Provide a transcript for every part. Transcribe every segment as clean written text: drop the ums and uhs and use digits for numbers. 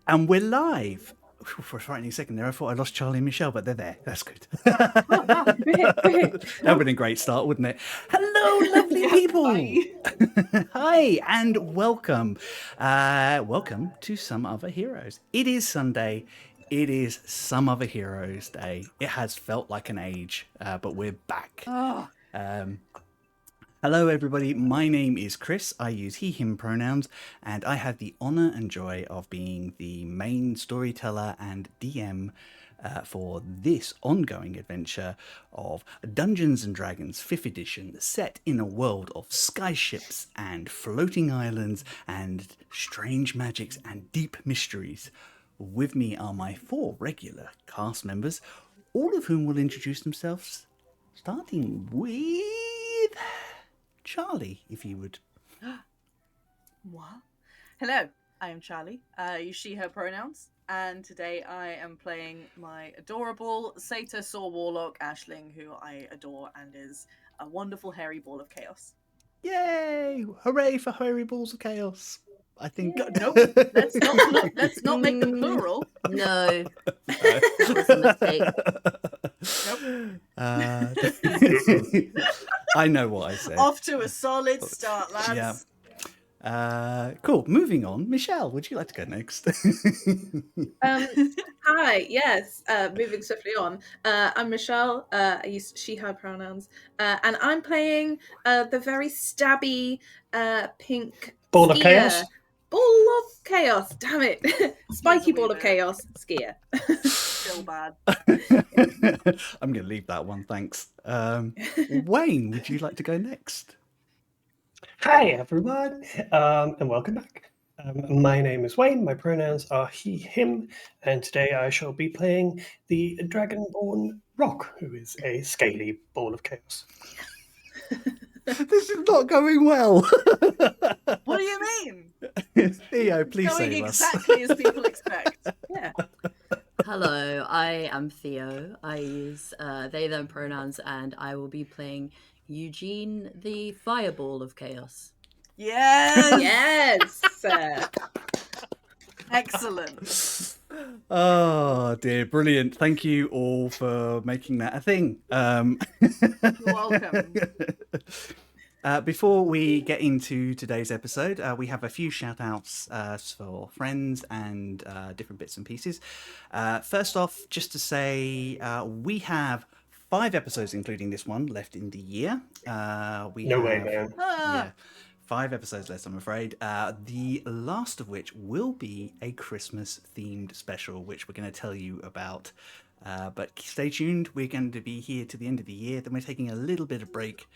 And we're live. For a frightening second there, I thought I lost Charlie and Michelle, but they're there. That's good. That would have been a great start, wouldn't it? Hello, lovely people. Hi, and welcome. Welcome to Some Other Heroes. It is Sunday. It is Some Other Heroes Day. It has felt like an age, but we're back. Hello, everybody. My name is Chris. I use he, him pronouns, and I have the honour and joy of being the main storyteller and DM for this ongoing adventure of Dungeons and Dragons 5th edition, set in a world of skyships and floating islands and strange magics and deep mysteries. With me are my 4 regular cast members, all of whom will introduce themselves, starting with Charlie, if you would. What? Hello, I am Charlie. I use she, her pronouns, and today I am playing my adorable Satyr Saw Warlock Ashling, who I adore and is a wonderful hairy ball of chaos. Yay! Hooray for hairy balls of chaos. I think. Nope. Let's not make the plural. No. That was a mistake. Nope. I know what I said. Off to a solid start, lads. Yeah. Cool. Moving on. Michelle, would you like to go next? Hi. Yes. Moving swiftly on. I'm Michelle. I use she, her pronouns, and I'm playing the very stabby pink ball of chaos. Ball of chaos. Damn it! Spiky ball of chaos. Skier. Still bad. I'm going to leave that one. Thanks. Wayne, would you like to go next? Hi, everyone, and welcome back. My name is Wayne, my pronouns are he, him, and today I shall be playing the Dragonborn Rock, who is a scaly ball of chaos. This is not going well. What do you mean? Theo, please Going save us. exactly as people expect. Yeah. Hello, I am Theo. I use they, them pronouns, and I will be playing Eugene, the fireball of chaos. Yes! Yes. Excellent. Oh dear, brilliant. Thank you all for making that a thing. You're welcome. Before we get into today's episode, we have a few shout outs for friends and different bits and pieces. First off, just to say we have 5 episodes, including this one, left in the year. No way, man. Yeah, 5 episodes left, I'm afraid. The last of which will be a Christmas-themed special, which we're going to tell you about. But stay tuned. We're going to be here to the end of the year. Then we're taking a little bit of break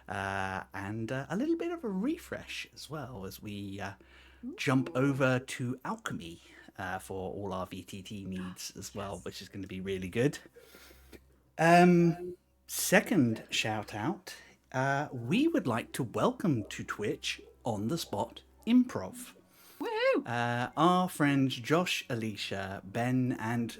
and a little bit of a refresh as well as we jump over to alchemy for all our VTT needs as well, which is going to be really good. Second shout out. We would like to welcome to Twitch On the Spot Improv. Woohoo! Our friends Josh, Alicia, Ben, and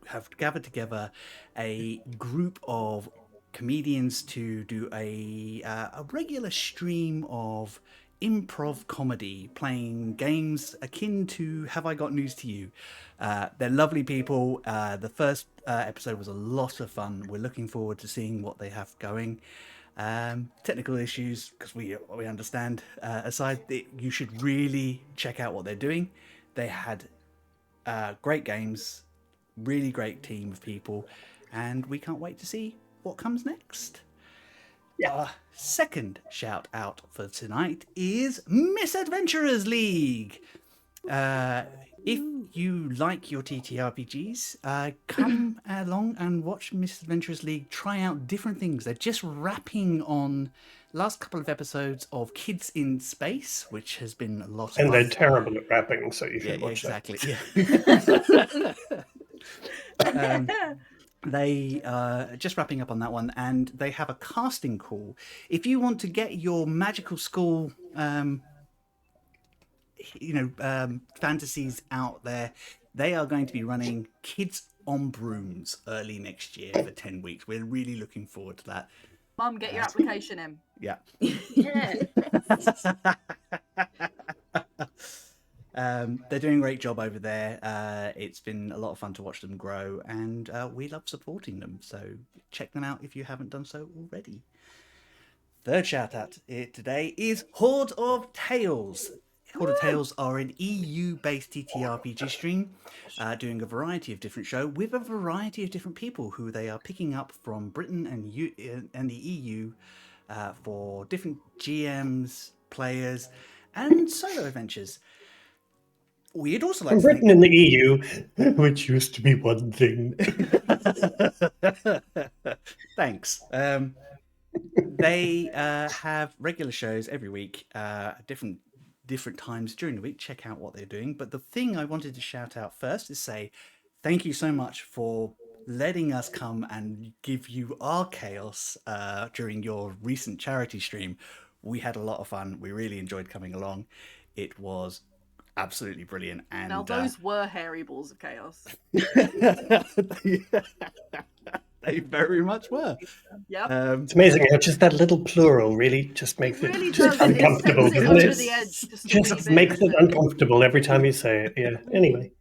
have gathered together a group of comedians to do a regular stream of improv comedy, playing games akin to Have I Got News to You? They're lovely people. The first episode was a lot of fun. We're looking forward to seeing what they have going. Technical issues, because we understand, aside, you should really check out what they're doing. They had great games, really great team of people, and we can't wait to see what comes next. Yeah. Second shout out for tonight is Misadventurers League. If you like your TTRPGs, come along and watch Misadventurers League try out different things. They're just wrapping on last couple of episodes of Kids in Space, which has been a lot of fun. And they're terrible at rapping, so you should watch exactly. that. Yeah. They are just wrapping up on that one, and they have a casting call. If you want to get your magical school, fantasies out there, they are going to be running Kids on Brooms early next year for 10 weeks. We're really looking forward to that. Mum, get your application in. Yeah. Yeah. They're doing a great job over there. It's been a lot of fun to watch them grow, and we love supporting them. So check them out if you haven't done so already. Third shout out today is Horde of Tales. Horde of Tales are an EU-based TTRPG stream, doing a variety of different shows with a variety of different people who they are picking up from Britain and the EU for different GMs, players, and solo adventures. We'd also like From to Britain and the EU, which used to be one thing. Thanks. They have regular shows every week, different times during the week. Check out what they're doing. But the thing I wanted to shout out first is say thank you so much for letting us come and give you our chaos during your recent charity stream. We had a lot of fun. We really enjoyed coming along. It was absolutely brilliant. And Now those were hairy balls of chaos. They very much were. Yep. It's amazing how just that little plural really just makes It really it just does. uncomfortable, It sends it doesn't over it? the edge just a Just wee bit, makes doesn't it it? uncomfortable every time you say it. Yeah. Anyway.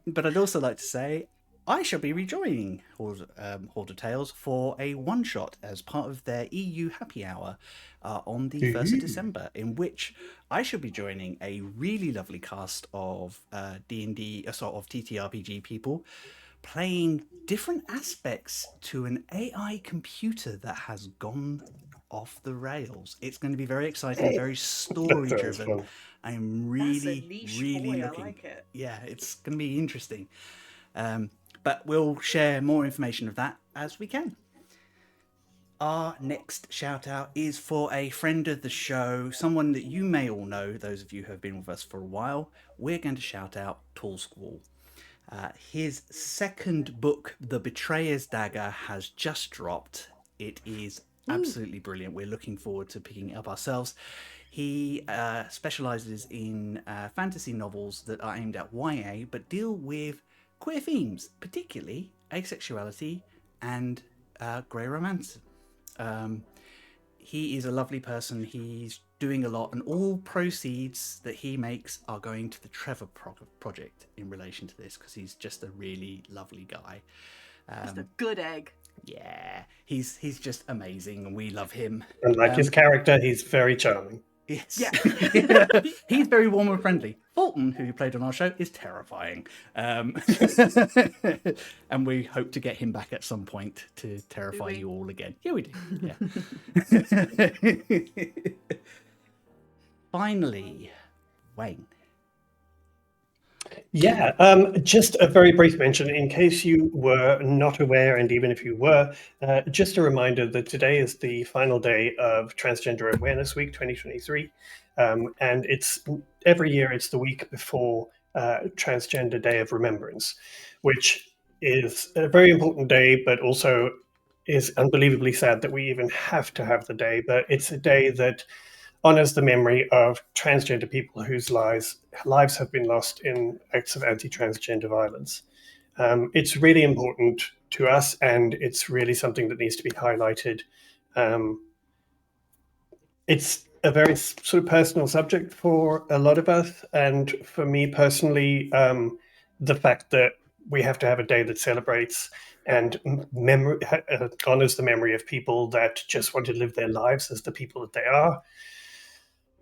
But I'd also like to say I shall be rejoining Horde of Tales for a one-shot as part of their EU Happy Hour on the 1st of December, in which I shall be joining a really lovely cast of D&D, sort of TTRPG people, playing different aspects to an AI computer that has gone off the rails. It's going to be very exciting, very story-driven. fun. I'm That's a really, niche really boy, I looking. like it. Yeah, it's going to be interesting. But we'll share more information of that as we can. Our next shout out is for a friend of the show, someone that you may all know, those of you who have been with us for a while. We're going to shout out Tall Squall. His second book, The Betrayer's Dagger, has just dropped. It is absolutely brilliant. We're looking forward to picking it up ourselves. He specializes in fantasy novels that are aimed at YA, but deal with queer themes, particularly asexuality and grey romance. He is a lovely person. He's doing a lot, and all proceeds that he makes are going to the Trevor Project in relation to this, because he's just a really lovely guy. Just a good egg. Yeah, he's just amazing, and we love him. And like his character, he's very charming. Yes. Yeah. He's very warm and friendly. Fulton, who played on our show, is terrifying. And we hope to get him back at some point to terrify you all again. Yeah, we do. Yeah. Finally, Wayne. Yeah, just a very brief mention in case you were not aware, and even if you were, just a reminder that today is the final day of Transgender Awareness Week 2023. And it's every year, it's the week before Transgender Day of Remembrance, which is a very important day, but also is unbelievably sad that we even have to have the day. But it's a day that honors the memory of transgender people whose lives have been lost in acts of anti-transgender violence. It's really important to us, and it's really something that needs to be highlighted. It's a very sort of personal subject for a lot of us, and for me personally, the fact that we have to have a day that celebrates and honors the memory of people that just want to live their lives as the people that they are,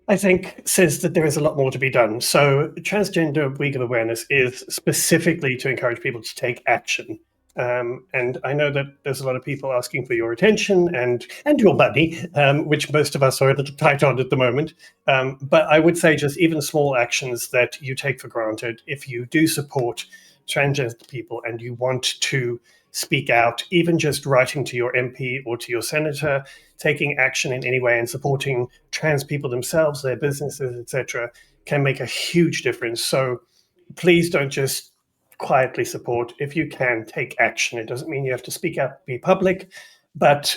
I think says that there is a lot more to be done. So Transgender Week of Awareness is specifically to encourage people to take action. And I know that there's a lot of people asking for your attention and your money, which most of us are a little tight on at the moment. But I would say just even small actions that you take for granted, if you do support transgender people and you want to speak out, even just writing to your MP or to your senator, taking action in any way and supporting trans people themselves, their businesses, etc., can make a huge difference. So please don't just quietly support. If you can, take action. It doesn't mean you have to speak out, be public, but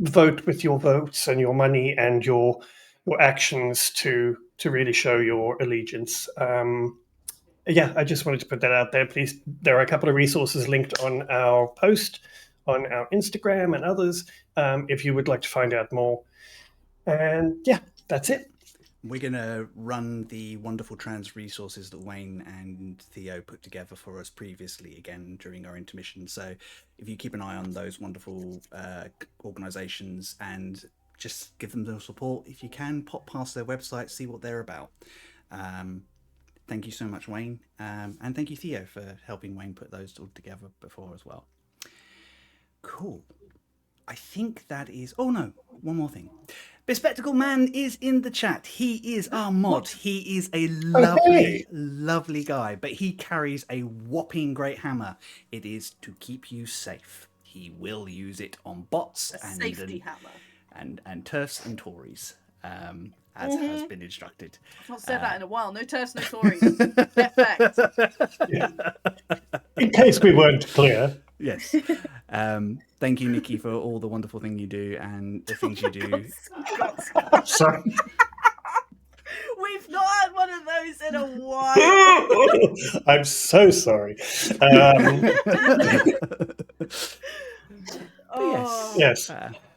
vote with your votes and your money and your actions to really show your allegiance. Yeah, I just wanted to put that out there. Please, there are a couple of resources linked on our post, on our Instagram and others, if you would like to find out more. And yeah, that's it. we're going to run the wonderful trans resources that Wayne and Theo put together for us previously again during our intermission. So if you keep an eye on those wonderful organizations and just give them the support if you can, pop past their website, see what they're about. Thank you so much, Wayne. And thank you, Theo, for helping Wayne put those all together before as well. Cool. I think that is... Oh, no. One more thing. Bespectacled Man is in the chat. He is our mod. He is a lovely, lovely guy, but he carries a whopping great hammer. It is to keep you safe. He will use it on bots and safety hammer. And turfs and Tories, as has been instructed. I've not said that in a while. No turfs, no Tories. Perfect. Yeah. In case we weren't clear. Yes. Thank you, Nikki, for all the wonderful thing you do and the things you do. Sorry. We've not had one of those in a while. I'm so sorry. Oh, Yes.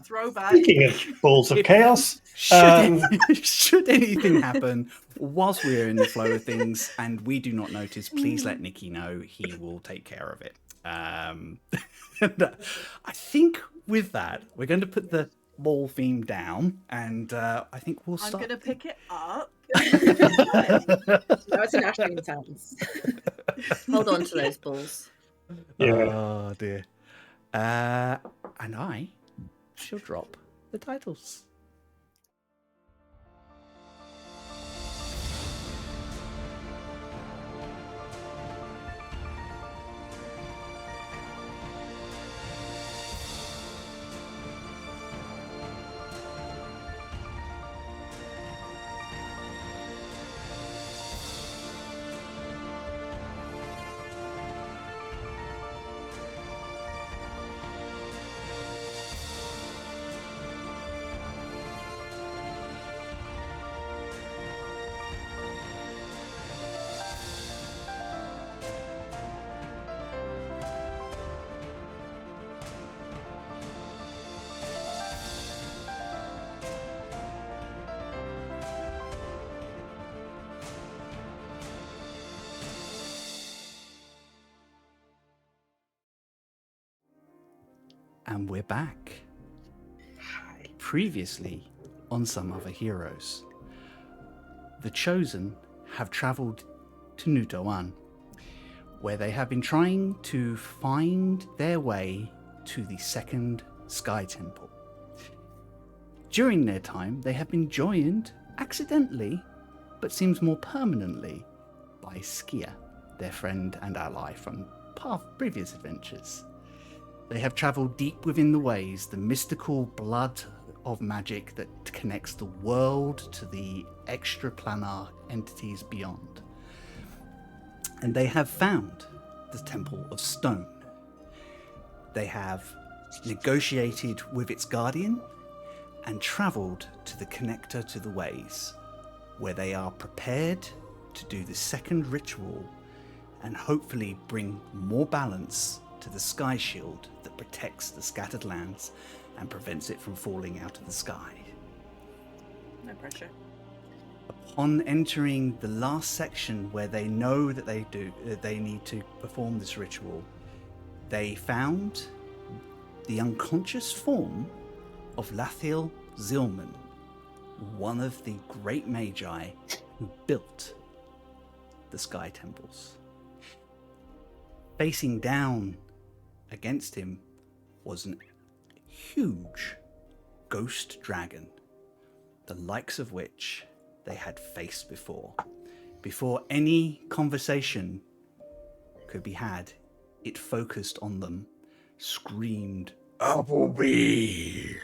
throwback. Speaking of balls of chaos, should anything happen whilst we're in the flow of things and we do not notice, please let Nikki know. He will take care of it. I think with that, we're going to put the ball theme down, and I think we'll start. I'm going to pick it up. That was an Ashling sounds. Hold on to those balls. Yeah. Oh dear. And I shall drop the titles. And we're back. Previously on Some Other Heroes, the Chosen have travelled to Nutawan, where they have been trying to find their way to the second Sky Temple. During their time, they have been joined, accidentally, but seems more permanently, by Skia, their friend and ally from previous adventures. They have travelled deep within the ways, the mystical blood of magic that connects the world to the extraplanar entities beyond. And they have found the Temple of Stone. They have negotiated with its guardian and travelled to the connector to the ways, where they are prepared to do the second ritual and hopefully bring more balance to the sky shield that protects the scattered lands and prevents it from falling out of the sky. No pressure. Upon entering the last section where they know that they need to perform this ritual, they found the unconscious form of Lathiel Zilman, one of the great magi who built the Sky Temples. Facing down against him was a huge ghost dragon, the likes of which they had faced before. Before any conversation could be had, it focused on them, screamed, "Applebee!"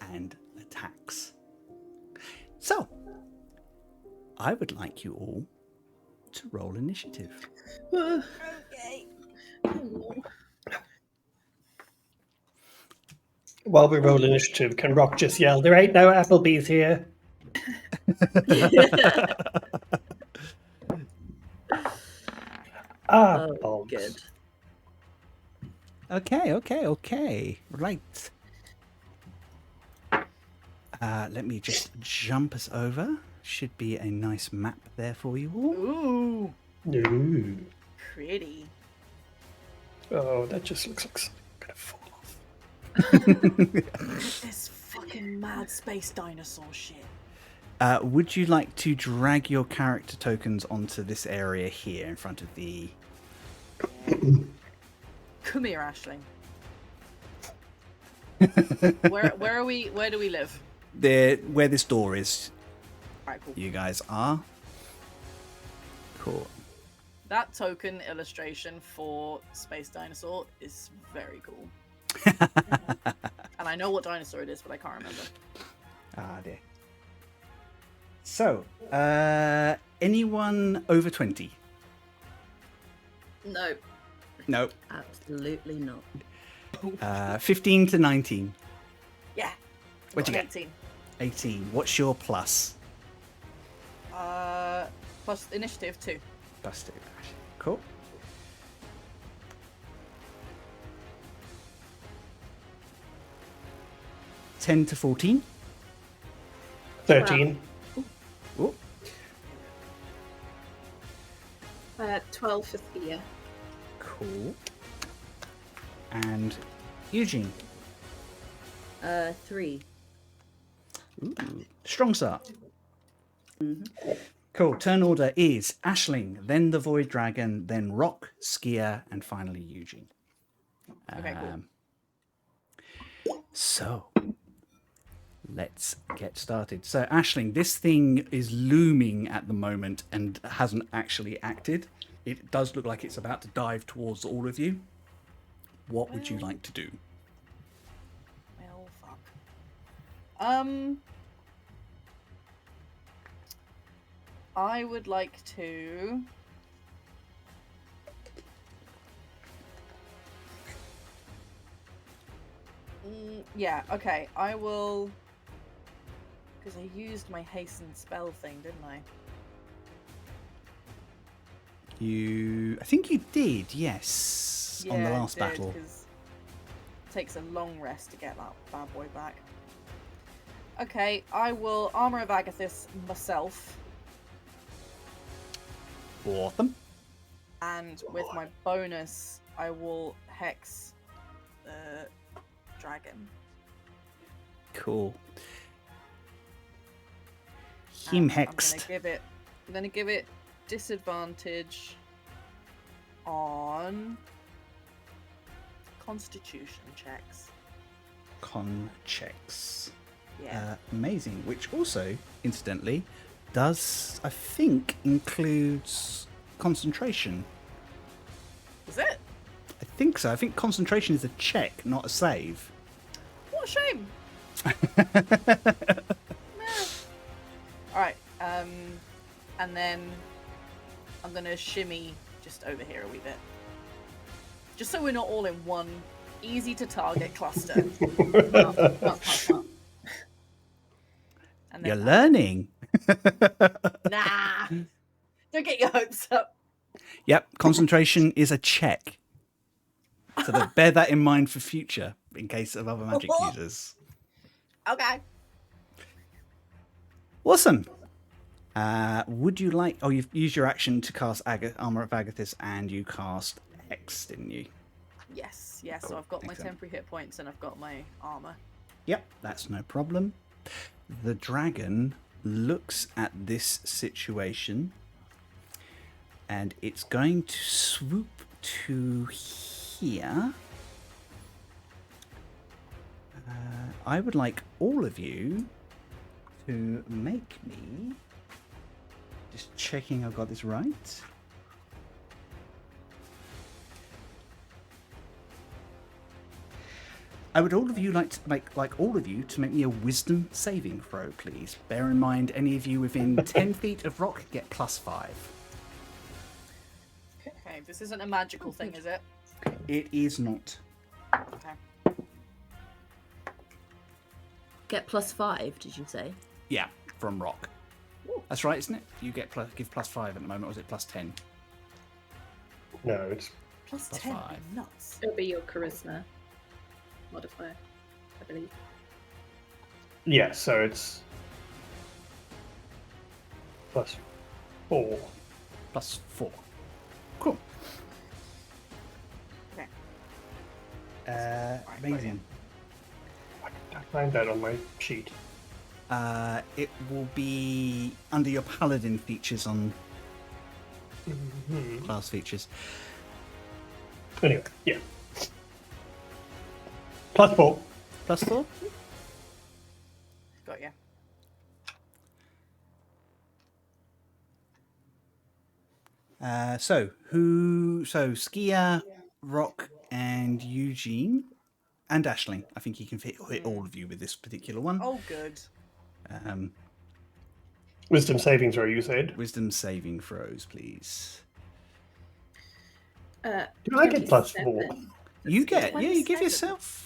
and attacks. So, I would like you all to roll initiative. Okay. While we roll initiative, can Rock just yell, "There ain't no Applebee's here"? Oh, Bogs. good. Okay. Right. Let me just jump us over should be a nice map there for you all. Ooh, Ooh. pretty. Oh, that just looks like something gonna fall off. This fucking mad space dinosaur shit. Would you like to drag your character tokens onto this area here in front of the... Come here, Aisling. Where are we? Where do we live? Where this door is, Alright, cool. you guys are. Cool. That token illustration for Space Dinosaur is very cool. And I know what dinosaur it is, but I can't remember. Ah, dear. So, anyone over 20? No. No. Absolutely not. 15 to 19. Yeah. What'd you Got get? 18. 18. What's your plus? Plus initiative 2. Plus 2. Cool. (10 to 14). 13. Ooh. 12 for Thea. Cool. And Eugene. 3. Ooh. Strong start. Cool. Turn order is Aisling, then the Void Dragon, then Rock, Skier, and finally Eugene. Okay, cool. So, let's get started. So, Aisling, this thing is looming at the moment and hasn't actually acted. It does look like it's about to dive towards all of you. What would you like to do? Well, fuck. I would like to... yeah, okay. I will... Because I used my hasten spell thing, didn't I? I think you did, yes, on the Yeah, last I did, battle. 'cause it takes a long rest to get that bad boy back. Okay, I will Armor of Agathis myself, Awesome. and with my bonus, I will Hex the dragon. Cool. Him And hexed. I'm gonna give it disadvantage on Constitution checks. Con checks. Yeah. Amazing. Which also, incidentally, does, I think, includes concentration. Is it? I think so. I think concentration is a check, not a save. What a shame. Alright, and then I'm gonna shimmy just over here a wee bit. Just so we're not all in one easy to target cluster. And You're then, learning. nah! Don't get your hopes up. Yep, concentration is a check. So bear that in mind for future, in case of other magic users. Okay. Awesome. Would you like... Oh, you've used your action to cast Armor of Agathis, and you cast Hex, didn't you? Yes, yes, so Cool, I've got my excellent. temporary hit points and I've got my armor. Yep, that's no problem. The dragon looks at this situation, and it's going to swoop to here. I would like all of you to make me... Just checking I've got this right. I would all of you like to make me a wisdom saving throw, please. Bear in mind, any of you within 10 feet of rock get +5. Okay, this isn't a magical thing, is it? It is not. Okay. Get +5, did you say? Yeah, from rock. That's right, isn't it? You get give +5 at the moment, or is it +10? No, it's Plus Plus 10 5. would be nuts. It'll be your charisma modifier, I believe. yeah. So it's plus 4. Plus 4. Cool. Okay. Amazing. I find that on my sheet. It will be under your paladin features on class features. Anyway, yeah. Plus 4. Plus 4? Got ya. So Skia, Rock, and Eugene, and Aisling. I think you can hit all of you with this particular one. Oh, good. Wisdom saving throw, you said. Wisdom saving throws, please. Do I get plus 4? 27. You get, yeah, you give 27. yourself.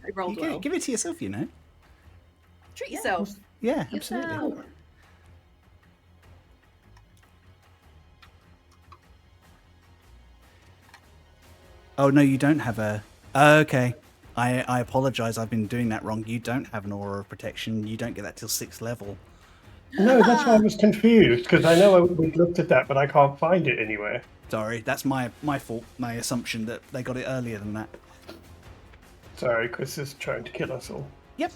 I rolled well. Give it to yourself, you know. Treat yourself. Yeah, absolutely. Yourself. Oh no, you don't have a. Okay, I apologize. I've been doing that wrong. You don't have an aura of protection. You don't get that till 6th level. No, that's why I was confused, because I know we'd looked at that, but I can't find it anywhere. Sorry, that's my fault. My assumption that they got it earlier than that. Sorry, Chris is trying to kill us all. Yep.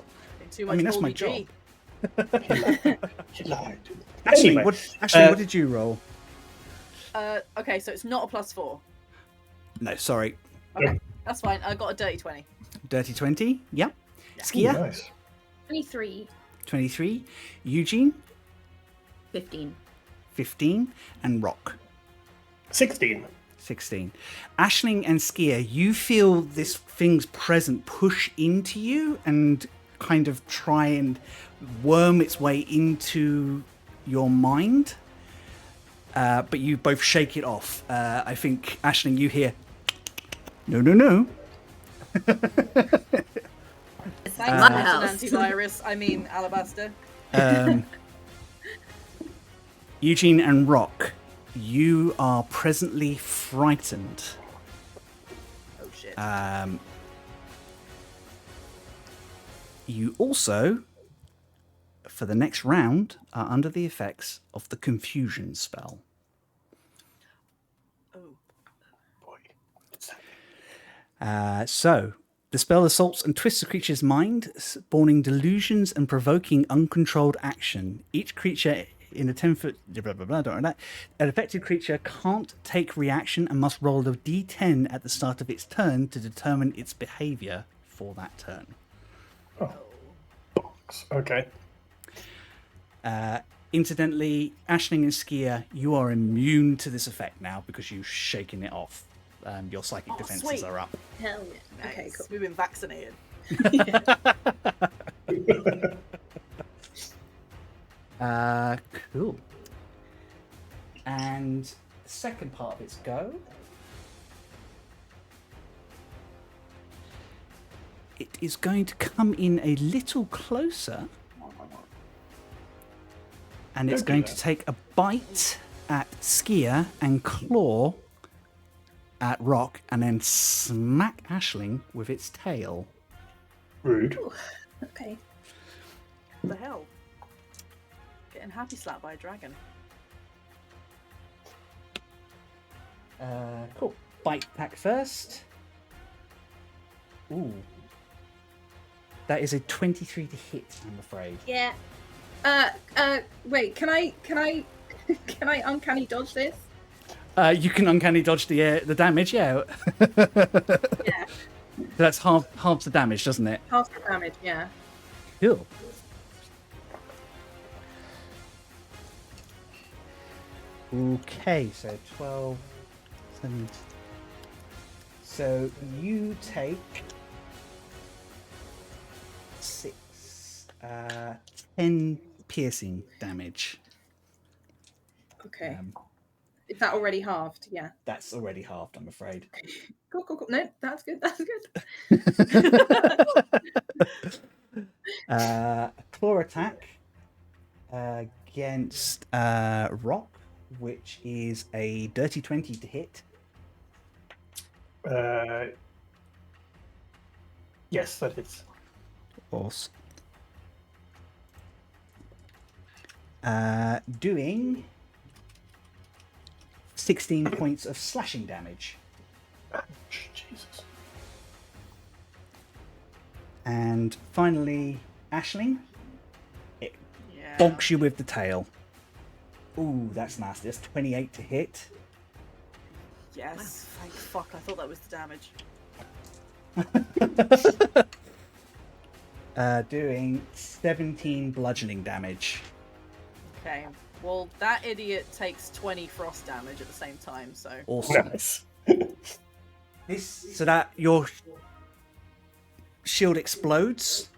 Too I mean, much that's my RPG. job. He lied. Actually, Anyway, what did you roll? Okay, so it's not a plus 4. No, sorry. Okay, that's fine. I got a dirty 20. Dirty 20. Yep. Ooh, Skia, nice. 23. 23. Eugene, 15. 15. And Rock, 16. 16. Aisling and Skia, you feel this thing's present push into you and kind of try and worm its way into your mind. But you both shake it off. I think, Aisling, you hear, no. Thanks, my Captain house. Antivirus. I mean, Alabaster. Eugene and Rock, you are presently frightened. Oh, shit. You also, for the next round, are under the effects of the confusion spell. Oh. Boy, what's that? So, the spell assaults and twists a creature's mind, spawning delusions and provoking uncontrolled action. Each creature in a 10-foot... blah, blah, blah, don't know that. An affected creature can't take reaction and must roll a d10 at the start of its turn to determine its behavior for that turn. Okay. Incidentally, Aisling and Skia, you are immune to this effect now because you've shaken it off. Your psychic defenses sweet. are up. Hell yeah. Nice. Okay, cool. We've been vaccinated. Cool. And the second part of its go. It is going to come in a little closer. And it's Don't do going to that. take a bite at Skia and claw at Rock and then smack Aisling with its tail. Rude. Okay. What the hell? Getting happy slapped by a dragon. Cool. Bite attack first. Ooh. That is a 23 to hit, I'm afraid. Yeah. Wait, can I can I uncanny dodge this? You can uncanny dodge the damage, yeah. Yeah. That's halves the damage, doesn't it? Half the damage, yeah. Cool. Okay, so 12, 7. So you take 10 piercing damage. Okay. Is that already halved? Yeah. That's already halved, I'm afraid. Cool. No, that's good. That's good. Claw attack against Rock, which is a dirty 20 to hit. Yes, that is. Awesome. doing 16 points of slashing damage. Jesus. And finally, Aisling, it Yeah. bonks you with the tail. Ooh, that's nasty. That's 28 to hit. Yes. Thank fuck. I thought that was the damage. Doing 17 bludgeoning damage. Okay. Well, that idiot takes 20 frost damage at the same time, so. Awesome. Nice. So that your shield explodes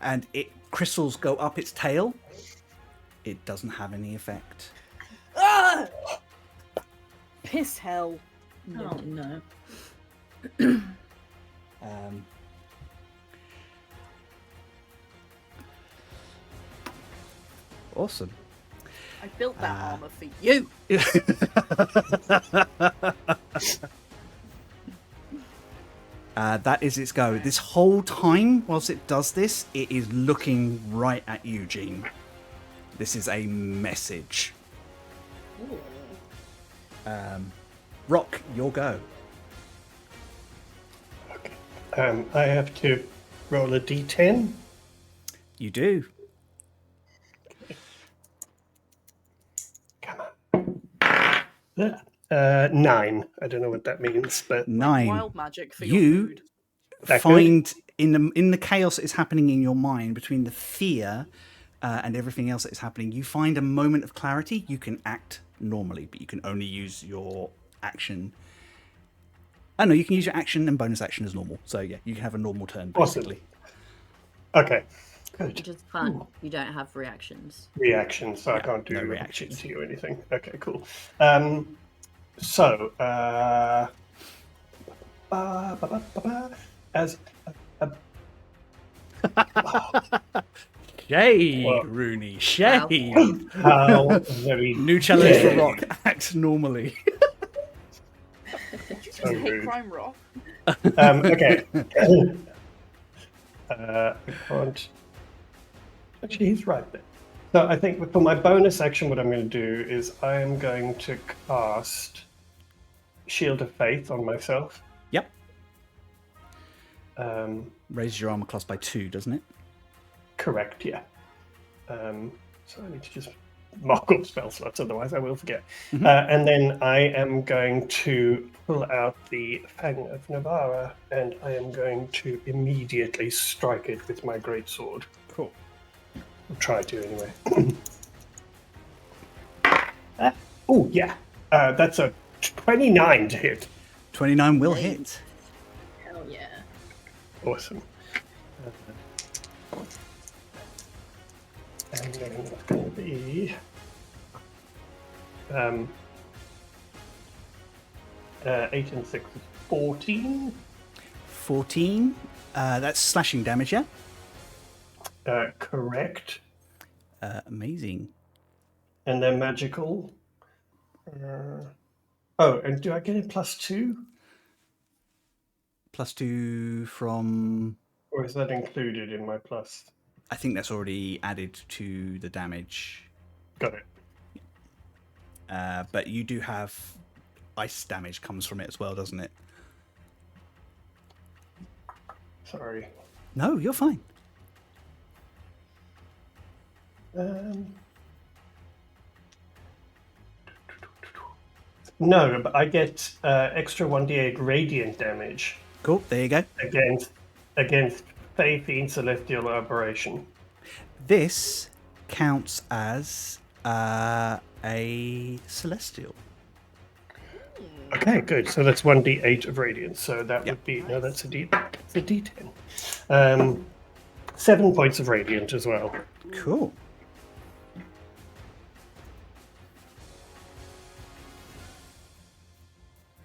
and crystals go up its tail. It doesn't have any effect. Ah! Piss hell. Oh no. Awesome. I built that armor for you. That is its go. This whole time, whilst it does this, it is looking right at Eugene. This is a message. Rock, your go. Okay. I have to roll a d10. You do. Come on. 9. I don't know what that means, but 9. Wild magic for your You food. That find in the chaos that is happening in your mind between the fear and everything else that is happening, you find a moment of clarity. You can act normally, but you can only use your action. Oh no, you can use your action and bonus action as normal. So yeah, you can have a normal turn basically. okay. Good. Which is fun. You don't have reactions. Reaction, so I can't do no reactions reactions. or anything. Okay, cool. So, as Shade, Well- Rooney, shade. how very New challenge for Yeah. Rock. Act normally. Did you just So hate rude. crime rock? okay. I can't. Actually, he's right there. So I think for my bonus action, what I'm going to do is I am going to cast Shield of Faith on myself. Yep. Raises your armor class by 2, doesn't it? Correct, yeah. So I need to just mark up spell slots, otherwise I will forget. And then I am going to pull out the Fang of Navarra, and I am going to immediately strike it with my greatsword. Cool. I'll try to anyway. Oh, yeah. That's a 29 to hit. 29 will hit. Hell yeah. Awesome. And then it's going to be 8 and 6 is 14. 14. That's slashing damage, yeah? Correct. Amazing. And they're magical. Oh, and do I get a +2? +2 from... Or is that included in my plus? I think that's already added to the damage. Got it. But you do have... Ice damage comes from it as well, doesn't it? Sorry. No, you're fine. No, but I get extra 1d8 radiant damage Cool, there you go. against Faithine Celestial Aberration. This counts as a celestial. Okay, good. So that's 1d8 of radiance. So that would be that's a d10. 7 points of radiant as well. Cool.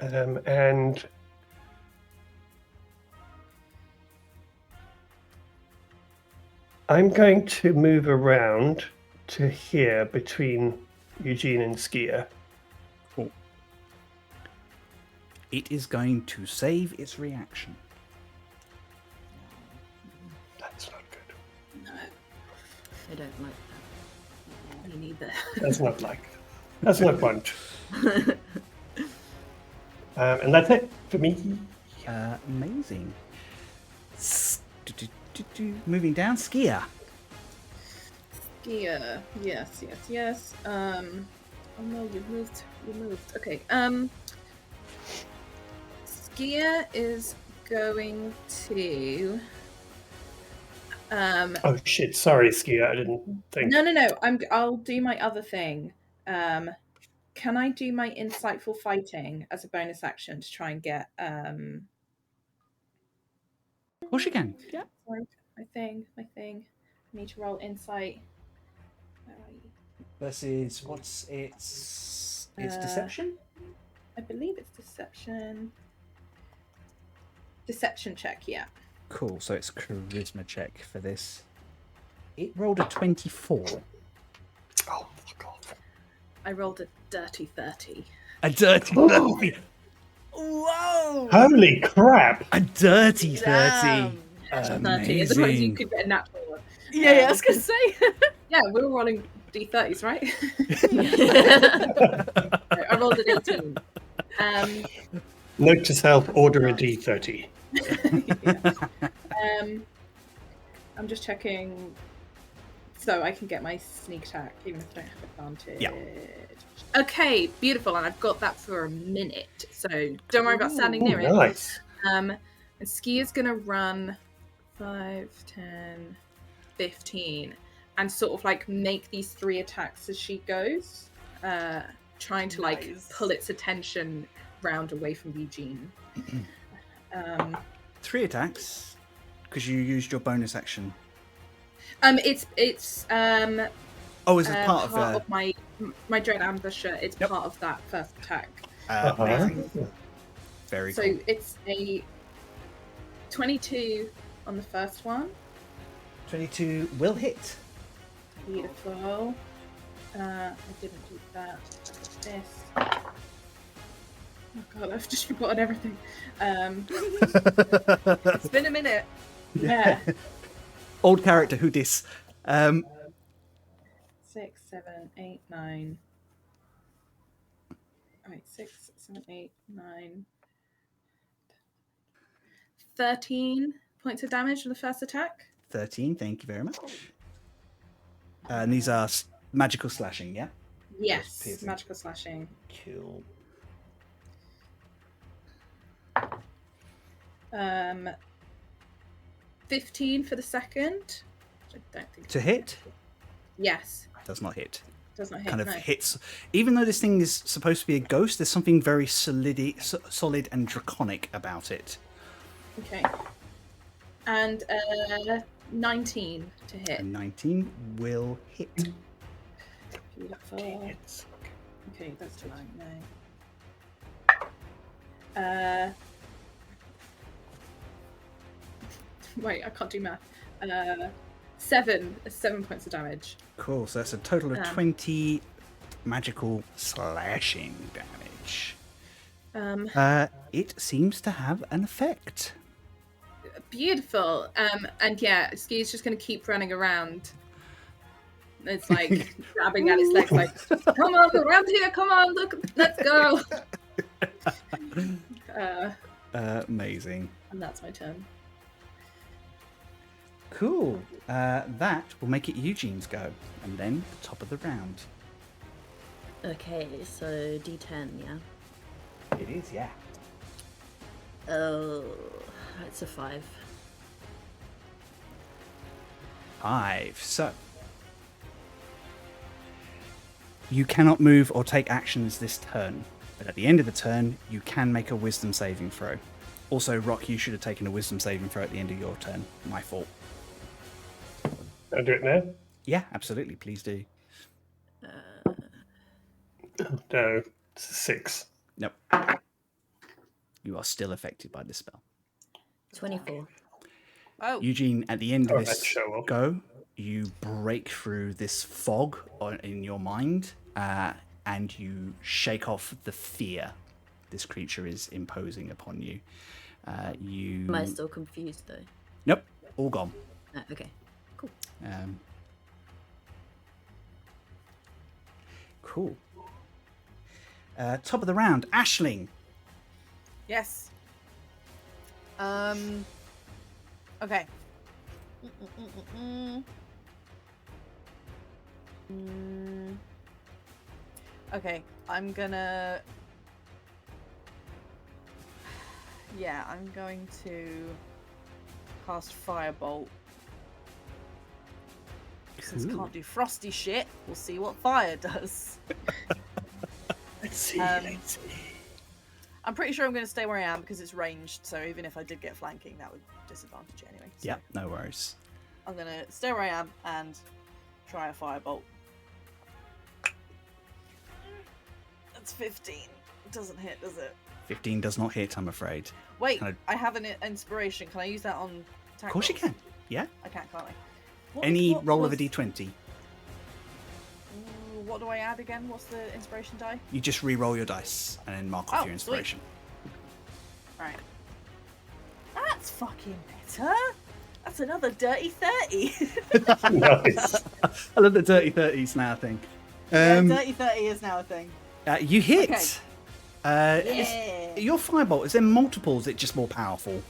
And I'm going to move around to here between Eugene and Skier. Cool. It is going to save its reaction. That's not good. I don't like Me neither. That's not like. That's not fun. And that's it for me. Amazing. Moving down, Skier. Skier. Yes. Oh no, you moved. Okay. Skier is going to. Oh shit! Sorry, Skier. I didn't think. No. I'll do my other thing. Can I do my insightful fighting as a bonus action to try and get Of course you can. Yeah. my thing? I need to roll insight. Where are you? Versus what's it's deception? I believe it's deception. Deception check, yeah. Cool, so it's charisma check for this. It rolled a 24. Oh, fuck off. I rolled a dirty 30. A dirty 30. Whoa! Holy crap! A dirty 30. Damn. 30, as opposed you Amazing. could get a natural one. Yeah, I was gonna say. Yeah, we were rolling d30s, right? I rolled an 18. Note to self: order a d30. I'm just checking so I can get my sneak attack even if I don't have advantage. Yeah. Okay, beautiful, and I've got that for a minute, so don't worry about standing near it. Nice. And Ski is gonna run 5, 10, 15, and sort of like make these 3 attacks as she goes, trying to like Nice. pull its attention round away from Eugene. 3 attacks because you used your bonus action. It's Oh, is it part of my Dread Ambusher. It's Yep. part of that first attack. amazing. Very So cool. it's a 22 on the first one. 22 will hit. Beautiful. I didn't do that. This. Oh god, I've just forgotten everything. It's been a minute. Yeah. Old character, who dis? 6, 7, 8, 9. Wait, 6, 7, 8, 9. 13 points of damage on the first attack. 13, thank you very much. And these are magical slashing, yeah? Yes, piercing. magical slashing. Cool. 15 for the second. I don't think To hit? Yes, Does not hit. does not hit. Kind of no. hits. Even though this thing is supposed to be a ghost, there's something very solid and draconic about it. Okay. And 19 to hit. And 19 will hit. Beautiful. It's Okay, that's fine. No. Wait, I can't do math. 7 points of damage. Cool, so that's a total of 20 magical slashing damage. It seems to have an effect. Beautiful. And yeah, Ski's just going to keep running around. It's like grabbing at its legs, like, come on, around here, come on, look, let's go. Amazing. And that's my turn. Cool. That will make it Eugene's go, and then the top of the round. Okay, so D10, yeah. It is, yeah. Oh, it's a 5. 5. So you cannot move or take actions this turn, but at the end of the turn, you can make a wisdom saving throw. Also, Rock, you should have taken a wisdom saving throw at the end of your turn. My fault. I'll do it now. Yeah, absolutely. Please do. No, it's a 6. Nope. You are still affected by this spell. 24. Oh, Eugene, at the end of Oh, let's this show off. go, you break through this fog in your mind, and you shake off the fear this creature is imposing upon you. Am I still confused though? Nope, all gone. Okay. Cool. Cool. Top of the round, Aisling. Yes. Okay. Okay, I'm gonna... Yeah, I'm going to cast Firebolt. Since I Cool. can't do frosty shit, we'll see what fire does. Let's see. Um, Let's see. I'm pretty sure I'm going to stay where I am because it's ranged, so even if I did get flanking, that would disadvantage it anyway. So Yeah, no worries. I'm going to stay where I am and try a Firebolt. That's 15. It doesn't hit, does it? 15 does not hit, I'm afraid. Wait, Can I have an inspiration. Can I use that on attack Of course you rolls? can. Yeah. I can't I? Any What roll was- of a d20. Ooh, what do I add again? What's the inspiration die? You just re-roll your dice and then mark off Oh, your sweet. inspiration. Right. That's fucking better. That's another dirty 30. Nice. I love the dirty 30s now thing. Yeah, dirty 30 is now a thing. You hit. Okay. Yeah. Your firebolt, is there multiples? Is it just more powerful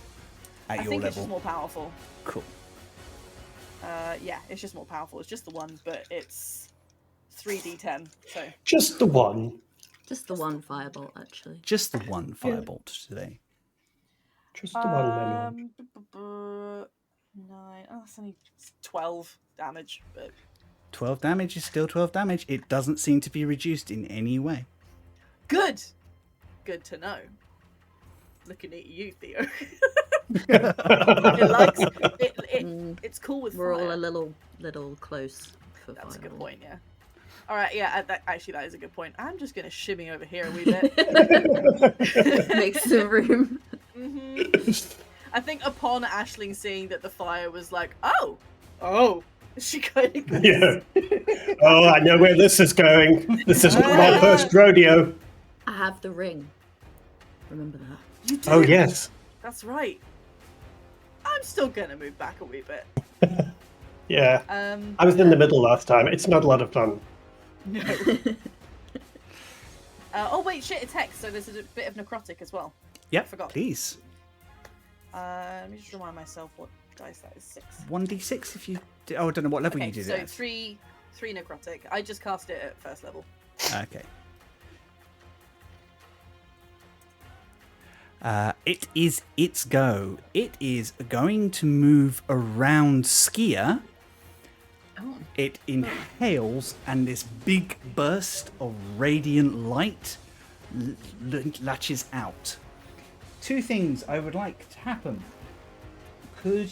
at I your think level? it's just more powerful. Cool. Yeah, it's just more powerful. It's just the one, but it's 3d10. So Just the one. Just the one firebolt, actually. Just the one firebolt today. Just the one, my lord. 9. Oh, that's only 12 damage, but 12 damage is still 12 damage. It doesn't seem to be reduced in any way. good. Good to know. Looking at you, Theo. It likes it's cool with We're fire. all a little close for That's a good fireball. point, yeah. All right, yeah. Actually, that is a good point. I'm just gonna shimmy over here a wee bit. Make some room. I think upon Aisling seeing that the fire was like, oh, she kind of goes, Yeah. Oh, I know where this is going. This is my first rodeo. I have the ring. Remember that. You do? Oh, yes. That's right. I'm still gonna move back a wee bit. Yeah. I was in the middle last time. It's not a lot of fun. No. Oh wait, shit! It's hex, so there's a bit of necrotic as well. Yep, forgot. please. Let me just remind myself what dice that is. 6. 1d6 if you... Oh, I don't know what level Okay, you did so it at. 3 necrotic. I just cast it at first level. Okay. It is its go. It is going to move around Skier. Oh. It inhales, and this big burst of radiant light latches out. Two things I would like to happen. Could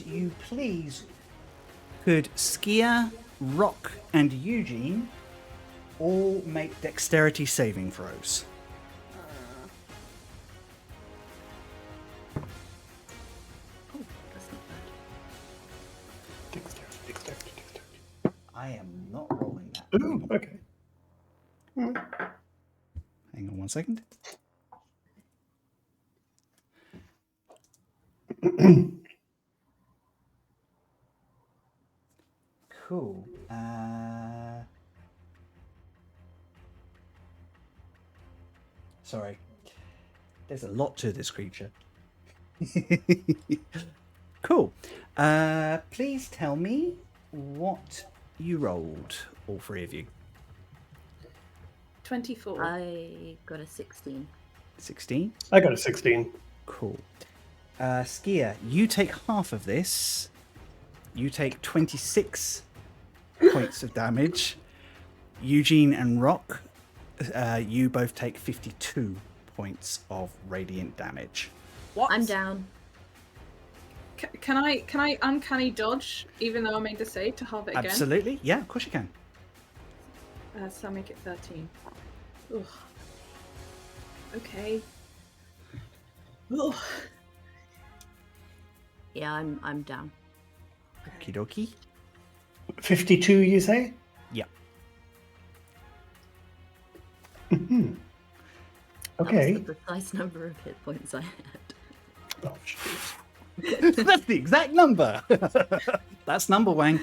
Skier, Rock, and Eugene all make dexterity saving throws? Oh, that's not bad. Dexterity, dexterity, dexterity. I am not rolling that. Ooh, okay. Hang on one second. Cool. Sorry. There's a lot to this creature. Cool. Please tell me what you rolled, all three of you. 24. I got a 16. 16. I got a 16. Cool. Skier, you take half of this. You take 26 points of damage. Eugene and Rock, you both take 52 points of radiant damage. What? I'm down. Can I uncanny dodge even though I made the save to halve it again? Absolutely. Yeah, of course you can. So I'll make it 13. Ugh. Okay. Ugh. Yeah, I'm down. Okie dokie. 52, you say? Yeah. Okay. That was the precise number of hit points I had. Oh, jeez. That's the exact number. That's number Wang.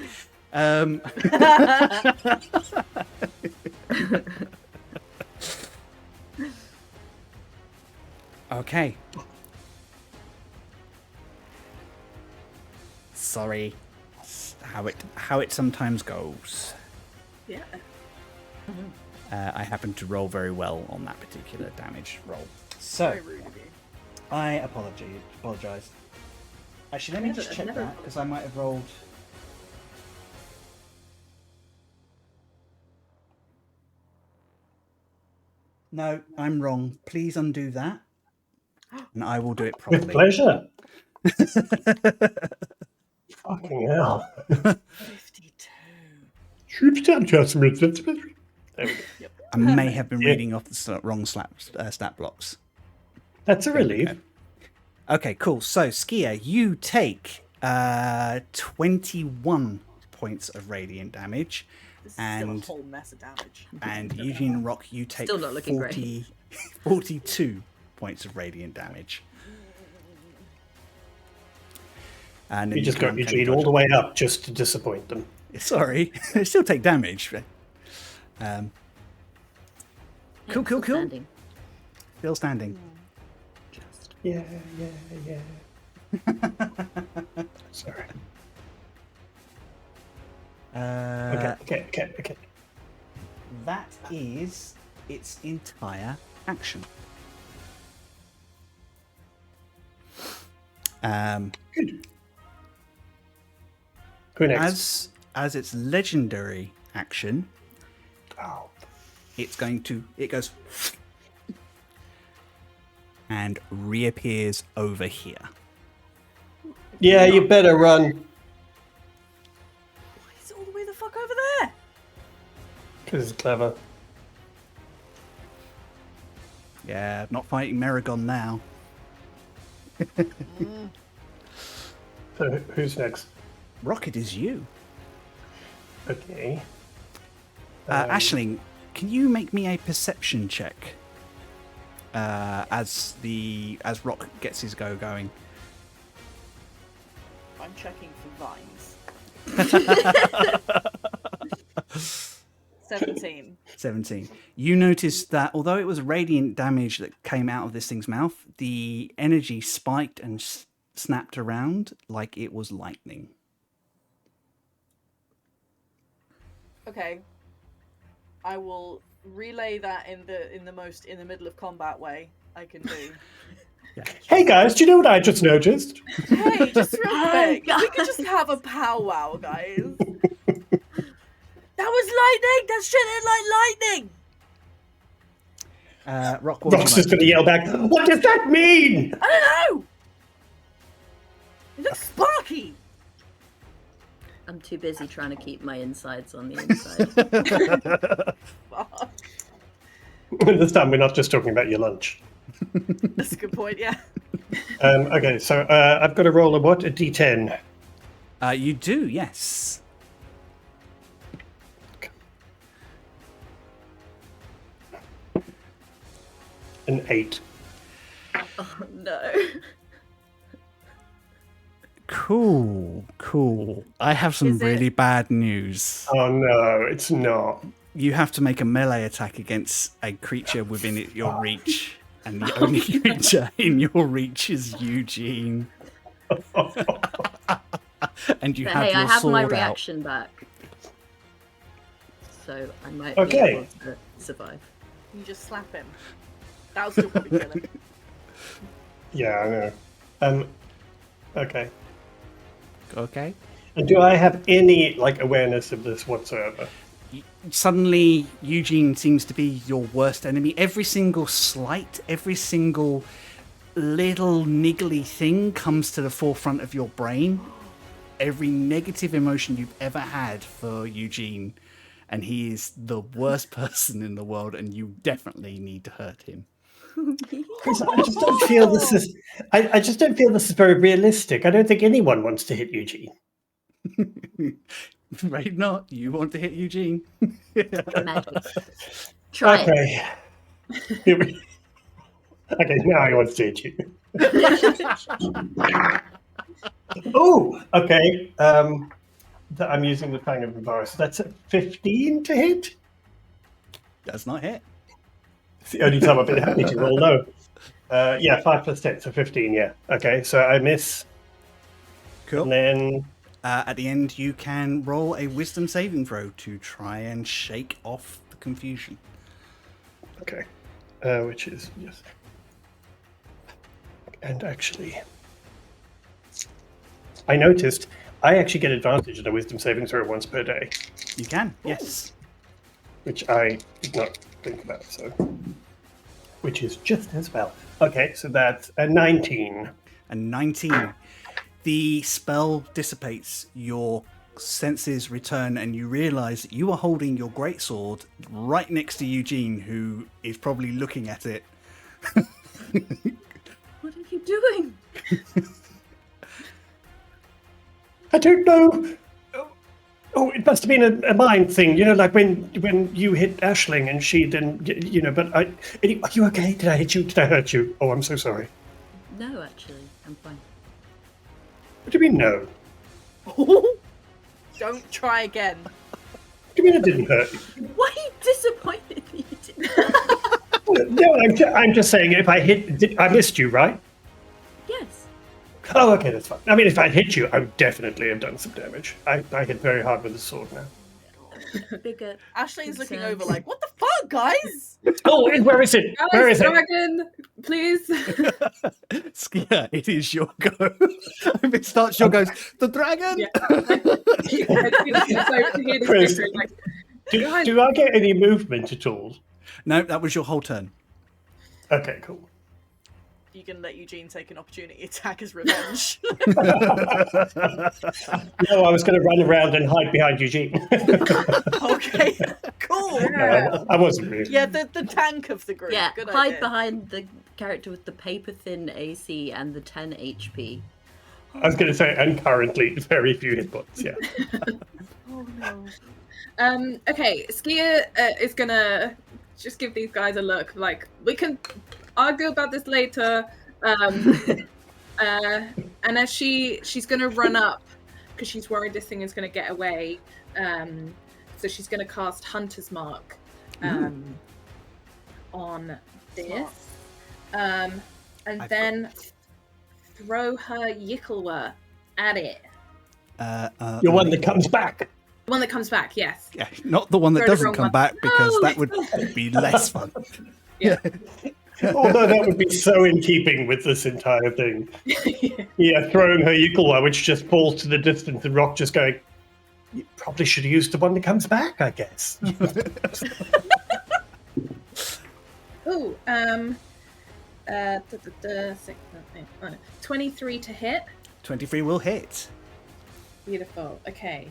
Okay. Sorry. How it sometimes goes. Yeah. I happened to roll very well on that particular damage roll. So, Very rude of you. I apologize. Actually, let me just check that, because I might have rolled... No, I'm wrong. Please undo that, and I will do it properly. With pleasure. Fucking hell. 52. There we go. Yep. I may have been Yeah. reading off the wrong stat blocks. That's a There we relief. go. Okay, cool. So, Skier, you take 21 points of radiant damage, This is still a and whole mess of damage. Eugene and Rock, you take Still not looking great. 42 points of radiant damage. And then You just can got uncanny Eugene all dodge. the way up just to disappoint them. Sorry, they still take damage. Cool. Still standing. Still standing. Just. Yeah. Sorry. Okay. That is its entire action. Good. Who next? As its legendary action, Oh. it goes and reappears over here. Yeah, you better run. Why is it all the way the fuck over there? Because it's clever. Yeah, not fighting Meragon now. So who's next? Rocket is you. Okay. Aisling, can you make me a perception check as Rock gets his go going? I'm checking for vines. 17. 17. You notice that although it was radiant damage that came out of this thing's mouth, the energy spiked and snapped around like it was lightning. Okay. I will relay that in the middle of combat way I can do. Hey guys, do you know what I just noticed? Hey, just real Hey, quick. We could just have a powwow, guys. That was lightning! That shit is like lightning! Rock, what would Rock's you like just going to yell back, what does that mean? I don't know! It looks sparky! I'm too busy trying to keep my insides on the inside. Fuck. This time we're not just talking about your lunch. That's a good point, yeah. Okay, so I've got to roll a what? A d10. You do, yes. An 8. Oh no. Cool. I have some Is it- really bad news. Oh no, it's not. You have to make a melee attack against a creature within your reach, and the only creature in your reach is Eugene. And you But have hey, your I have sword my out. reaction back. So I might Okay. be able to survive. You just slap him. That'll still probably kill him. Yeah, I know. Okay. Okay. And do I have any awareness of this whatsoever? Suddenly, Eugene seems to be your worst enemy. Every single slight, every single little niggly thing comes to the forefront of your brain. Every negative emotion you've ever had for Eugene, and he is the worst person in the world, and you definitely need to hurt him. Because I just don't feel this is. I just don't feel this is very realistic. I don't think anyone wants to hit Eugene. Right? Not you want to hit Eugene. Magic. Try it. Okay. Here we- Okay, now he wants to hit you. Oh, okay. I'm using the Fang of the Virus. That's a 15 to hit. Does not hit. It's the only time I've been happy to roll low. Yeah, 5 plus 10, so 15, yeah. Okay, so I miss. Cool. And then. At the end, you can roll a wisdom saving throw to try and shake off the confusion. Okay. Which is. Yes. And actually. I noticed I actually get advantage of the wisdom saving throw once per day, You can, yes. which I did not think about, so. Which is just as well. Okay, so that's a 19. And 19. The spell dissipates, your senses return, and you realise that you are holding your greatsword right next to Eugene, who is probably looking at it. What are you doing? I don't know. Oh, it must have been a mind thing, like when you hit Aisling and she didn't, but are you okay? Did I hit you? Did I hurt you? Oh, I'm so sorry. No, actually, I'm fine. What do you mean, no? Don't try again. What do you mean I didn't hurt you? Why are you disappointed that you didn't? No, I'm just saying if I missed you, right? Yes. Oh, okay, that's fine. I mean, if I hit you, I would definitely have done some damage. I hit very hard with the sword now. Bigger. Ashley's looking concerns. over like, what the fuck, guys? Oh, where is it? Where is it? Dragon, please. Yeah, it is your go. If it starts your goes, the dragon! Chris, do I get any movement at all? No, that was your whole turn. Okay, cool. You can let Eugene take an opportunity attack as revenge. No, I was going to run around and hide behind Eugene. Okay, cool. No, I wasn't really. Yeah, the tank of the group. Yeah, Good hide idea. behind the character with the paper thin AC and the 10 HP. I was going to say, and currently very few hit points, yeah. Oh no. Okay, Skier is gonna just give these guys a look. Like, we can argue about this later. And as she's gonna run up because she's worried this thing is gonna get away. So she's gonna cast Hunter's Mark on this, and then throw her Yickelwa at it. The one that comes back. The one that comes back, yes. Yeah, not the one that Throw the doesn't wrong come one. back, because No, that would be less fun. Yeah. Although that would be so in keeping with this entire thing. Yeah, throwing her Yiklewa, which just falls to the distance, and Rock just going, you probably should have used the one that comes back, I guess. Ooh, 23 to hit. 23 will hit. Beautiful. Okay.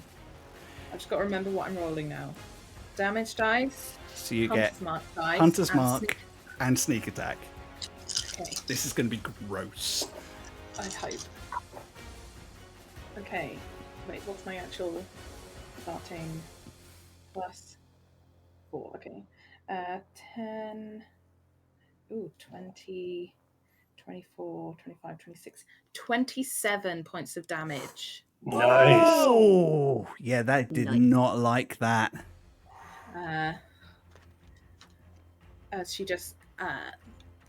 I've just got to remember what I'm rolling now. Damage dice. So you Hunter's get Mark dice. Hunter's and Mark sneak- and Sneak Attack. Okay, This is going to be gross. I hope. Okay. Wait, what's my actual starting plus 4? Okay. 10. Ooh, 20. 24, 25, 26. 27 points of damage. Nice. Oh, yeah, that did Nice. not like that. As she just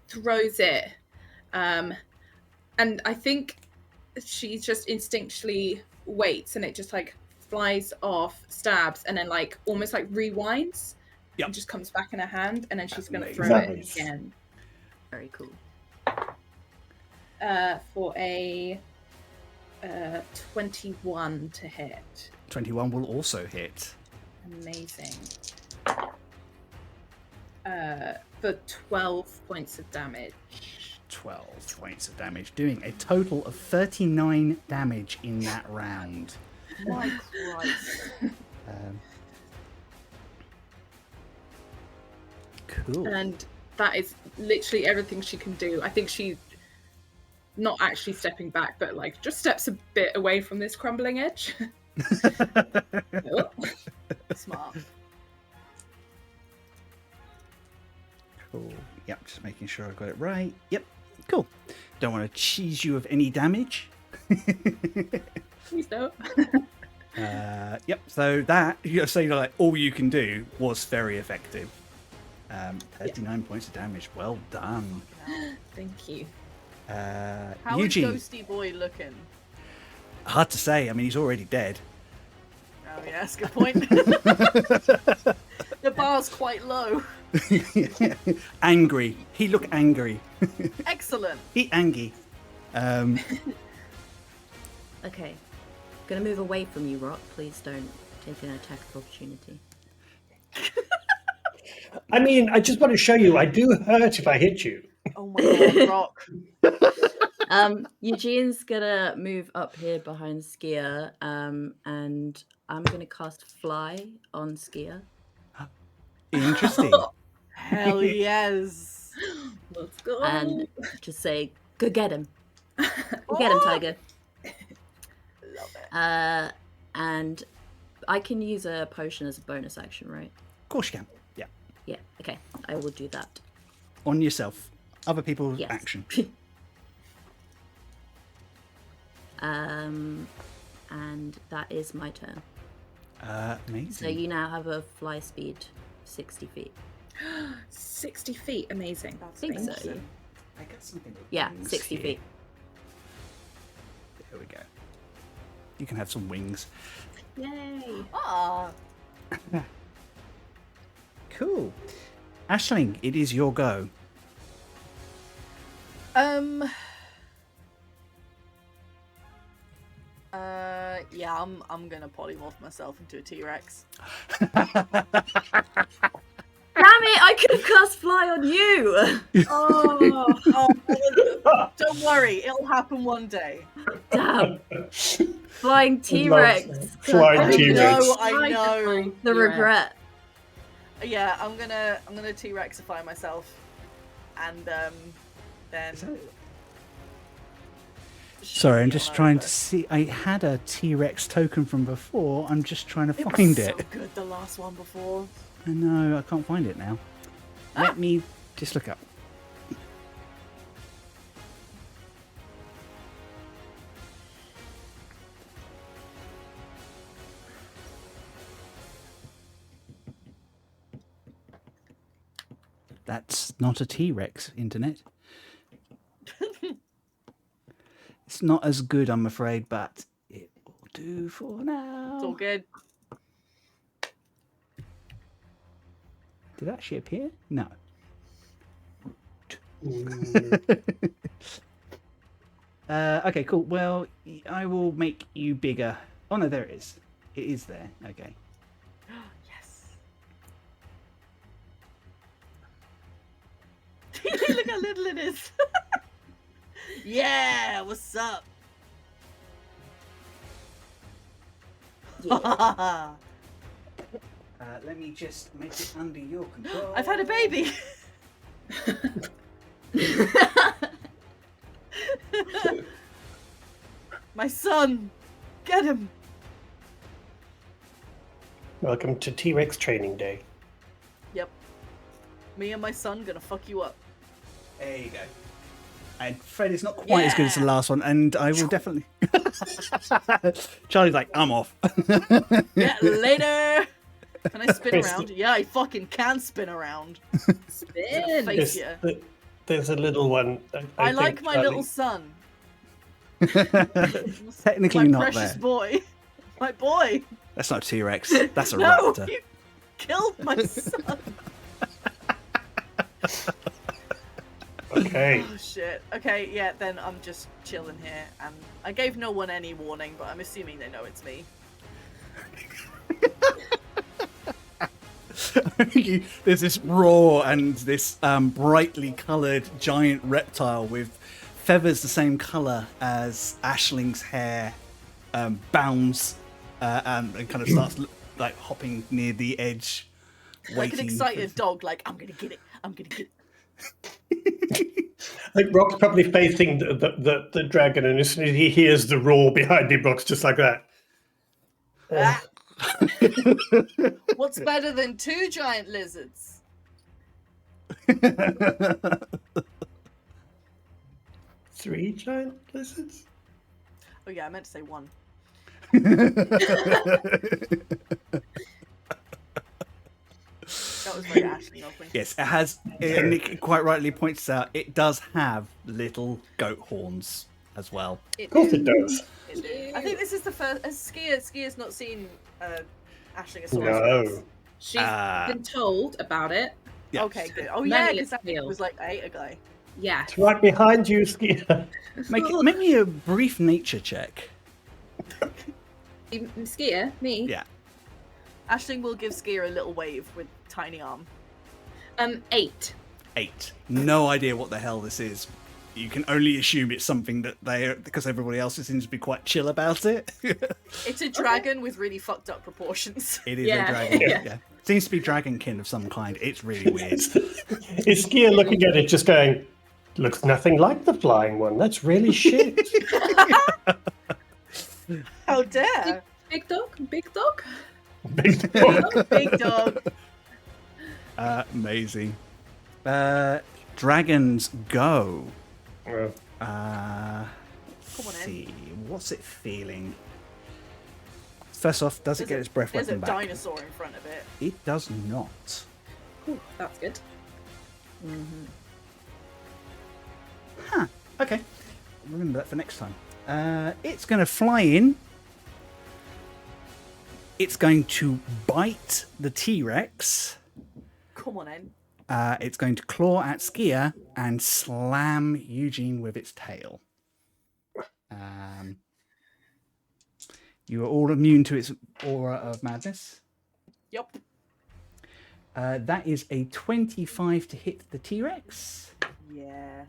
throws it. And I think she just instinctually waits and it just like flies off, stabs, and then like almost like rewinds. Yep. And just comes back in her hand, and then she's going to throw Nice. it again. Very cool. For a 21 to hit. 21 will also hit. Amazing. For 12 points of damage. 12 points of damage, doing a total of 39 damage in that round. My Christ. Cool. And that is literally everything she can do. I think she, not actually stepping back, but like just steps a bit away from this crumbling edge. Oh. Smart. Cool. Yep, just making sure I've got it right. Yep, cool. Don't want to cheese you of any damage. Please don't. Yep, so that, you're saying like all you can do was very effective. 39 points of damage, well done. Thank you. How Eugene. is Ghosty Boy looking? Hard to say. I mean, he's already dead. Oh yeah, that's a good point. The bar's quite low. Angry. He look angry. Excellent. He angry. Okay. Gonna move away from you, Rock. Please don't take an attack of opportunity. I mean, I just want to show you, I do hurt if I hit you. Oh my god, Rock. Eugene's gonna move up here behind Skier, and I'm gonna cast Fly on Skier. Interesting. Hell yes. Let's go. And just say, go get him. Go get him, Tiger. Love it. And I can use a potion as a bonus action, right? Of course you can. Yeah. Yeah, okay. I will do that. On yourself. Other people's Yes. action. And that is my turn. Amazing. So you now have a fly speed 60 feet. 60 feet. Amazing. That's think so. awesome. I got something with Yeah, wings 60 here. feet. There we go. You can have some wings. Yay. Ah. Cool. Aisling, it is your go. Yeah, I'm gonna polymorph myself into a T-Rex. Damn it! I could have cast fly on you. Oh. Don't worry, it'll happen one day. Damn. Flying T-Rex. flying God, T-Rex. I know. The regret. Yeah, I'm gonna T-Rexify myself, and then. Sorry, I'm shit just on trying over. to see. I had a T-Rex token from before. I'm just trying to It find was it. so good, the last one before. I know, I can't find it now. Let me just look up. That's not a T-Rex, internet. It's not as good, I'm afraid, but it will do for now. It's all good. Did it actually appear? No. Okay, cool. Well, I will make you bigger. Oh no, there it is. It is there. Okay. Yes. Look how little it is. Yeah, what's up? Let me just make it under your control. I've had a baby. My son, get him. Welcome to T-Rex Training Day. Yep. Me and my son gonna fuck you up. There you go. And Fred is not quite as good as the Yeah. last one, and I will definitely. Charlie's like, I'm off. Yeah, later. Can I spin Chris- around? Yeah, I fucking can spin around. Spin. Face There's, ya. there's a little one. I think like my Charlie- little son. Technically my not precious there. boy. My boy. That's not a T-Rex. That's a No, raptor. you killed my son. Okay. Oh shit. Okay, yeah, then I'm just chilling here, and I gave no one any warning, but I'm assuming they know it's me. There's this roar and this brightly coloured giant reptile with feathers the same colour as Aisling's hair bounds and kind of starts like hopping near the edge, Like an waiting. excited dog, like, I'm gonna get it, I'm gonna get it. Like Rock's probably facing the dragon, and as soon as he hears the roar behind him, Rock's just like that. Ah. What's better than 2 giant lizards? 3 giant lizards? Oh yeah, I meant to say 1. That was very Ashling of me. Yes, it has. And Nick quite rightly points out it does have little goat horns as well. It Of course do. it does. It do. I think this is the first. Skia's not seen Aisling Rex. No. She's been told about it. Yeah. Okay, good. Oh Many yeah, a because that tale. was like a guy. Yeah. It's right behind you, Skia. Make me a brief nature check. Skier, me. Yeah. Aisling will give Skia a little wave with tiny arm. 8. 8. No idea what the hell this is. You can only assume it's something that because everybody else seems to be quite chill about it. It's a dragon with really fucked up proportions. It is Yeah. a dragon. Yeah. Yeah. Seems to be dragonkin of some kind. It's really weird. Is Skia looking at it just going, looks nothing like the flying one. That's really shit. How dare! Big dog? Big dog? Big dog. Big dog. Amazing. Dragons go. Oh, Come on Let's in. see. What's it feeling? First off, does it get its breath There's a weapon back? dinosaur in front of it. It does not. Ooh, that's good. Huh. Okay. Remember that for next time. It's going to fly in. It's going to bite the T-Rex. Come on in. It's going to claw at Skia and slam Eugene with its tail. You are all immune to its aura of madness. Yup. That is a 25 to hit the T-Rex. Yeah.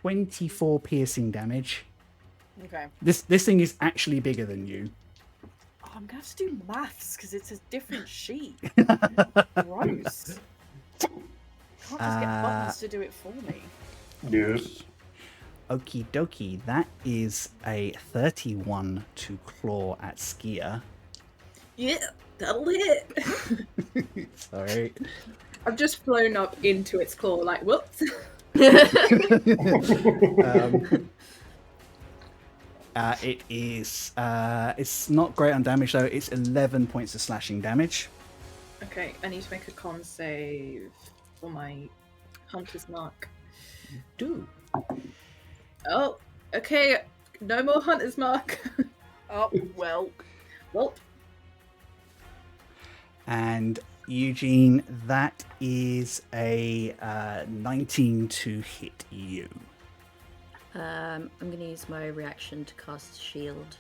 .24 piercing damage. Okay. This thing is actually bigger than you. Oh, I'm gonna have to do maths because it's a different sheet. Gross. Can't just get buttons to do it for me. yes. Okie dokie. That is a 31 to claw at Skia. Yeah, that'll hit. Sorry. I've just flown up into its claw, like, whoops. It is. It's not great on damage though. It's 11 points of slashing damage. Okay, I need to make a con save for my hunter's mark. Do. Oh, okay, no more hunter's mark. Oh, well. Well, And Eugene, that is a 19 to hit you. I'm going to use my reaction to cast shield.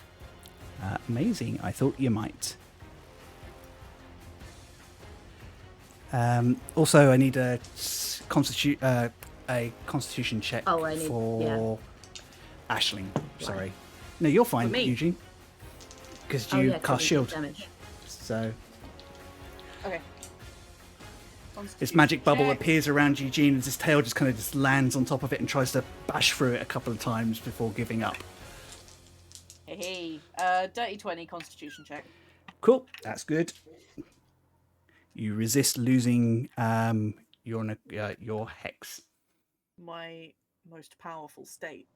Amazing. I thought you might. Also, I need a constitution check Oh, I need- for Aisling. Sorry. No, you're fine, For me? Eugene. Because Oh, you yeah, 'cause cast it shield. did damage. So Okay. this magic bubble Check. appears around Eugene, and his tail just kind of just lands on top of it and tries to bash through it a couple of times before giving up. Hey, dirty 20 constitution check. Cool, that's good. You resist losing your hex. My most powerful state.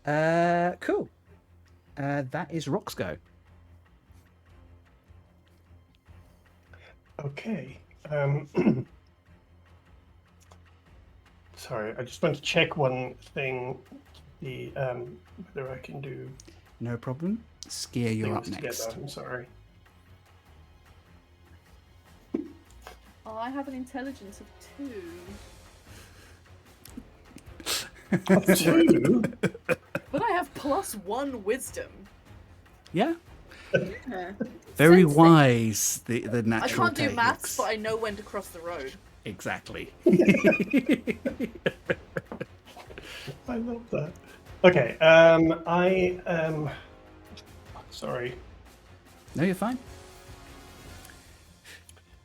Cool. That is Rock's go. Okay. Sorry, I just want to check one thing. The whether I can do No problem. Skia, you're up things next. together. I'm sorry. Oh, I have an intelligence of 2. 2? But I have +1 wisdom. Yeah. yeah. Very Sensei. wise, the natural I can't do maths, techniques. but I know when to cross the road. Exactly. I love that. Okay, I am. Sorry. No, you're fine.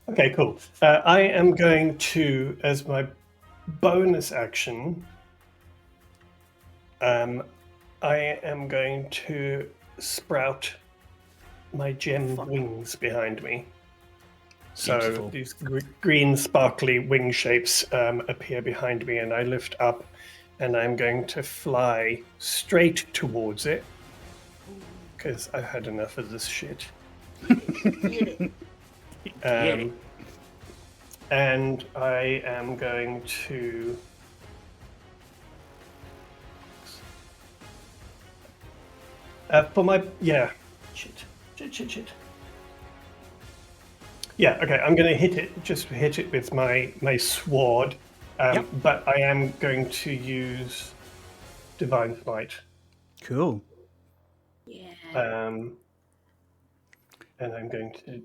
Okay, cool. I am going to, as my bonus action, I am going to sprout my gem wings behind me. So Beautiful. these green sparkly wing shapes appear behind me, and I lift up, and I'm going to fly straight towards it. because I've had enough of this shit. Get it. And I am going to for my shit. Yeah, okay, I'm going to hit it with my sword, but I am going to use Divine Smite. Cool. Yeah. And I'm going to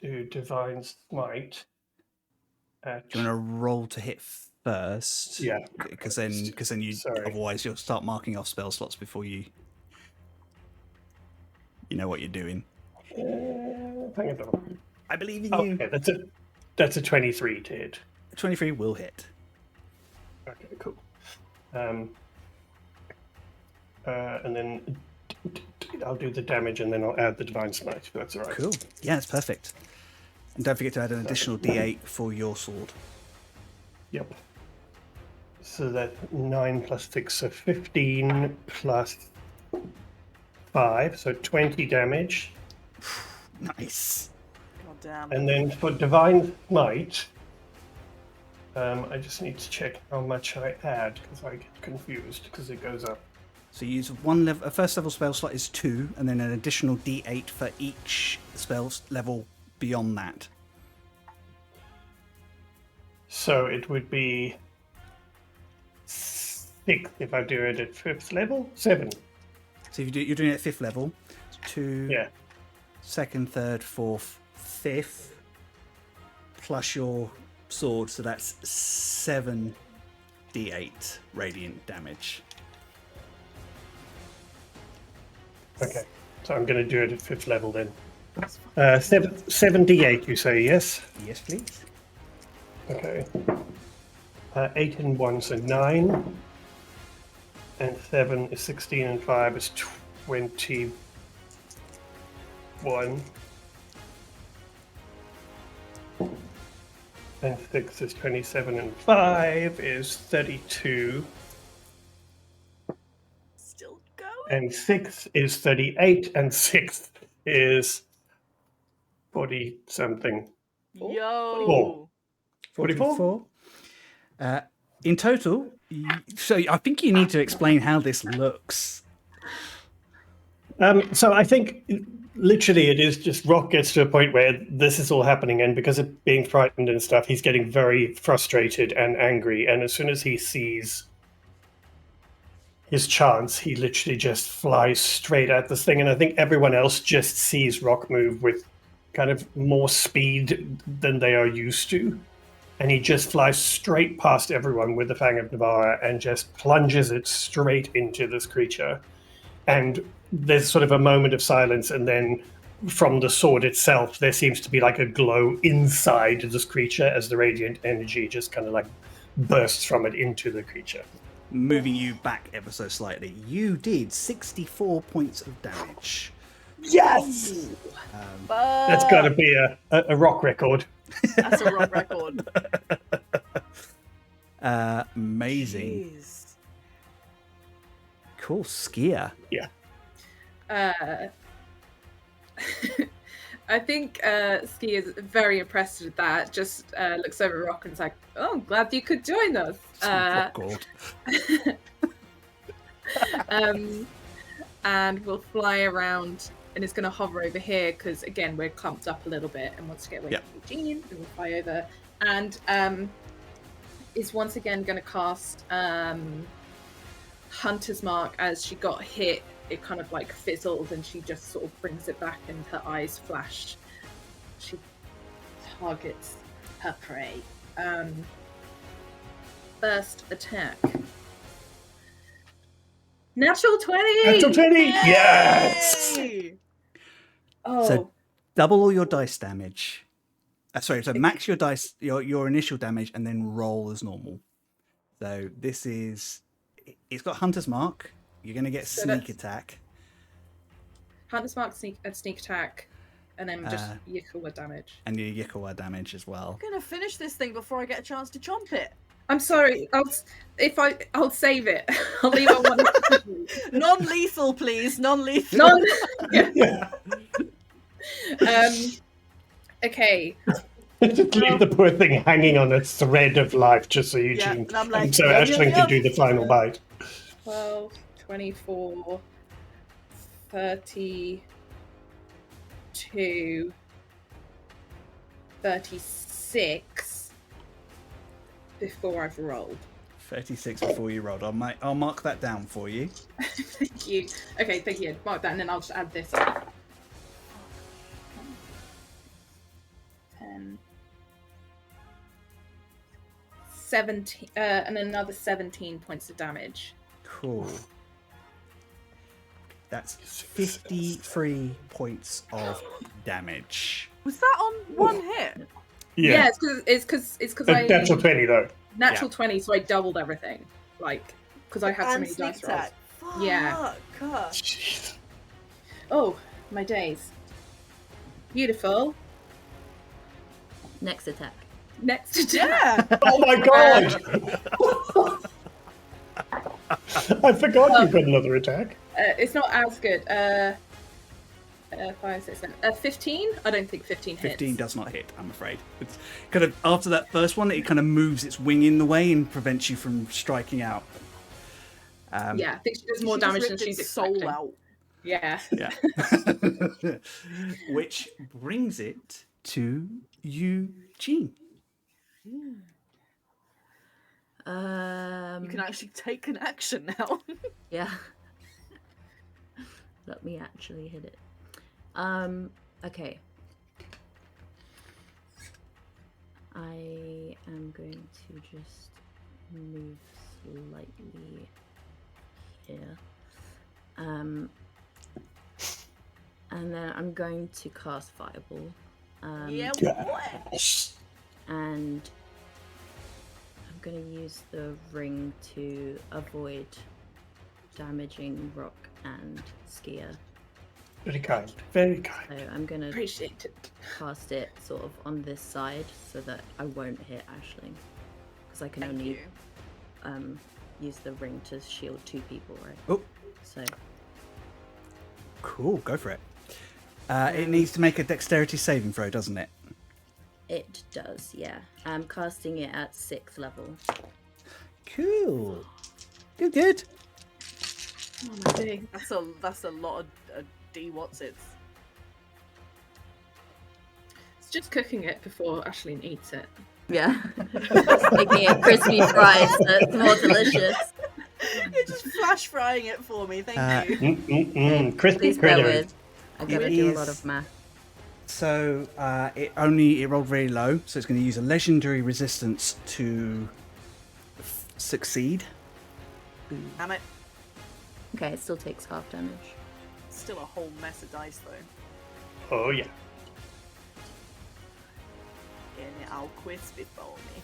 do Divine Smite. Do you want to roll to hit first? Yeah. Because then you otherwise you'll start marking off spell slots before you know what you're doing. I believe in you. Okay, that's a 23 to hit. 23 will hit. Okay, cool. And then I'll do the damage and then I'll add the Divine Smite, if that's all right. Cool. Yeah, it's perfect. And don't forget to add an additional d8 for your sword. Yep. So that 9 plus 6, so 15 plus 5, so 20 damage. Nice. God damn. And then for Divine Smite, I just need to check how much I add because I get confused because it goes up. So you use a first level spell slot is 2, and then an additional d8 for each spell level beyond that. So it would be 6 if I do it at 5th level? 7. So if you're doing it at 5th level, 2, Yeah. 2nd, 3rd, 4th, 5th, plus your sword, so that's 7 d8 radiant damage. Okay. So I'm going to do it at 5th level then. 78, you say, yes? Yes, please. Okay. 8 and 1, so 9. And 7 is 16 and 5 is 21. And 6 is 27 and 5 is 32. Still going. And 6 is 38 and 6 is 40 something. Yo. 44? In total, so I think you need to explain how this looks. So I think literally it is just Rock gets to a point where this is all happening, and because of being frightened and stuff, he's getting very frustrated and angry. And as soon as he sees his chance, he literally just flies straight at this thing. And I think everyone else just sees Rock move with kind of more speed than they are used to. And he just flies straight past everyone with the Fang of Navarre and just plunges it straight into this creature. And there's sort of a moment of silence, and then from the sword itself, there seems to be like a glow inside this creature as the radiant energy just kind of like bursts from it into the creature. Moving you back ever so slightly, you did 64 points of damage. Yes! That's got to be a Rock record. That's a rock record. Amazing. Jeez. Cool. Skier. Yeah. I think Ski is very impressed with that. Just looks over at Rock and is like, "Oh, I'm glad you could join us." And we'll fly around, and it's going to hover over here because again we're clumped up a little bit and wants to get away from Eugene. And we'll fly over, and is once again going to cast Hunter's Mark. As she got hit, it kind of like fizzles, and she just sort of brings it back, and her eyes flash. She targets her prey. First attack. Natural 20! Natural 20! Yes! Oh. So double all your dice damage. So max your dice, your initial damage, and then roll as normal. So this is, it's got Hunter's Mark. You're going to get sneak attack. Hunter's Mark, sneak attack, and then just Yikawa damage. And your Yikawa damage as well. I'm gonna finish this thing before I get a chance to chomp it. I'm sorry. I'll save it. I'll leave it one. Non-lethal, please. Non-lethal. None. Yeah. Okay. Just leave the poor thing hanging on a thread of life just so Eugene and I'm like, so yum, Aisling yum, can do the final bite. 12, 24, 32, 36 before I've rolled. 36 before you rolled. I'll mark that down for you. Thank you. Okay, thank you. Mark that, and then I'll just add this on. 10, 17, and another 17 points of damage. Cool. That's 53 points of damage. Was that on one hit? Yeah, it's because I Natural 20 though. natural 20, so I doubled everything. Like, because I had so many sneak dice rolls. attack. Fuck. Yeah. Jeez. Oh, my days. Beautiful. Next attack. Next attack. Yeah. Oh my god! I forgot you've got another attack. It's not as good. 5, 6, 7. 15? I don't think 15 hits. 15 does not hit, I'm afraid. It's kind of after that first one, it kind of moves its wing in the way and prevents you from striking out. Yeah, I think she does more She just damage than ripped she's its soul expecting. out. Yeah. Yeah. Which brings it to Eugene. You can actually take an action now. Yeah. Let me actually hit it. Okay. I am going to just move slightly here. And then I'm going to cast Fireball. Yeah. Yes. And I'm going to use the ring to avoid damaging Rock and Skier. Very kind. Very kind. So I'm going to Appreciate it. cast it sort of on this side so that I won't hit Aisling. Because I can Thank only you. use the ring to shield 2 people, right? Oh, So cool. Go for it. It needs to make a dexterity saving throw, doesn't it? it does, yeah. I'm casting it at 6th level. Cool. You're good. Oh my day. That's a lot of D what's it. It's just cooking it before Aisling eats it. Yeah. Making it crispy fries so it's more delicious. You're just flash frying it for me, thank you. Crispy Please bear critters. with. I gotta do a lot of math. So it rolled very low, so it's going to use a legendary resistance to succeed. Damn it. Okay, it still takes half damage. Still a whole mess of dice though. Oh yeah. And I'll quisp it for me.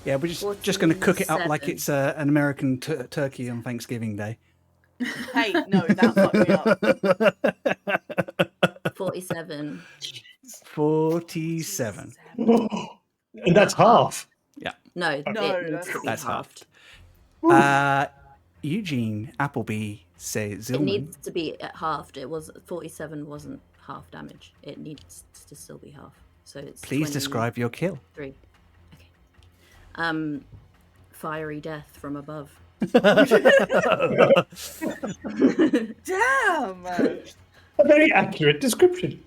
Yeah, we're just going to cook it up like 47. it's an American turkey on Thanksgiving Day. Hey, no, that fucked me up. 47. 47. And that's half. Yeah, No, No, it needs to be that's halved. halved. Eugene Appleby says It Zillman. needs to be at halved. It was 47 wasn't half damage. It needs to still be half. So it's Please describe your kill. 3. Okay. Fiery death from above. Damn! A very accurate description.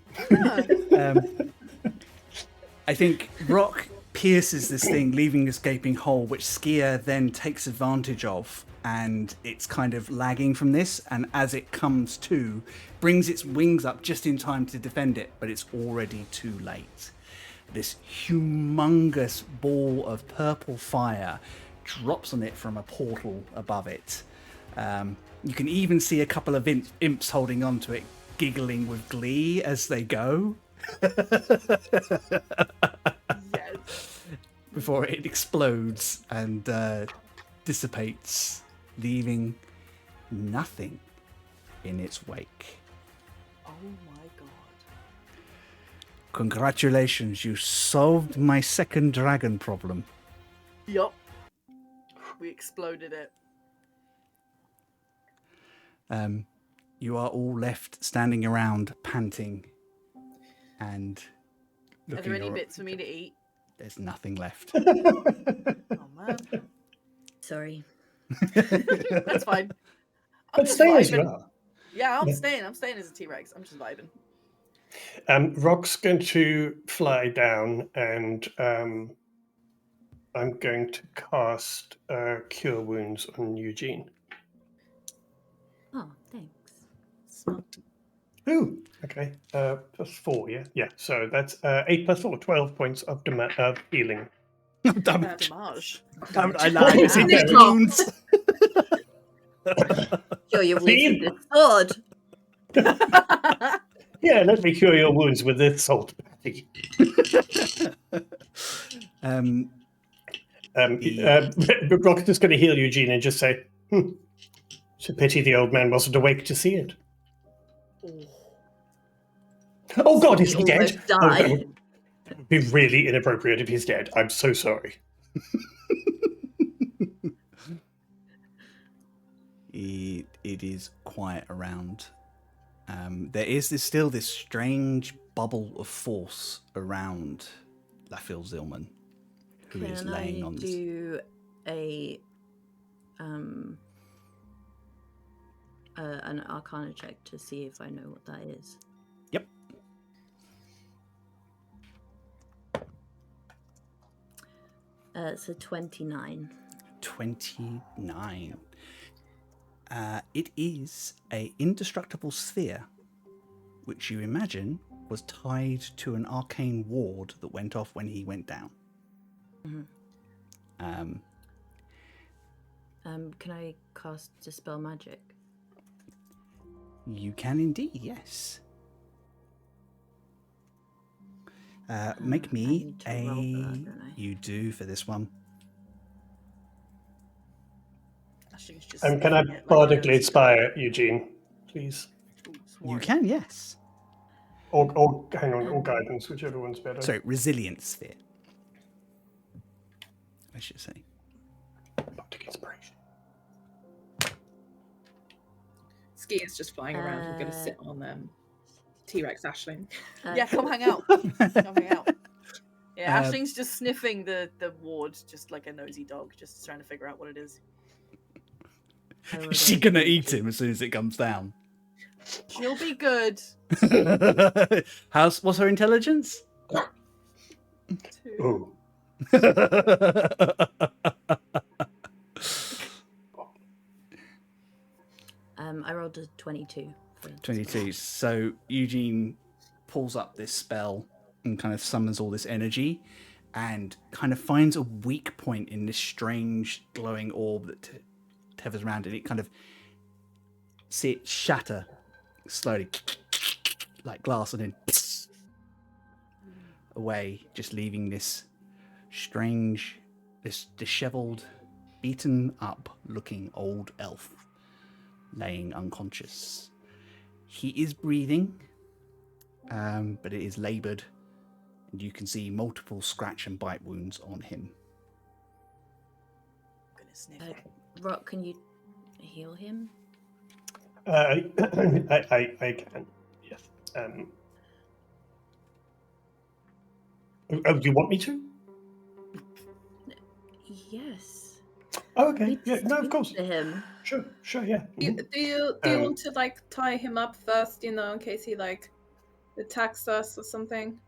I think Rock pierces this thing, leaving a gaping hole, which Skier then takes advantage of, and it's kind of lagging from this, and as it comes to, brings its wings up just in time to defend it, but it's already too late. This humongous ball of purple fire drops on it from a portal above it. You can even see a couple of imps holding on to it, giggling with glee as they go. Yes. Before it explodes and dissipates, leaving nothing in its wake. Oh my god. Congratulations, you solved my second dragon problem. Yup. We exploded it. You are all left standing around, panting, and Are looking. there any bits for me to eat? There's nothing left. Oh man. Sorry. That's fine. I'm But just stay as you vibing. are. Yeah, I'm Yeah. staying. I'm staying as a T-Rex. I'm just vibing. Rock's going to fly down, and I'm going to cast Cure Wounds on Eugene. Oh, thanks. Smart. Ooh, okay. +4, yeah? Yeah, so that's 8 + 4, 12 points of healing. Damage. Damage. I lied. It's Damage. hit wounds. Cure your wounds Speed. with this sword. Yeah, let me cure your wounds with this salt patty. Rock's just going to heal Eugene and just say, it's a pity the old man wasn't awake to see it. Oh God, is he dead? Almost Oh, die. that would be really inappropriate if he's dead. I'm so sorry. It is quiet around. There is still this strange bubble of force around Lafil Zilman, who is laying on this. Do an Arcana check to see if I know what that is. Yep. It's a 29. 29. It is a indestructible sphere, which you imagine was tied to an arcane ward that went off when he went down. Mm-hmm. Can I cast Dispel Magic? You can indeed, yes. Make me need to roll for that, don't I? You do for this one. Ashling's just Can I sniffing it like a bardically nosy inspire Eugene, please? dog. Ooh, You smart. can, yes. Or hang on, or guidance, whichever one's better. Sorry, resilience sphere, I should say. Bardic inspiration. Ski is just flying around. We're going to sit on T-Rex Ashling. Yeah, come hang out. Come hang out. Yeah, Um, Ashling's just sniffing the ward, just like a nosy dog, just trying to figure out what it is. Is she gonna eat him as soon as it comes down? She'll be good. What's her intelligence? 2. Ooh. I rolled a 22. 22. So Eugene pulls up this spell and kind of summons all this energy and kind of finds a weak point in this strange glowing orb that tethers around it. It kind of see it shatter slowly like glass and then away, just leaving this strange, this disheveled, beaten up looking old elf laying unconscious. He is breathing, but it is laboured, and you can see multiple scratch and bite wounds on him. I'm gonna sniff it. Rock, can you heal him? I can, yes. Oh, do you want me to? Yes. Oh, okay. Need to Yeah, no, of speak course. to him. Sure, yeah. Do you, Mhm. do you want to tie him up first, in case he attacks us or something?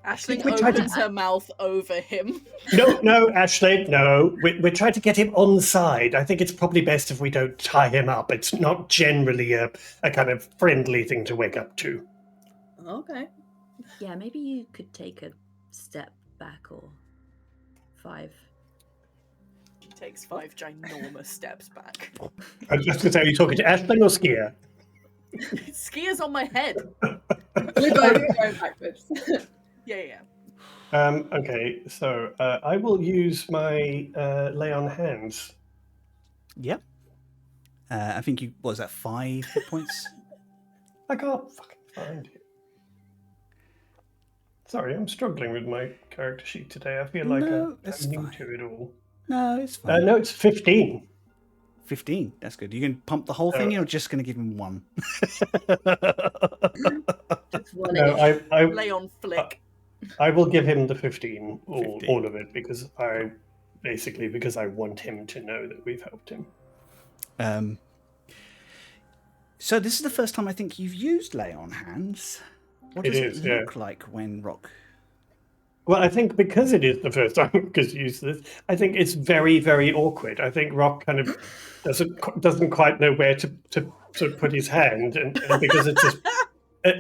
Ashling we tried to- opens her mouth over him. No, Ashley, no. We're trying to get him on side. I think it's probably best if we don't tie him up. It's not generally a kind of friendly thing to wake up to. Okay. Yeah, maybe you could take a step back or 5. She takes 5 ginormous steps back. I was just going to say, are you talking to Ashling or Skier? Skier's on my head. We're going backwards. Yeah. Okay, so I will use my lay on hands. Yep. I think what was that, 5 hit points? I can't fucking find it. Sorry, I'm struggling with my character sheet today. I feel like No, it's I'm new fine. to it all. No, it's fine. No, it's 15. 15. That's good. You can pump the whole thing, or you're just going to give him one? Just one No, each. Lay on flick. I will give him the 15, 15. all of it, because I want him to know that we've helped him. So this is the first time I think you've used lay on hands. What does it look like when Rock? Well, I think because it is the first time Rock used this, I think it's very, very awkward. I think Rock kind of doesn't quite know where to sort of put his hand, and because it's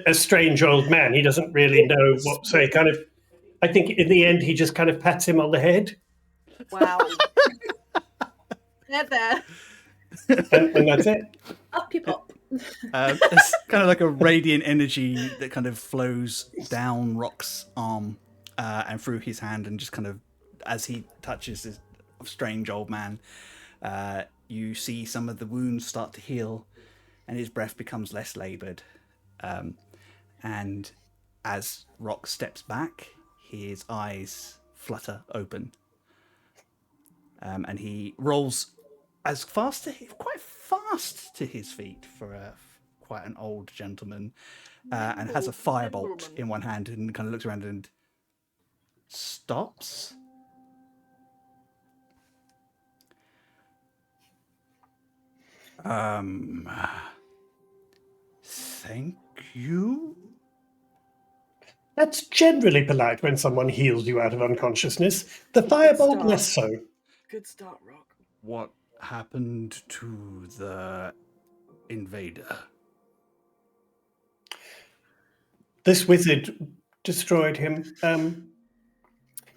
a strange old man, he doesn't really know what. So he kind of, I think in the end, he just kind of pats him on the head. Wow. There. And that's it. Up you pop. It's kind of like a radiant energy that kind of flows down Rock's arm and through his hand, and just kind of, as he touches this strange old man, you see some of the wounds start to heal, and his breath becomes less laboured. And as Rock steps back, his eyes flutter open, and he rolls quite fast to his feet for quite an old gentleman, and has a firebolt in one hand, and kind of looks around and stops. Thank you. That's generally polite when someone heals you out of unconsciousness. The firebolt, less so. Good start, Rock. What happened to the invader? This wizard destroyed him.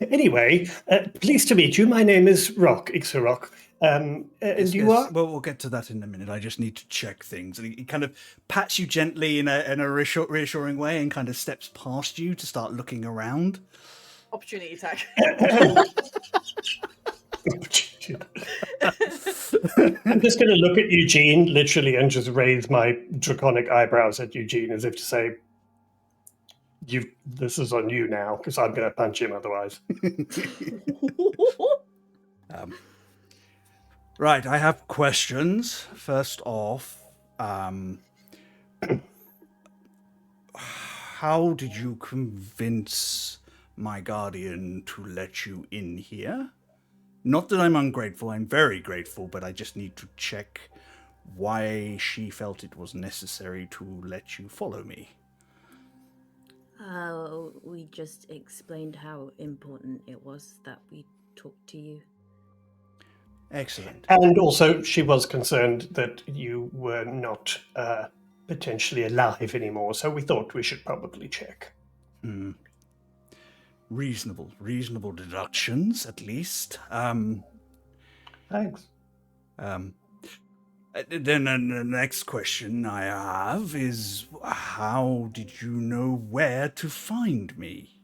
Anyway, pleased to meet you. My name is Rock, Ixarock. And you are? Well, we'll get to that in a minute. I just need to check things. And he kind of pats you gently in a reassuring way, and kind of steps past you to start looking around. Opportunity attack. I'm just going to look at Eugene, literally, and just raise my draconic eyebrows at Eugene as if to say, this is on you now, because I'm going to punch him otherwise. Right, I have questions. First off, how did you convince my guardian to let you in here? Not that I'm ungrateful, I'm very grateful, but I just need to check why she felt it was necessary to let you follow me. We just explained how important it was that we talk to you. Excellent. And also, she was concerned that you were not potentially alive anymore, so we thought we should probably check. Reasonable deductions, at least. Thanks. Then the next question I have is, how did you know where to find me?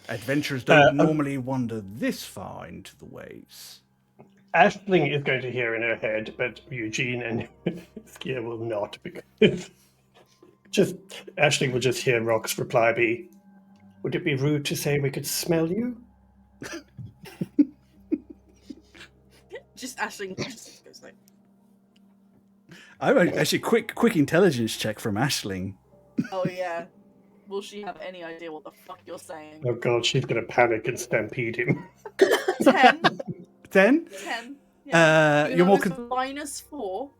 Adventurers don't normally wander this far into the waves. Aisling is going to hear in her head, but Eugene and Skia will not, because Aisling will just hear Rock's reply be, would it be rude to say we could smell you? Just Aisling just goes like... Actually, quick intelligence check from Aisling. Oh yeah. Will she have any idea what the fuck you're saying? Oh god, she's going to panic and stampede him. 10. 10? 10. Yeah. You're more -4.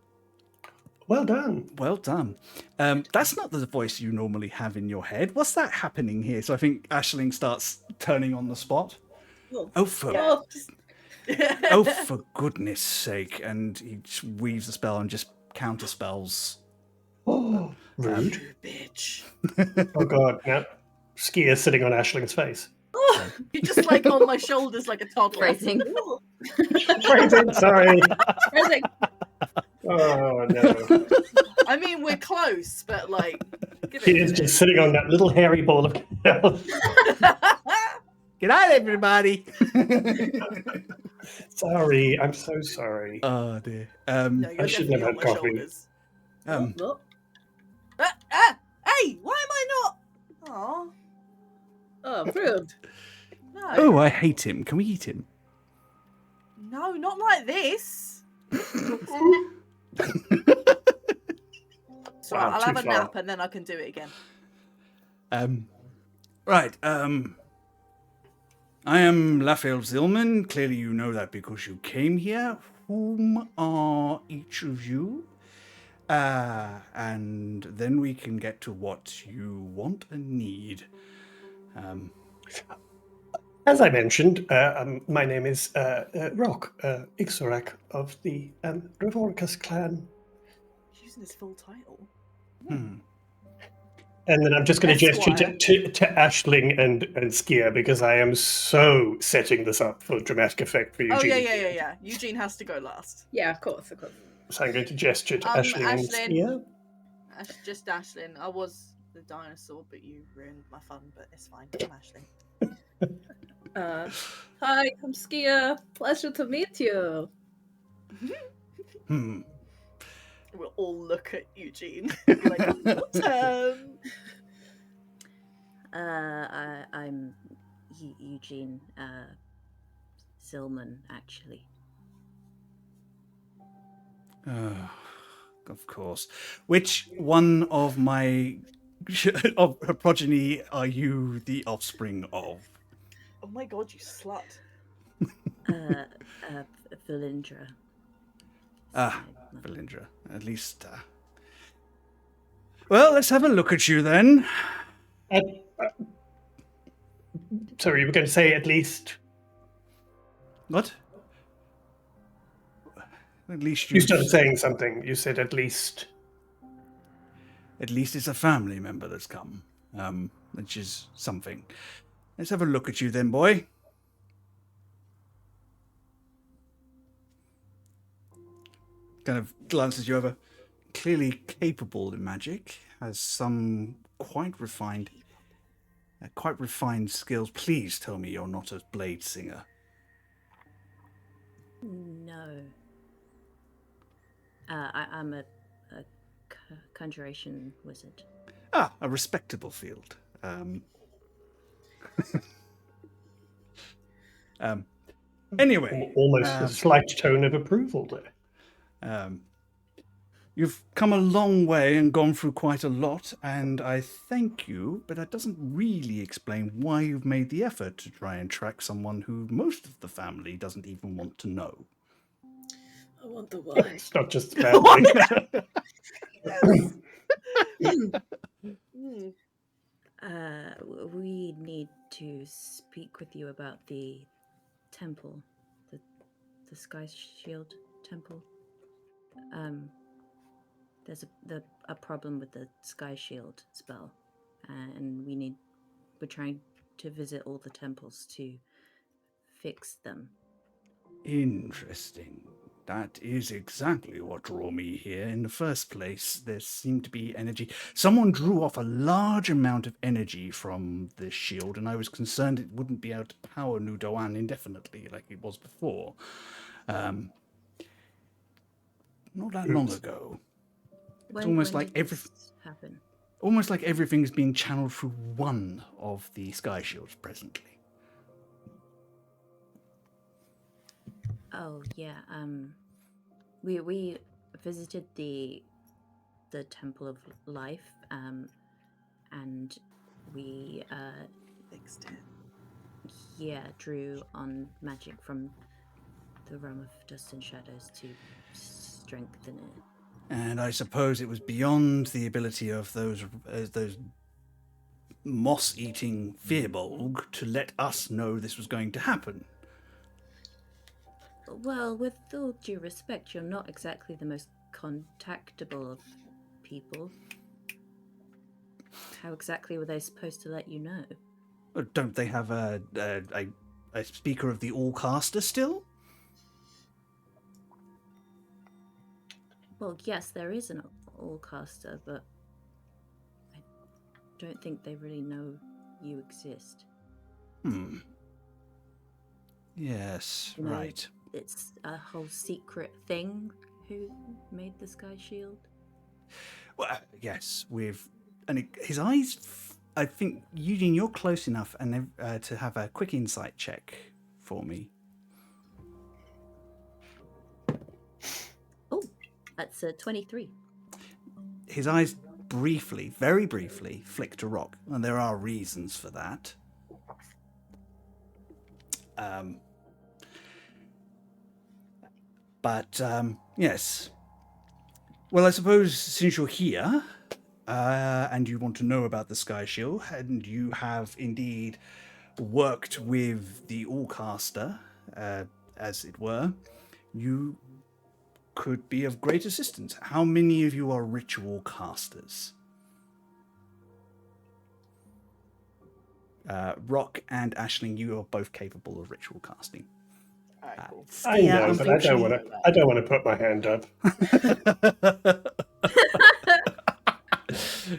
Well done. Well done. That's not the voice you normally have in your head. What's that happening here? So I think Aisling starts turning on the spot. Oh, for goodness sake. And he just weaves a spell and just counterspells. Oh, rude. You bitch. Oh god, now Skia is sitting on Aisling's face. Oh, you're just like on my shoulders like a toddler. Phrasing. Phrasing, sorry. Phrasing. Oh no. I mean, we're close, but like... He is just sitting on that little hairy ball of chaos. Good night, everybody. Sorry, I'm so sorry. Oh, dear. No, I should never have coffee. Hey, why am I not? Aw. Oh, rude. No. Oh, I hate him. Can we eat him? No, not like this. So Wow, I'll too have a far. nap and then I can do it again. Right. I am Raphael Zillman. Clearly, you know that because you came here. Whom are each of you? And then we can get to what you want and need. As I mentioned, my name is Rock, Ixorak of the Revoricus clan. Using his full title. And then I'm just going to gesture Esquire. to Ashling and Skier because I am so setting this up for dramatic effect for Eugene. Oh yeah. Eugene has to go last. Yeah, of course. So I'm going to gesture to Ashling and Ashlyn. Skier. Just Ashlyn. I was the dinosaur, but you ruined my fun. But it's fine. I'm Ashlyn. Hi, I'm Skia. Pleasure to meet you. We'll all look at Eugene. Like, I'm Eugene Zillman, actually. Of course. Which one of my of her progeny are you the offspring of? Oh my god, you slut. Valindra. Valindra. At least. Well, let's have a look at you then. Sorry, you were going to say at least. What? At least You started saying something. You said at least. At least it's a family member that's come, which is something. Let's have a look at you then, boy. Kind of glances you over. Clearly capable in magic, has some quite refined skills. Please tell me you're not a blade singer. No. I'm a conjuration wizard. Ah, a respectable field. Anyway. Almost a slight tone of approval there. You've come a long way and gone through quite a lot, and I thank you, but that doesn't really explain why you've made the effort to try and track someone who most of the family doesn't even want to know. I wonder why. It's not just family. We need to speak with you about the temple, the Sky Shield temple. There's a problem with the Sky Shield spell, and we're trying to visit all the temples to fix them. Interesting. That is exactly what drew me here in the first place. There seemed to be energy. Someone drew off a large amount of energy from the shield, and I was concerned it wouldn't be able to power New Doan indefinitely like it was before. Not that long ago. It's almost like everything's being channeled through one of the Sky Shields presently. Oh yeah. We visited the Temple of Life, and we Fixed it. drew on magic from the realm of dust and shadows to strengthen it. And I suppose it was beyond the ability of those moss-eating Firbolg to let us know this was going to happen. Well, with all due respect, you're not exactly the most contactable of people. How exactly were they supposed to let you know? Don't they have a speaker of the All-Caster still? Well, yes, there is an All-Caster, but I don't think they really know you exist. Yes, You know, right. It's a whole secret thing. Who made the Sky Shield? Well, yes, his eyes I think, Eugene, you're close enough and to have a quick insight check for me. Oh, that's 23. His eyes briefly, very briefly, flick to Rock, and there are reasons for that. But yes. Well, I suppose since you're here, and you want to know about the Sky Shield, and you have indeed worked with the Allcaster, as it were, you could be of great assistance. How many of you are ritual casters? Rock and Aisling, you are both capable of ritual casting. Alright, cool. I know, but I don't want to. I don't want to put my hand up.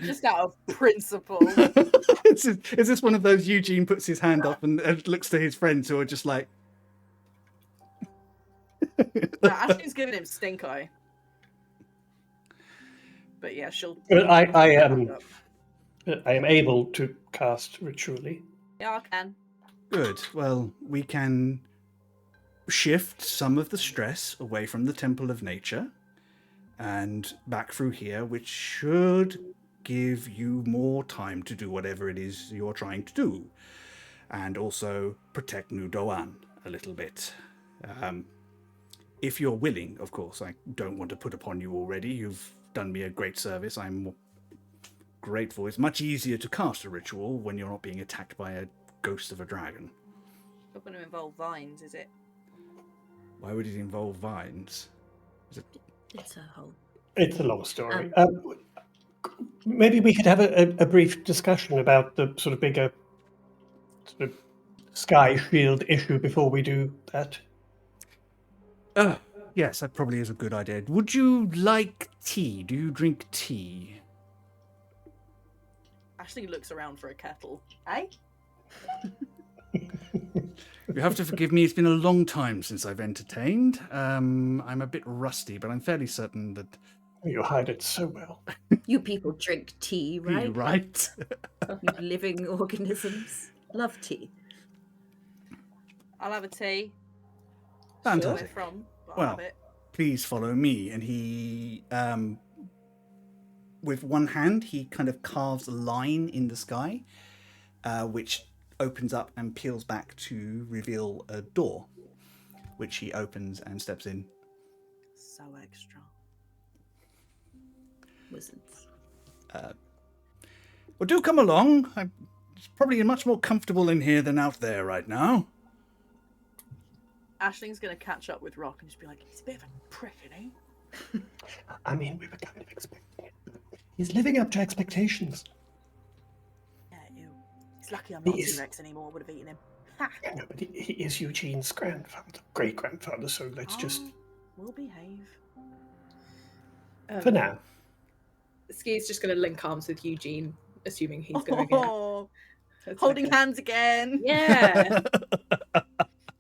Just out of principle. Is this one of those Eugene puts his hand up and looks to his friends who are just like... No, Ashley's giving him stink eye. But yeah, she'll. But I am able to cast ritually. Yeah, I can. Good. Well, we can shift some of the stress away from the Temple of Nature and back through here, which should give you more time to do whatever it is you're trying to do. And also protect New Doan a little bit. If you're willing, of course. I don't want to put upon you already. You've done me a great service. I'm grateful. It's much easier to cast a ritual when you're not being attacked by a ghost of a dragon. Not going to involve vines, is it? Why would it involve vines? It's a whole. It's a long story. Maybe we could have a brief discussion about the sort of bigger sort of Sky Shield issue before we do that. Yes, that probably is a good idea. Would you like tea? Do you drink tea? Ashley looks around for a kettle. Eh? You have to forgive me. It's been a long time since I've entertained. I'm a bit rusty, but I'm fairly certain that... You hide it so well. You people drink tea, right? Right? You living organisms love tea. I'll have a tea. Fantastic. Where from? But I'll Well, have it. please follow me. And he, with one hand, he kind of carves a line in the sky, which opens up and peels back to reveal a door, which he opens and steps in. So extra. Wizards. Well, do come along. It's probably much more comfortable in here than out there right now. Ashling's going to catch up with Rock and just be like, he's a bit of a prick, isn't he? I mean, we were kind of expecting it. He's living up to expectations. Yeah, ew. He's lucky I'm not He is. T-Rex anymore. I would have eaten him. Ha! I know, but he is Eugene's grandfather, great-grandfather, so let's just... We'll behave. For now. Ski's just going to link arms with Eugene, assuming he's going to Oh, get holding hands again. Yeah,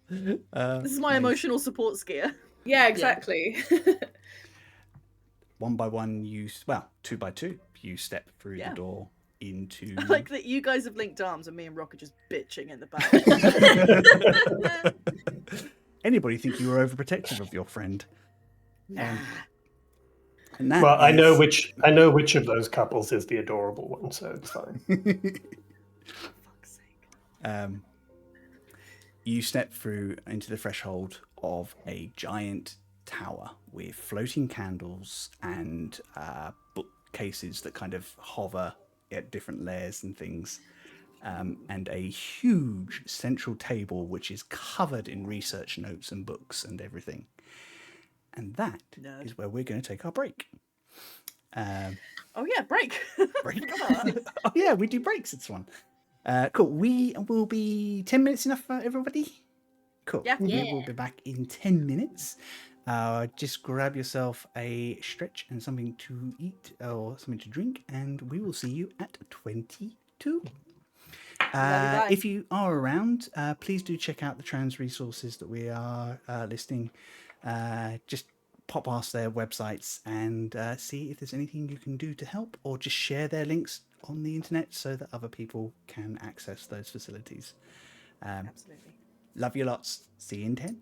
This is my emotional support skier. yeah, exactly. One by one, two by two, you step through Yeah. the door into... I like that you guys have linked arms and me and Rock are just bitching in the back. Anybody think you were overprotective of your friend? Nah. And that Well, I know is- which of those couples is the adorable one, so it's fine. For fuck's sake. You step through into the threshold of a giant tower with floating candles and bookcases that kind of hover at different layers and things, and a huge central table which is covered in research notes and books and everything. And that Nerd. is where we're going to take our break. Oh yeah, break. Break. Forgot about that. Oh yeah, we do breaks. It's one. Cool. We will be 10 minutes enough for everybody. Cool. Yeah. We will be back in 10 minutes. Just grab yourself a stretch and something to eat or something to drink, and we will see you at 22. If you are around, please do check out the trans resources that we are listing. Just pop past their websites and see if there's anything you can do to help, or just share their links on the internet so that other people can access those facilities. Absolutely. Love you lots. See you in 10.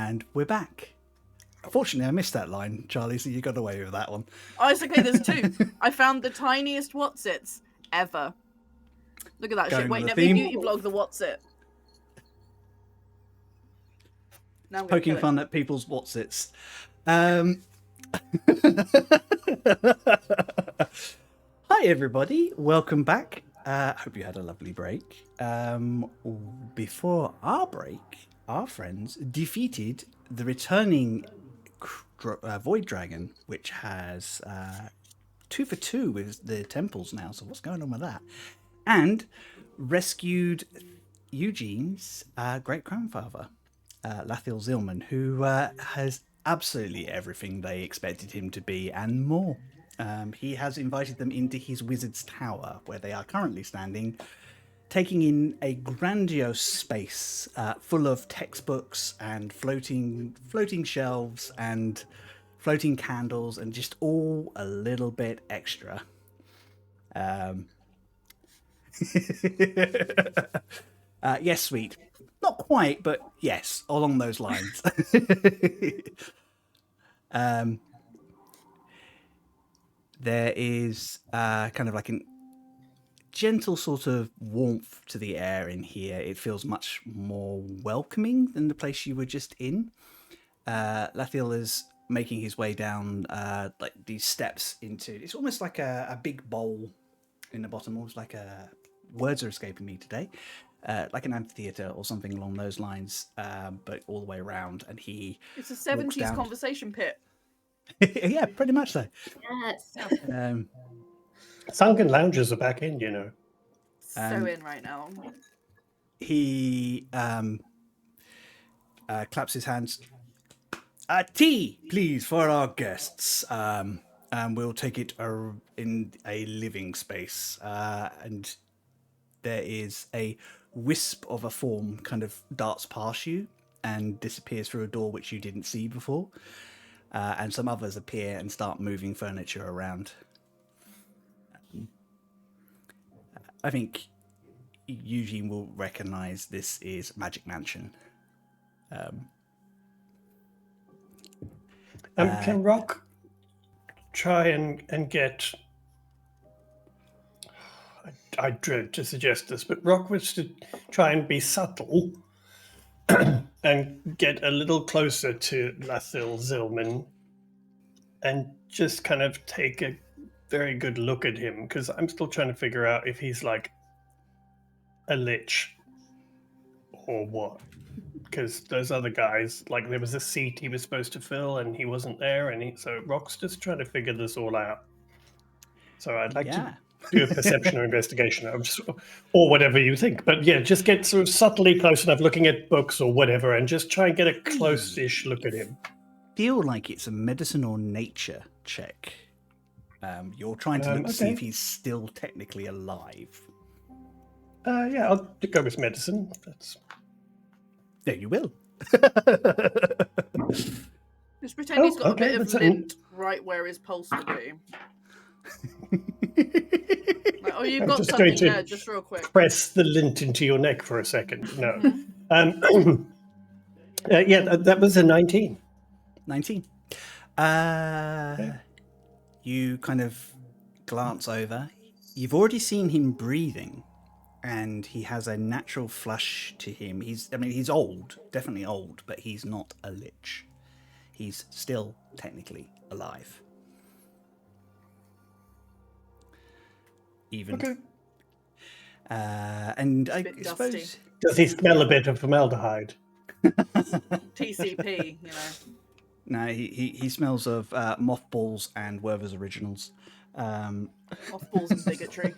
And we're back. Fortunately, I missed that line, Charlie, so you got away with that one. Oh, it's okay, there's two. I found the tiniest Whatsits ever. Look at that Going shit. with Wait, the let me theme. beauty vlog the Whatsit. Now I'm gonna Poking kill it. fun at people's Whatsits. Hi, everybody. Welcome back. Hope you had a lovely break. Before our break, our friends defeated the returning Void Dragon, which has 2 for 2 with the temples now. So what's going on with that? And rescued Eugene's great-grandfather, Lathiel Zilman, who has absolutely everything they expected him to be and more. He has invited them into his wizard's tower, where they are currently standing, taking in a grandiose space full of textbooks and floating shelves and floating candles, and just all a little bit extra. Yes, sweet. Not quite, but yes, along those lines. There is kind of like a gentle sort of warmth to the air in here. It feels much more welcoming than the place you were just in. Lathiel is making his way down like these steps into. It's almost like a big bowl in the bottom. Almost like a. Words are escaping me today. Like an amphitheater or something along those lines, but all the way around. And he. It's a 70s down. conversation pit. Yeah, pretty much so. Yes. Sunken lounges are back in, you know. So in right now. He claps his hands. Tea, please, for our guests. And we'll take it in a living space. And there is a wisp of a form kind of darts past you and disappears through a door which you didn't see before. And some others appear and start moving furniture around. I think Eugene will recognize this is Magic Mansion. Can Rock try and get... I dread to suggest this, but Rock was to try and be subtle and get a little closer to Lathiel Zilman and just kind of take a very good look at him, because I'm still trying to figure out if he's like a lich or what. Because those other guys, like there was a seat he was supposed to fill and he wasn't there, and so Rock's just trying to figure this all out. So I'd like to do a perception or investigation, or whatever you think. But yeah, just get sort of subtly close enough, looking at books or whatever, and just try and get a close-ish look at him. Feel like it's a medicine or nature check. You're trying to look to see if he's still technically alive. Yeah, I'll go with medicine. There you will. Just pretend he's got a bit of that's lint right where his pulse would be. Like, oh, you've got something there, just real quick. Press the lint into your neck for a second. No. Yeah, that was a 19. 19. You kind of glance over. You've already seen him breathing, and he has a natural flush to him. He's old, definitely old, but he's not a lich. He's still technically alive. Even. Okay. And I bit suppose... dusty. Does he smell a bit of formaldehyde? TCP, you know. No, he smells of mothballs and Werther's Originals. Mothballs and bigotry.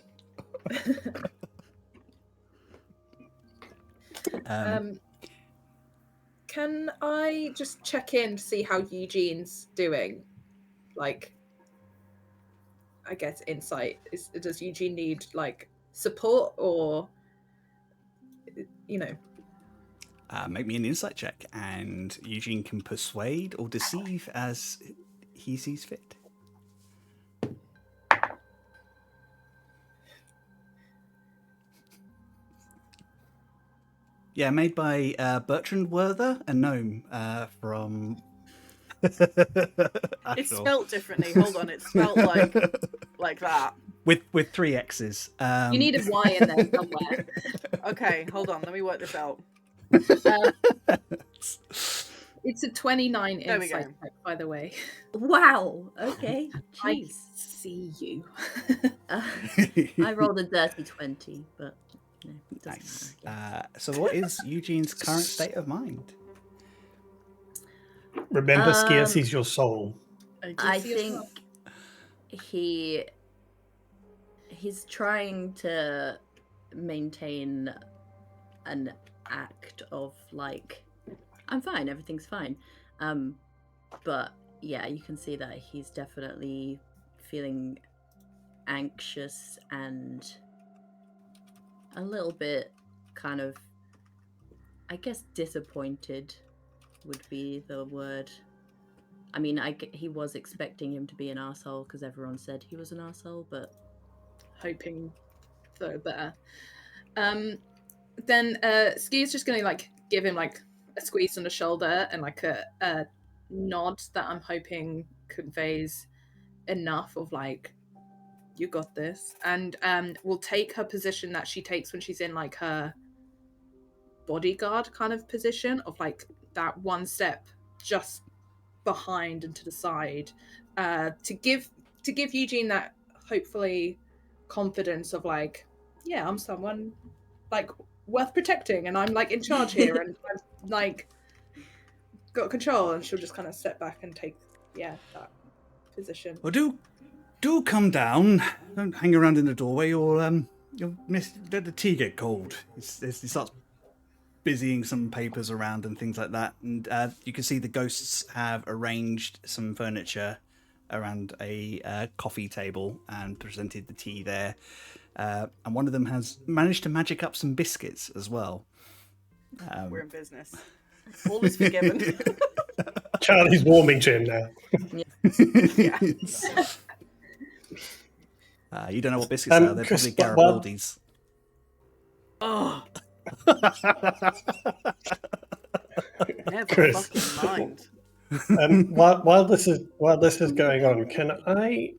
Can I just check in to see how Eugene's doing? Like, I guess insight. Does Eugene need like support, or Make me an insight check, and Eugene can persuade or deceive as he sees fit. Yeah, made by Bertrand Werther, a gnome from. It's spelt differently. Hold on, it's spelt like that. With 3 X's. You need a Y in there somewhere. Okay, hold on. Let me work this out. It's a 29 There we insight go. check, by the way. Wow. Okay. I Jeez. see you. I rolled a dirty 20, but no, it doesn't Nice. matter. So, what is Eugene's current state of mind? Remember, Skier sees your soul. I think he's trying to maintain an act of like, I'm fine, everything's fine. But yeah, you can see that he's definitely feeling anxious and a little bit kind of, I guess, disappointed would be the word. I mean, he was expecting him to be an arsehole because everyone said he was an arsehole, but Hoping for better. Then Ski's just gonna like give him like a squeeze on the shoulder and like a nod that I'm hoping conveys enough of like, you got this, and will take her position that she takes when she's in like her bodyguard kind of position of like that one step just behind and to the side, to give Eugene that hopefully confidence of like, yeah, I'm someone like worth protecting and I'm like in charge here and I've like got control, and she'll just kind of step back and take that position. Well, do come down. Don't hang around in the doorway, or you'll miss. Let the tea get cold. He starts busying some papers around and things like that, and you can see the ghosts have arranged some furniture around a coffee table and presented the tea there. And one of them has managed to magic up some biscuits as well. We're in business. All is forgiven. Charlie's warming to him now. Yeah. You don't know what biscuits are. They're Chris, probably Garibaldi's. Oh. Never Chris. fucking mind. While this is going on, can I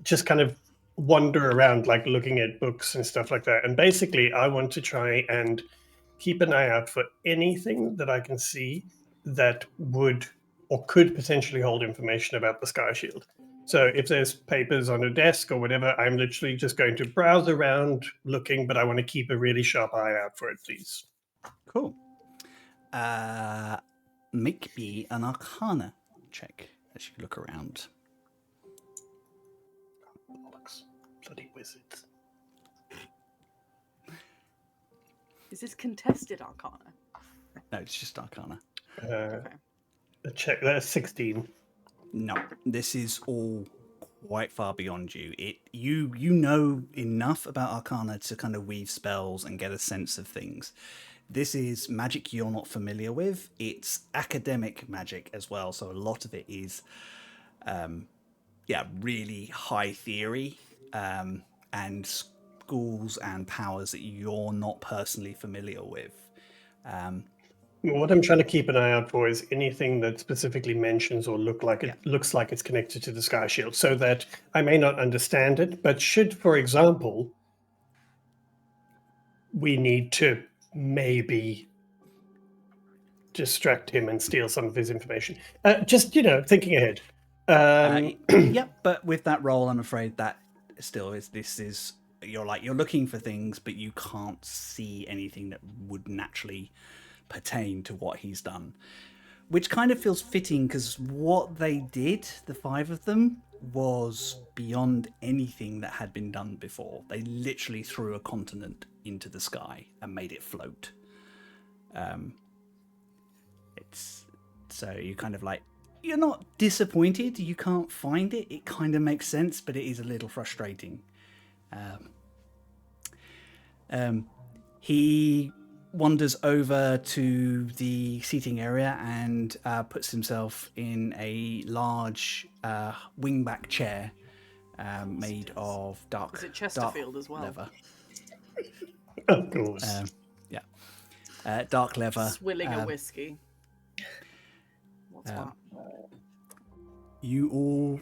just kind of wander around, like looking at books and stuff like that? And basically, I want to try and keep an eye out for anything that I can see that would or could potentially hold information about the Sky Shield. So if there's papers on a desk or whatever, I'm literally just going to browse around looking, but I want to keep a really sharp eye out for it, please. Cool. Make me an Arcana check as you look around. Bollocks. Bloody wizards. Is this contested Arcana? No, it's just Arcana. Okay. Check. That's 16. No, this is all quite far beyond you. You know enough about Arcana to kind of weave spells and get a sense of things. This is magic you're not familiar with. It's academic magic as well, so a lot of it is, really high theory and schools and powers that you're not personally familiar with. What I'm trying to keep an eye out for is anything that specifically mentions or looks like it's connected to the Sky Shield, so that I may not understand it, but should, for example, we need to maybe distract him and steal some of his information. Just, thinking ahead. Yep, but with that roll, I'm afraid that still is you're looking for things, but you can't see anything that would naturally pertain to what he's done, which kind of feels fitting because what they did, the 5 of them, was beyond anything that had been done before. They literally threw a continent into the sky and made it float. It's so you kind of like, you're not disappointed you can't find it. It kind of makes sense, but it is a little frustrating. He wanders over to the seating area and puts himself in a large wingback chair made of dark Is it Chesterfield dark as well? Of course. Yeah. dark leather. Swilling a whiskey. What's that? You all,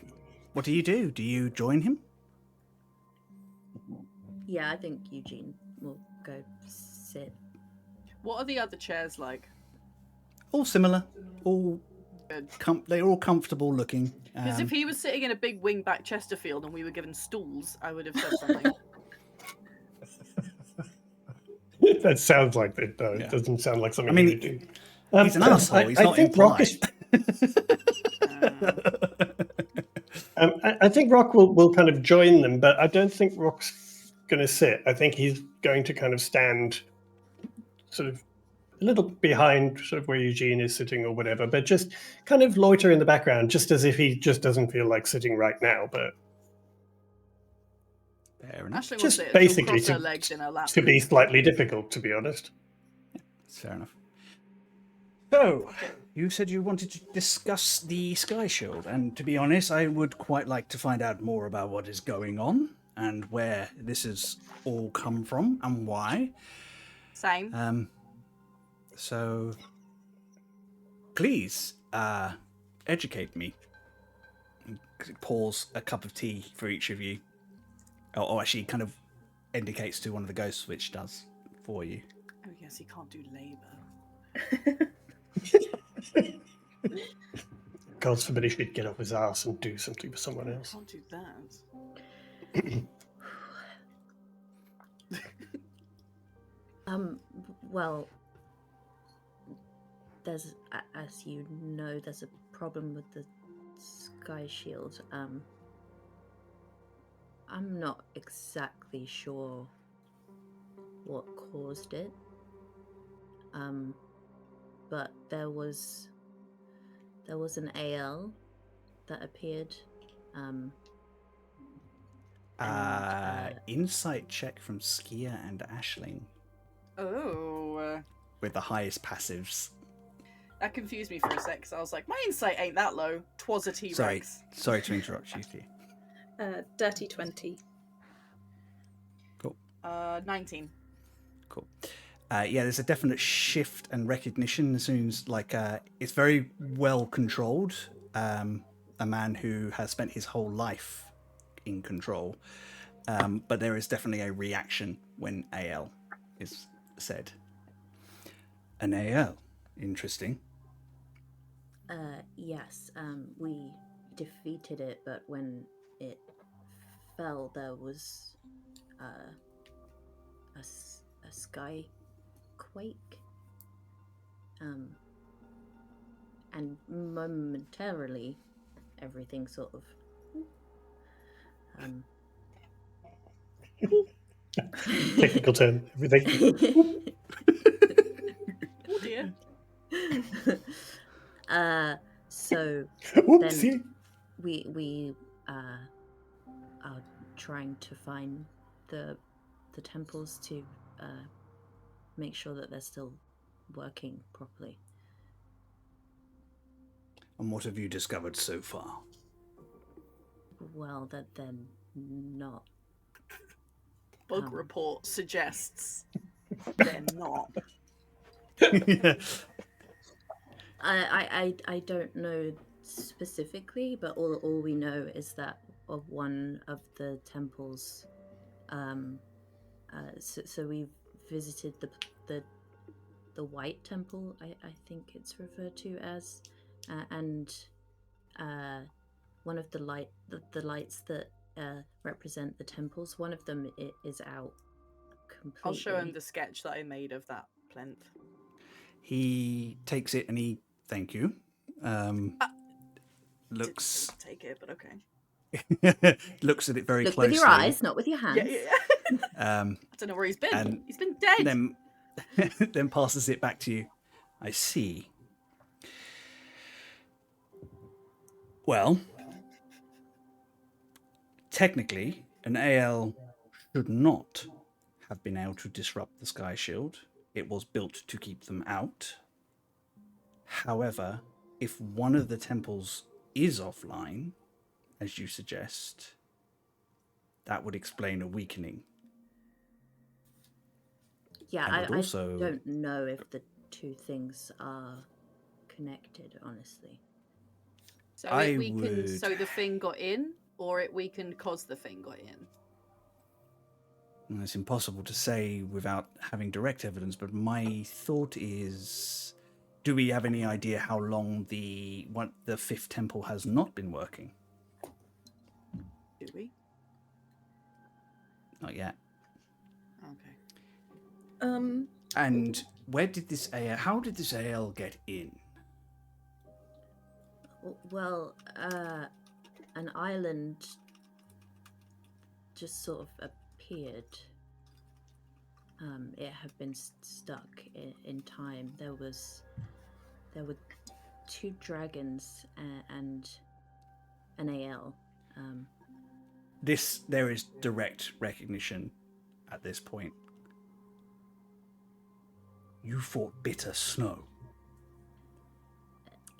what do? Do you join him? Yeah, I think Eugene will go sit. What are the other chairs like? All similar. All Good. they're all comfortable looking. Because if he was sitting in a big wingback Chesterfield and we were given stools, I would have said something. That sounds like it, though. Yeah. It doesn't sound like something I mean, you would do. he's an asshole. He's not think Rock is. I think Rock will kind of join them, but I don't think Rock's going to sit. I think he's going to kind of stand sort of a little behind sort of where Eugene is sitting or whatever, but just kind of loiter in the background, just as if he just doesn't feel like sitting right now. But Fair enough. Ashley will just sit. basically She'll cross her legs in her lap. to be slightly difficult, to be honest. Fair enough. So, you said you wanted to discuss the Sky Shield, and to be honest, I would quite like to find out more about what is going on and where this has all come from and why. Same. So, please, educate me. Pours a cup of tea for each of you. Or actually kind of indicates to one of the ghosts, which does for you. Oh, yes, he can't do labour. God forbid he should get off his ass and do something for someone else. Can't do that. Well, there's, as you know, there's a problem with the Sky Shield. I'm not exactly sure what caused it. But there was an AL that appeared. Insight check from Skia and Aisling Oh. with the highest passives. That confused me for a sec, because I was like, my insight ain't that low. 'Twas a T-Rex. Sorry to interrupt you, Skia. Dirty 20. Cool. 19. Cool. Yeah, there's a definite shift and recognition as soon as, it's very well controlled. A man who has spent his whole life in control. But there is definitely a reaction when AL is said. An AL. Interesting. Yes, we defeated it, but when it fell, there was a sky quake, and momentarily everything sort of Technical term, everything. Oh dear. So Whoopsie. then we are trying to find the temples to make sure that they're still working properly. And what have you discovered so far? Well, that they're not. Bug report suggests they're not. I don't know specifically, but all we know is that of one of the temples. So we visited the White Temple, I think it's referred to as, and one of the lights that represent the temples. One of them is out completely. I'll show him the sketch that I made of that plinth. He takes it and he, thank you. Looks. Didn't take it, but okay. Looks at it very Look closely. with your eyes, not with your hands. Yeah. I don't know where he's been. and He's been dead. Then passes it back to you. I see. Well, technically, an AL should not have been able to disrupt the Sky Shield. It was built to keep them out. However, if one of the temples is offline, as you suggest, that would explain a weakening. Yeah, And it I also- don't know if the two things are connected, honestly. So I it weakened would- so the thing got in, or it weakened cause the thing got in? And it's impossible to say without having direct evidence, but my thought is, do we have any idea how long the fifth temple has not been working? Do we? Not yet. Okay. And where did this AL? How did this AL get in? Well, an island just sort of appeared. It had been stuck in time. There were 2 dragons and an AL. There is direct recognition at this point. You fought bitter snow.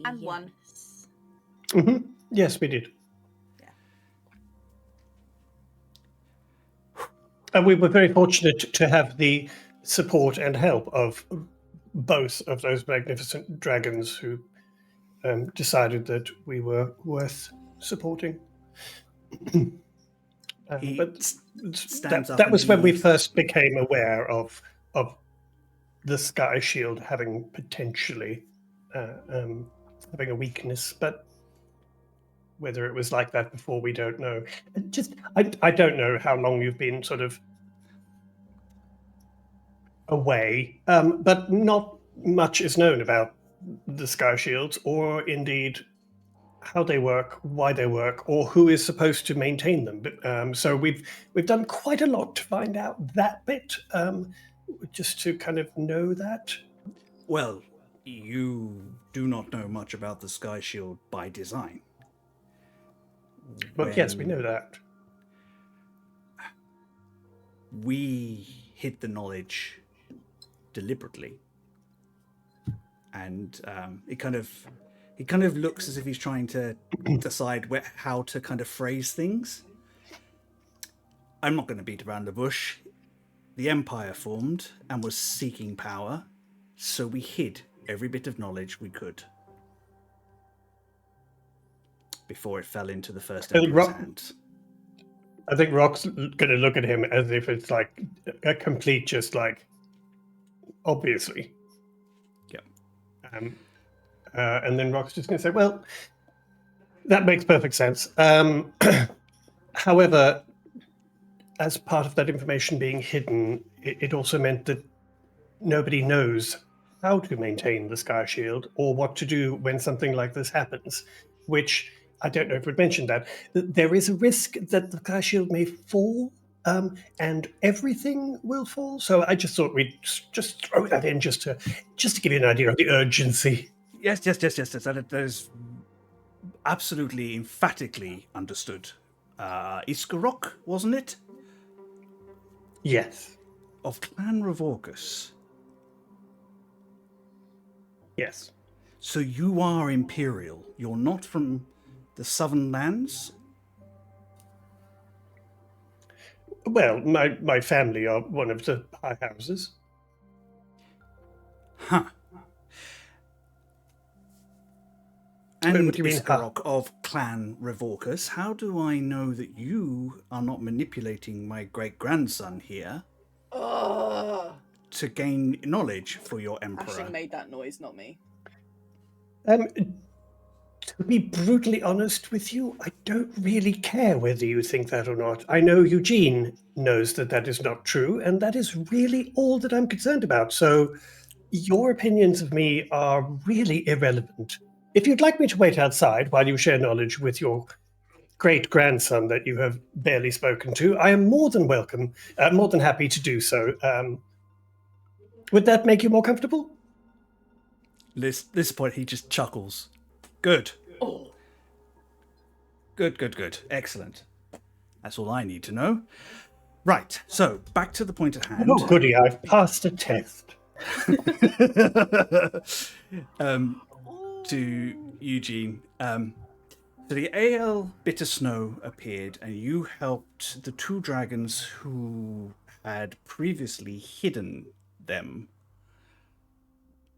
And won. Yes. Yes, we did. Yeah. And we were very fortunate to have the support and help of both of those magnificent dragons who decided that we were worth supporting. He But stands up that and was when we he- first became aware of the Sky Shield having potentially having a weakness, but whether it was like that before, we don't know. I don't know how long you've been sort of away, but not much is known about the Sky Shields, or indeed how they work, why they work, or who is supposed to maintain them. So we've done quite a lot to find out that bit, just to kind of know that. Well, you do not know much about the Sky Shield by design. But yes, we When know that. we hid the knowledge deliberately, and it kind of looks as if he's trying to decide how to kind of phrase things. I'm not going to beat around the bush. The Empire formed and was seeking power, so we hid every bit of knowledge we could before it fell into the first And Emperor's Rock- hands. I think Rock's going to look at him as if it's like a complete, just like, obviously. Yep. And then Rock's just going to say, well, that makes perfect sense. However, as part of that information being hidden, it also meant that nobody knows how to maintain the Sky Shield or what to do when something like this happens, which I don't know if we'd mentioned that. There is a risk that the Sky Shield may fall and everything will fall. So I just thought we'd just throw that in just to give you an idea of the urgency. Yes. That is absolutely emphatically understood. Iskarok, wasn't it? Yes. Of Clan Revorgus. Yes. So you are Imperial. You're not from the Southern Lands? Well, my family are one of the high houses. Huh. And What do you mean, Iskarok of Clan Revorkus, how do I know that you are not manipulating my great-grandson here to gain knowledge for your Emperor? Ashling made that noise, not me. To be brutally honest with you, I don't really care whether you think that or not. I know Eugene knows that that is not true, and that is really all that I'm concerned about. So your opinions of me are really irrelevant. If you'd like me to wait outside while you share knowledge with your great-grandson that you have barely spoken to, I am more than welcome, more than happy to do so. Would that make you more comfortable? This point, he just chuckles. Good. Oh. Good. Excellent. That's all I need to know. Right, so back to the point at hand. Oh, goody, I've passed a test. To Eugene. So the AL Bitter Snow appeared, and you helped the 2 dragons who had previously hidden them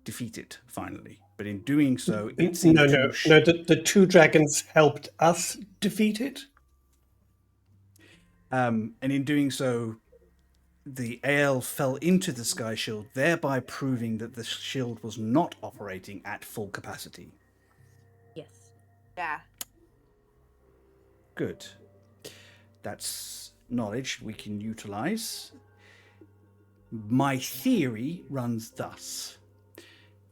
defeat it finally. But in doing so, it seemed No, to the two dragons helped us defeat it. and in doing so, the ale fell into the sky shield, thereby proving that the shield was not operating at full capacity. Yes. Yeah. Good. That's knowledge we can utilize. My theory runs thus.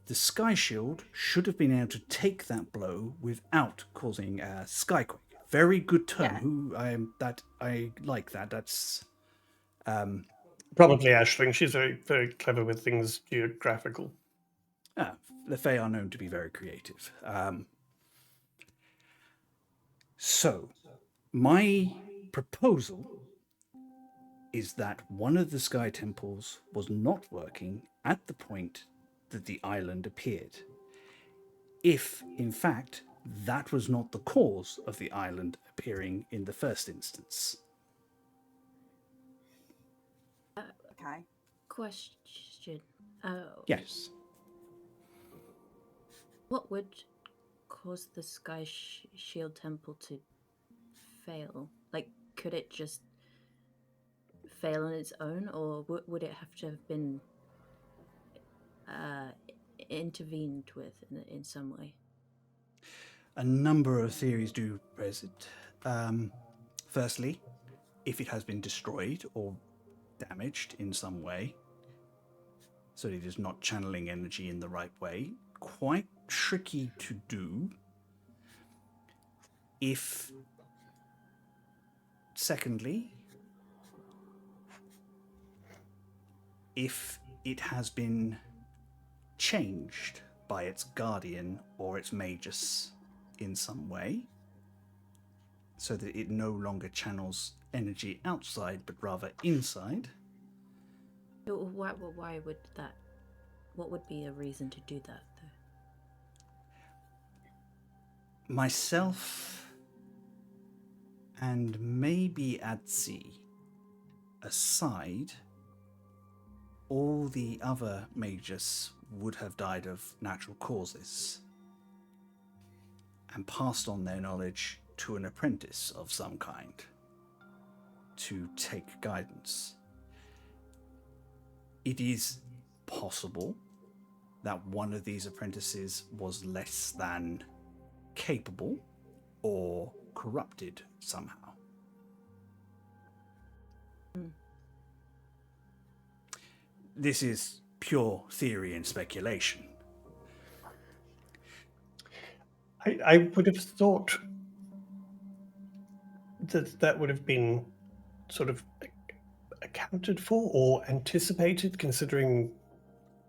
The sky shield should have been able to take that blow without causing a skyquake. Very good term. Yeah. I like that. That's Probably Aisling. She's very, very clever with things geographical. the Fae are known to be very creative. So, my proposal is that one of the sky temples was not working at the point that the island appeared. If, in fact, that was not the cause of the island appearing in the first instance. Okay. Question. Yes. What would cause the Sky Shield Temple to fail? Like, could it just fail on its own, or would it have to have been intervened with in some way? A number of theories do present. Firstly, if it has been destroyed or damaged in some way, so it is not channeling energy in the right way, quite tricky to do. Secondly, if it has been changed by its guardian or its magus in some way, so that it no longer channels energy outside but rather inside. Why would that? What would be a reason to do that, though? Myself and maybe Adzi aside, all the other magus would have died of natural causes and passed on their knowledge to an apprentice of some kind to take guidance. It is possible that one of these apprentices was less than capable or corrupted somehow. This is pure theory and speculation. I would have thought that would have been sort of accounted for or anticipated, considering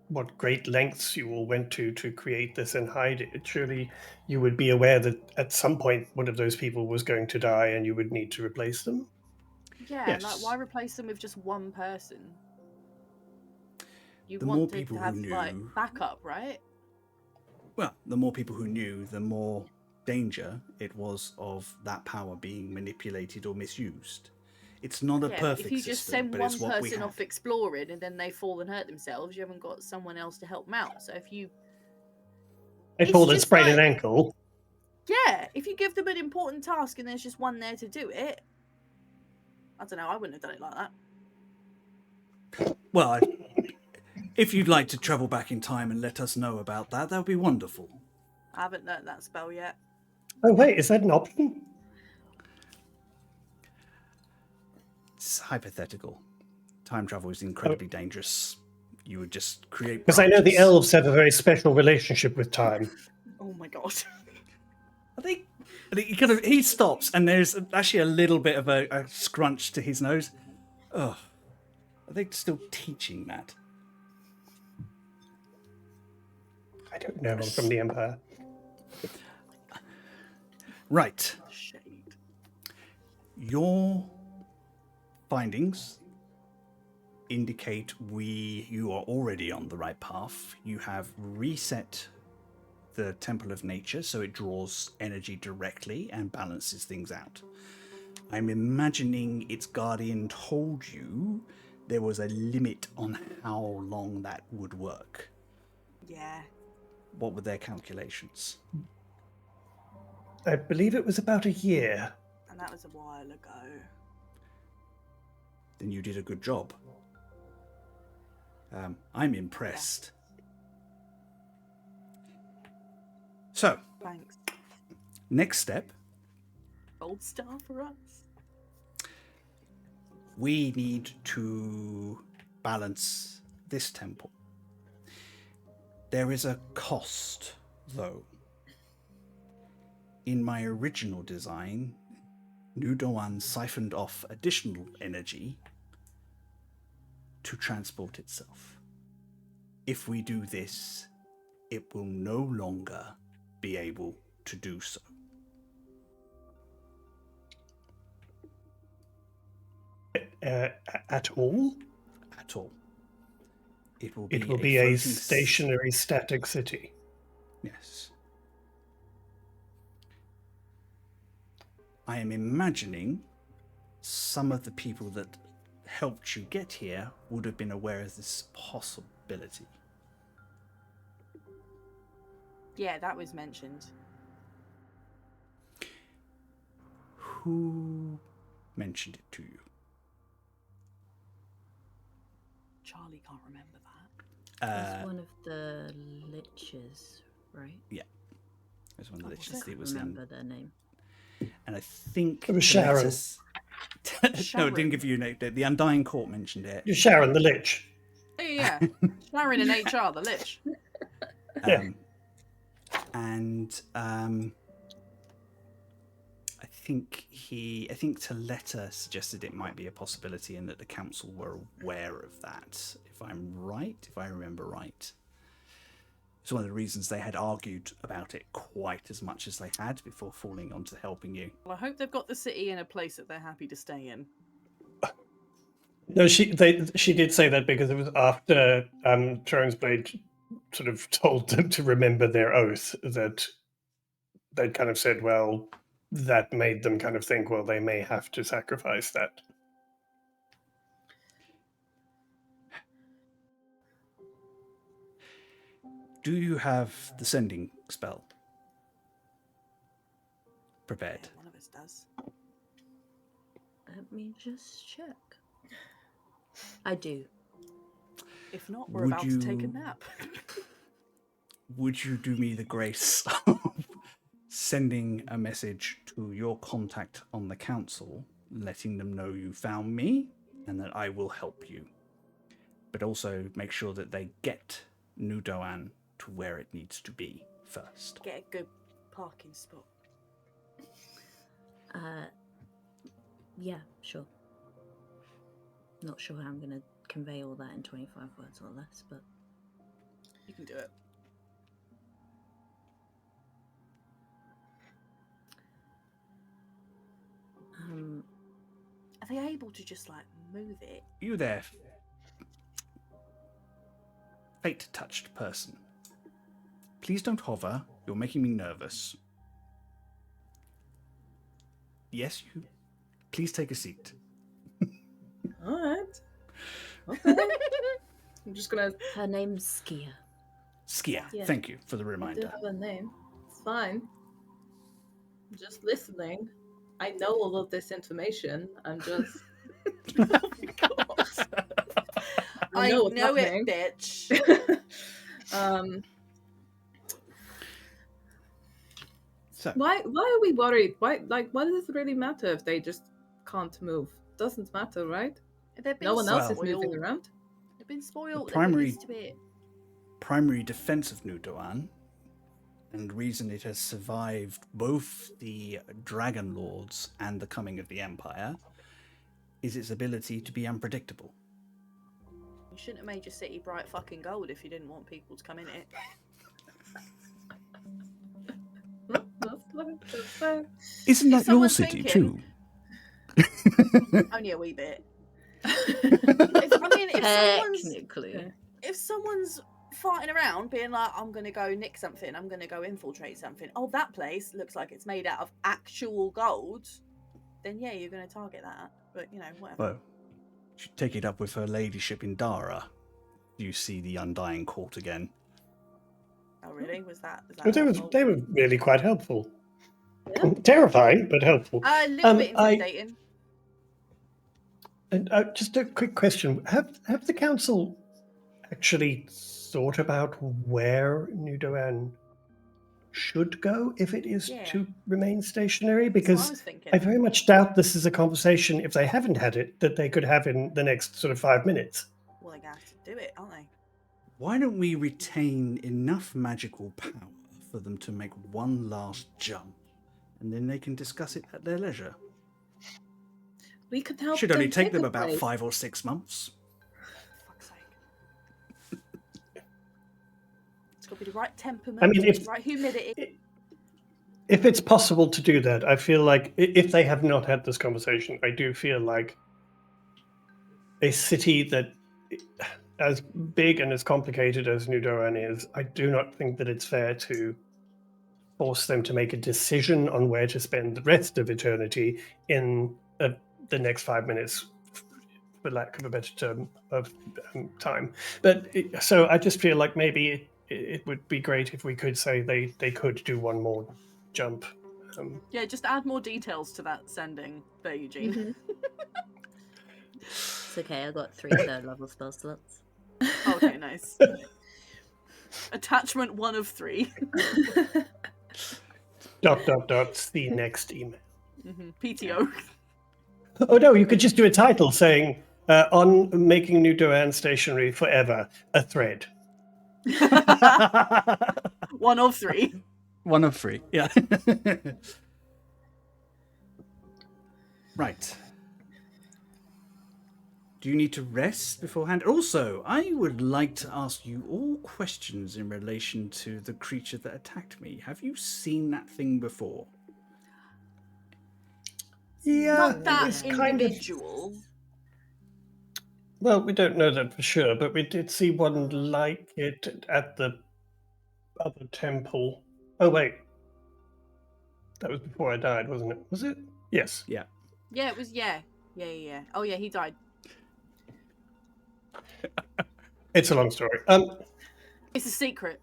what great lengths you all went to create this and hide it. Surely you would be aware that at some point one of those people was going to die and you would need to replace them. Yeah, Yes. like why replace them with just one person? You The more wanted people to have who like knew- backup, right? Well, the more people who knew, the more danger it was of that power being manipulated or misused. It's not a Yeah, but perfect if you just system, send but one it's what we person have. off exploring and then they fall and hurt themselves, you haven't got someone else to help them out. So if you, They It's fall and just sprain an like- ankle. yeah, if you give them an important task and there's just one there to do it, I don't know, I wouldn't have done it like that. Well, if you'd like to travel back in time and let us know about that, that would be wonderful. I haven't learnt that spell yet. Oh wait, is that an option? It's hypothetical. Time travel is incredibly dangerous. You would just create. Because I know the branches. elves have a very special relationship with time. Oh my god. I think he stops, and there's actually a little bit of a scrunch to his nose. Oh, are they still teaching that? I don't know. I'm from the Empire. Right. Shade. Your findings indicate you are already on the right path. You have reset the Temple of Nature so it draws energy directly and balances things out. I'm imagining its guardian told you there was a limit on how long that would work. Yeah. What were their calculations? I believe it was about a year. And that was a while ago. Then you did a good job. I'm impressed. So, Thanks. next step, Gold star for us. we need to balance this temple. There is a cost, though. In my original design, Nudoan siphoned off additional energy to transport itself. If we do this, it will no longer be able to do so. At all? At all. It will It will be be a floating stationary, static city. Yes. I am imagining some of the people that helped you get here would have been aware of this possibility. Yeah, that was mentioned. Who mentioned it to you? Charlie can't remember that. It's one of the liches, right? Yeah. There's one of the was liches. it? It was Remember their name. and I think It was the Sharon. letters- no, it didn't give you a name. The Undying Court mentioned it. You're Sharon the Lich. Yeah. Sharon in HR, the Lich. Yeah. And I think Toletta suggested it might be a possibility and that the council were aware of that, if I remember right. It's one of the reasons they had argued about it quite as much as they had before falling onto helping you. Well, I hope they've got the city in a place that they're happy to stay in. No, she did say that because it was after Thronesblade sort of told them to remember their oath that they'd kind of said, well, that made them kind of think, well, they may have to sacrifice that. Do you have the sending spell prepared? Yeah, one of us does. Let me just check. I do. If not, we're Would about to take a you- nap. Would you do me the grace of sending a message to your contact on the council, letting them know you found me and that I will help you? But also make sure that they get Nudoan to where it needs to be first. Get a good parking spot. Yeah, sure. Not sure how I'm going to convey all that in 25 words or less, but You can do it. Are they able to just like move it? You there, fate-touched person. Please don't hover. You're making me nervous. Yes, you. Please take a seat. All right. Okay. I'm just gonna. her name's Skia. Skia, Yeah. thank you for the I do reminder. have a name. It's fine. I'm just listening. I know all of this information. I'm just. I know know, what's it, bitch. So, Why are we worried? Why what does it really matter if they just can't move? Doesn't matter, right? They've been No one else is spoiled. moving around. They've been spoiled. The They're primary- used to it. primary defense of Nudoan, and the reason it has survived both the Dragon Lords and the coming of the Empire, is its ability to be unpredictable. You shouldn't have made your city bright fucking gold if you didn't want people to come in it. Isn't that your someone's city thinking- too? Only a wee bit. If Technically. someone's farting around being like, I'm gonna go nick something, I'm gonna go infiltrate something, oh, that place looks like it's made out of actual gold, then yeah, you're gonna target that. But you know, whatever. Well, Should take it up with her ladyship in Dara. You see the Undying Court again. Oh, really? Was that They were really quite helpful. Yeah. Terrifying, but helpful. a little bit intimidating? Just a quick question: Have the council actually thought about where New Doan should go if it is Yeah. to remain stationary? That's what I Because was thinking. I very much doubt this is a conversation, if they haven't had it, that they could have in the next sort of 5 minutes. Well, they're gonna have to do it, aren't they? Why don't we retain enough magical power for them to make one last jump, and then they can discuss it at their leisure? We could help. Should only them take pick them a about place. 5 or 6 months. For fuck's sake. It's got to be the right temperament, I mean, if- right humidity. If it's possible to do that, I feel like if they have not had this conversation, I do feel like a city that, as big and as complicated as New Doan is, I do not think that it's fair to force them to make a decision on where to spend the rest of eternity in the next 5 minutes, for lack of a better term, of time. So I just feel like maybe it would be great if we could say they could do one more jump. Yeah, just add more details to that sending there, Eugene. Mhm. It's okay, I got 3 third level spell slots. Okay, nice. Attachment 1 of 3. ... The next email. PTO. Oh no, you could just do a title saying, on making New Doan stationary forever, a thread. 1 of 3. 1 of 3, yeah. Right. Do you need to rest beforehand? Also, I would like to ask you all questions in relation to the creature that attacked me. Have you seen that thing before? Yeah, Not that it's kind of. individual. Well, we don't know that for sure, but we did see one like it at the other temple. Oh wait, that was before I died, wasn't it? Was it? Yes. Yeah. Yeah, it was. Yeah. Oh yeah, he died. It's a long story. It's a secret.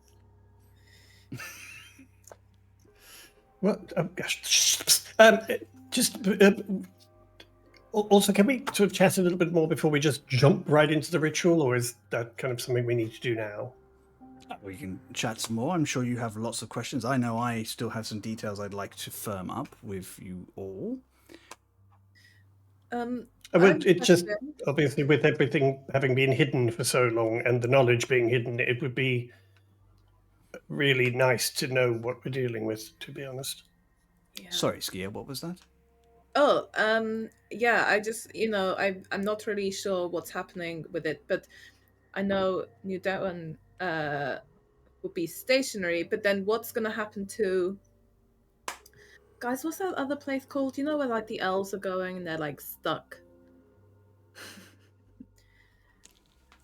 What? Oh, gosh. Just. Also, can we sort of chat a little bit more before we just jump right into the ritual, or is that kind of something we need to do now? We can chat some more. I'm sure you have lots of questions. I know I still have some details I'd like to firm up with you all. It just, obviously, with everything having been hidden for so long and the knowledge being hidden, it would be really nice to know what we're dealing with, to be honest. Yeah. Sorry, Skia, what was that? Oh, yeah, I just, I'm not really sure what's happening with it, but I know New Doan will be stationary, but then what's going to happen to... Guys, what's that other place called? You know where, like, the elves are going and they're, like, stuck?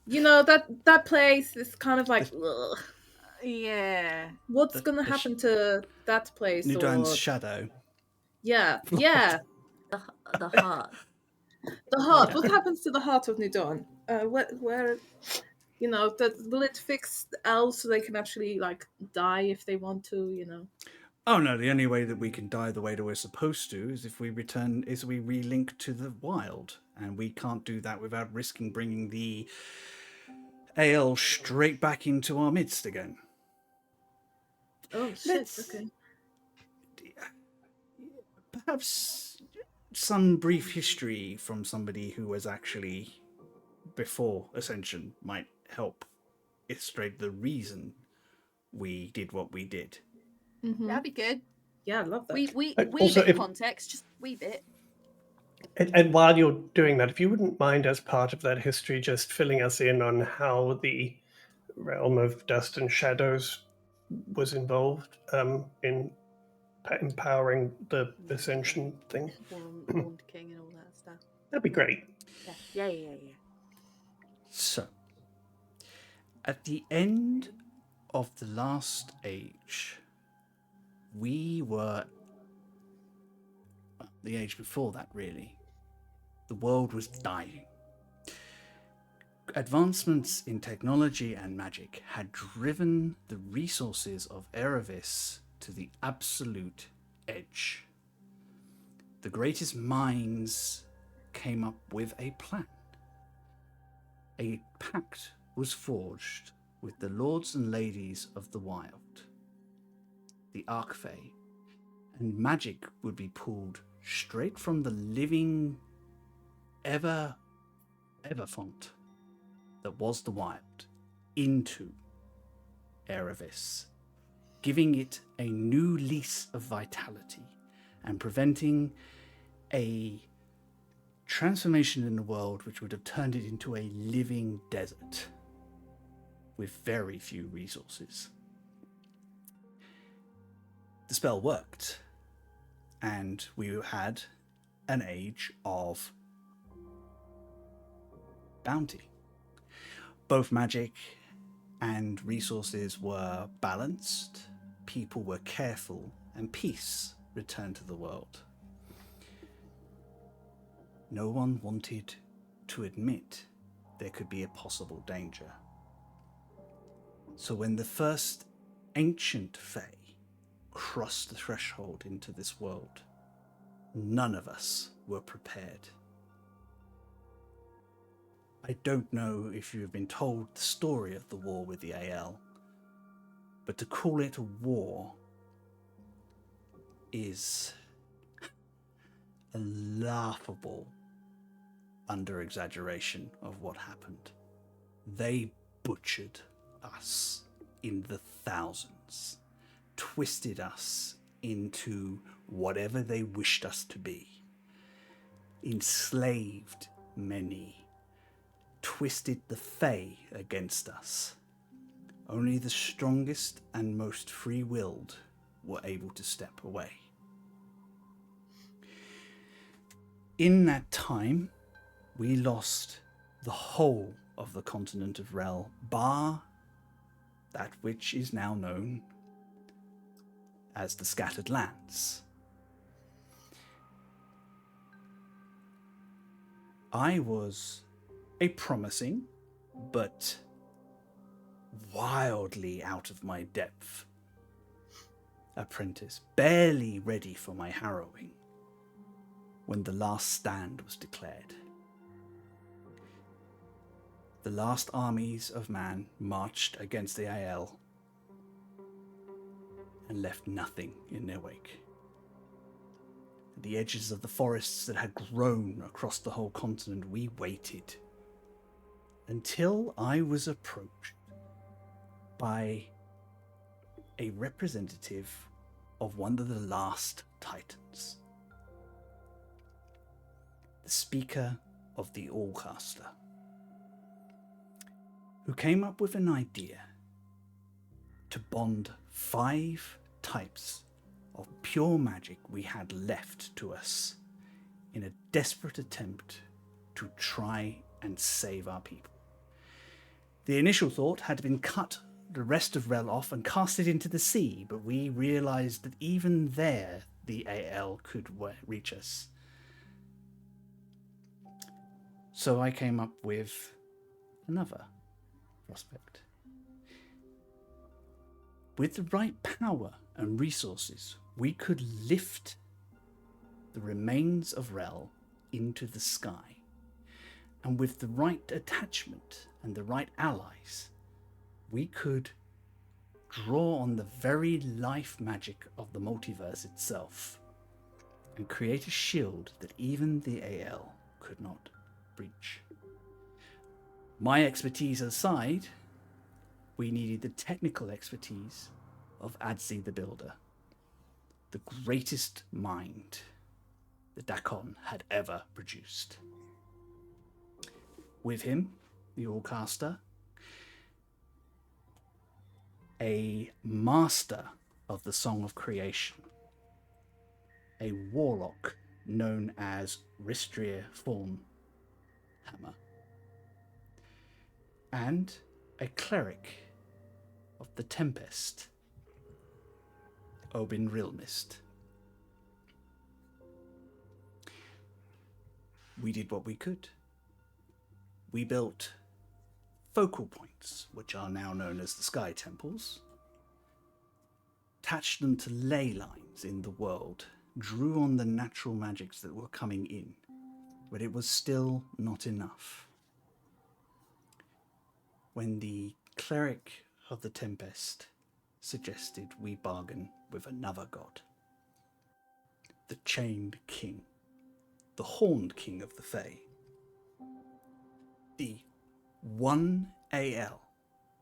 That place is kind of like... Ugh. Yeah. What's going to happen to that place? New Doan's shadow. Yeah. The heart. The heart. Yeah. What happens to the heart of New Dawn? Where will it fix the elves so they can actually like die if they want to? Oh no, the only way that we can die the way that we're supposed to is if we we relink to the wild, and we can't do that without risking bringing the AL straight back into our midst again. Oh shit! Okay. Perhaps some brief history from somebody who was actually before Ascension might help illustrate the reason we did what we did. Mm-hmm. That'd be good. Yeah, I love that. We Also, bit of context, just wee bit. And while you're doing that, if you wouldn't mind, as part of that history, just filling us in on how the realm of dust and shadows was involved in empowering the Ascension thing. Horned King and all that stuff. That'd be great. Yeah. So, at the end of the last age, we were the age before that, really. The world was dying. advancements in technology and magic had driven the resources of Erevis to the absolute edge. The greatest minds came up with a plan. A pact was forged with the lords and ladies of the wild, the Archfey, and magic would be pulled straight from the living ever font that was the wild into Erevis, giving it a new lease of vitality and preventing a transformation in the world which would have turned it into a living desert with very few resources. The spell worked, and we had an age of bounty. Both magic and resources were balanced, people were careful, and peace returned to the world. No one wanted to admit there could be a possible danger. So when the first ancient Fae crossed the threshold into this world, none of us were prepared. I don't know if you have been told the story of the war with the AL, but to call it a war is a laughable under-exaggeration of what happened. They butchered us in the thousands, twisted us into whatever they wished us to be, enslaved many, twisted the Fae against us. Only the strongest and most free-willed were able to step away. In that time, we lost the whole of the continent of Rel, bar that which is now known as the Scattered Lands. I was a promising, but wildly out of my depth apprentice, barely ready for my harrowing, when the last stand was declared. The last armies of man marched against the AL and left nothing in their wake. At the edges of the forests that had grown across the whole continent, we waited until I was approached by a representative of one of the last Titans, the speaker of the Allcaster, who came up with an idea to bond 5 types of pure magic we had left to us in a desperate attempt to try and save our people. The initial thought had been cut the rest of Rel off and cast it into the sea, but we realized that even there the AL could reach us. So I came up with another prospect. With the right power and resources, we could lift the remains of Rel into the sky. And with the right attachment and the right allies, we could draw on the very life magic of the multiverse itself and create a shield that even the AL could not breach. My expertise aside, we needed the technical expertise of Adzi the Builder, the greatest mind the Dakon had ever produced. With him, the Allcaster, a master of the Song of Creation, a warlock known as Ristria Thornhammer, and a cleric of the Tempest, Obin Realmist. We did what we could. We built focal points, which are now known as the Sky Temples, attached them to ley lines in the world, drew on the natural magics that were coming in, but it was still not enough. When the cleric of the Tempest suggested we bargain with another god, the Chained King, the Horned King of the Fae, the one AL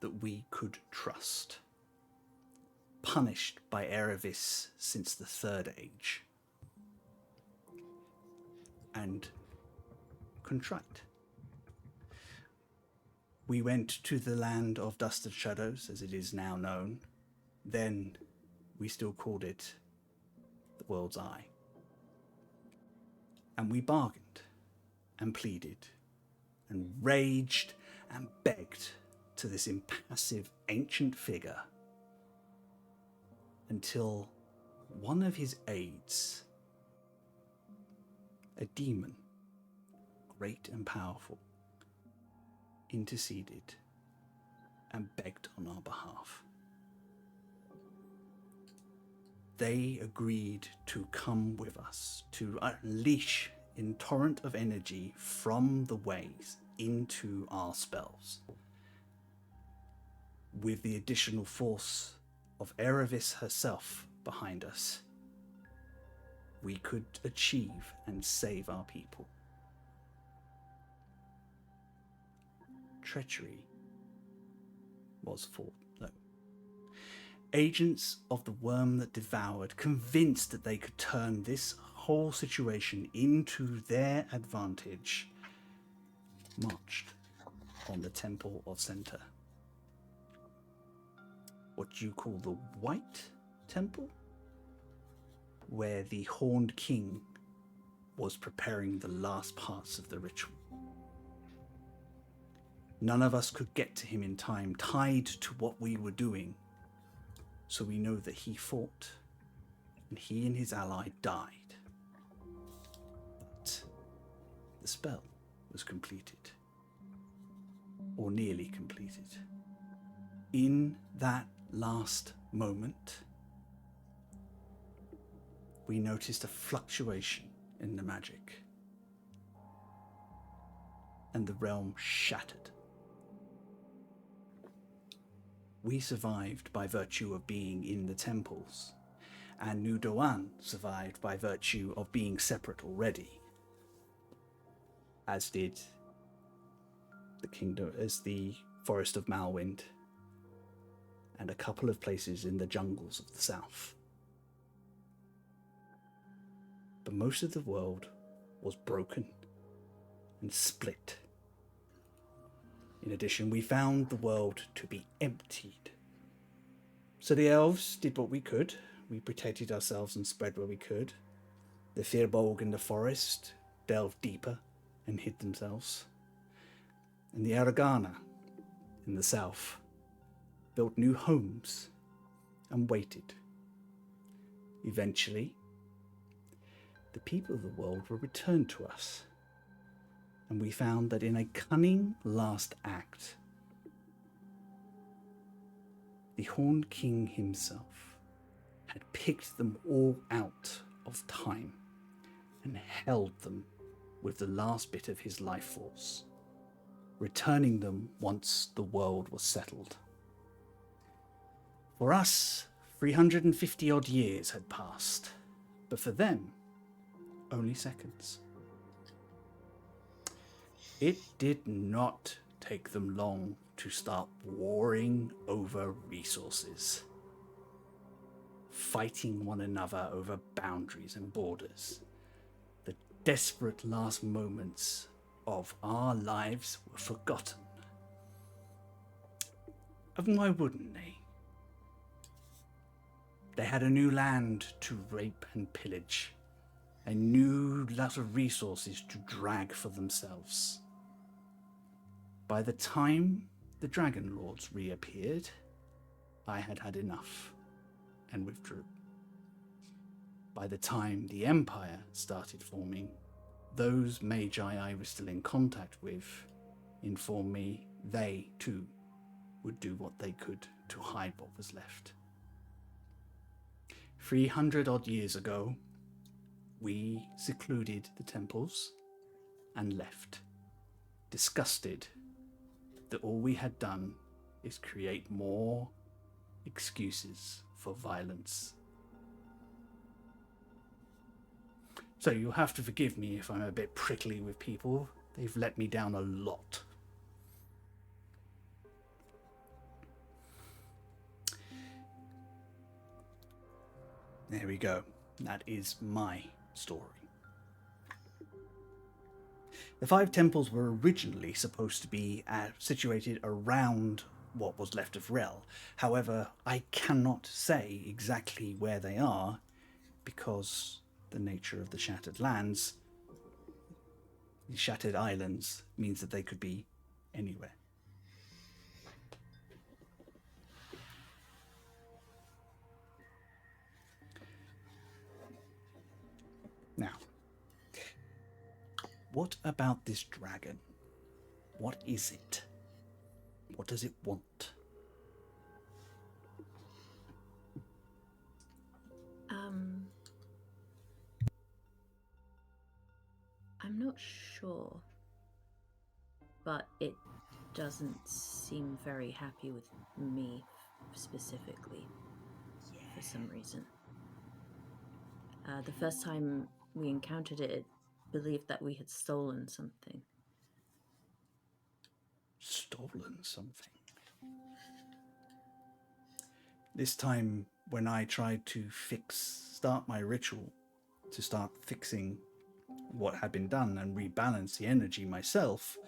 that we could trust, punished by Erevis since the Third Age, and contrite. We went to the land of dust and shadows, as it is now known. Then we still called it the World's Eye. And we bargained and pleaded and raged and begged to this impassive ancient figure until one of his aides, a demon, great and powerful, interceded and begged on our behalf. They agreed to come with us, to unleash a torrent of energy from the ways into our spells, with the additional force of Erevis herself behind us. We could achieve and save our people. Treachery was fought, though. Agents of the worm that devoured, convinced that they could turn this whole situation into their advantage, marched on the Temple of Center. What you call the White Temple, where the Horned King was preparing the last parts of the ritual. None of us could get to him in time, tied to what we were doing. So we know that he fought, and he and his ally died. But the spell was completed, or nearly completed. In that last moment, we noticed a fluctuation in the magic, and the realm shattered. We survived by virtue of being in the temples, and New Doan survived by virtue of being separate already, as did the kingdom, as the Forest of Malwind, and a couple of places in the jungles of the south. But most of the world was broken and split. In addition, we found the world to be emptied. So the elves did what we could. We protected ourselves and spread where we could. The Firbolg in the forest delved deeper and hid themselves. And the Aragana in the south built new homes and waited. Eventually, the people of the world were returned to us. And we found that in a cunning last act, the Horned King himself had picked them all out of time and held them with the last bit of his life force, returning them once the world was settled. For us, 350 odd years had passed, but for them, only seconds. It did not take them long to start warring over resources, fighting one another over boundaries and borders. The desperate last moments of our lives were forgotten. And why wouldn't they? They had a new land to rape and pillage, a new lot of resources to drag for themselves. By the time the Dragon Lords reappeared, I had had enough and withdrew. By the time the Empire started forming, those magi I was still in contact with informed me they too would do what they could to hide what was left. 300 odd years ago, we secluded the temples and left, disgusted that all we had done is create more excuses for violence. So you'll have to forgive me if I'm a bit prickly with people. They've let me down a lot. There we go. That is my story. The 5 temples were originally supposed to be situated around what was left of Rel. However, I cannot say exactly where they are because the nature of the Shattered Lands, the Shattered Islands, means that they could be anywhere. Now, what about this dragon? What is it? What does it want? I'm not sure, but it doesn't seem very happy with me specifically for some reason. The first time we encountered it, it believed that we had stolen something. Stolen something? This time, when I tried to start my ritual to start fixing what had been done and rebalance the energy myself,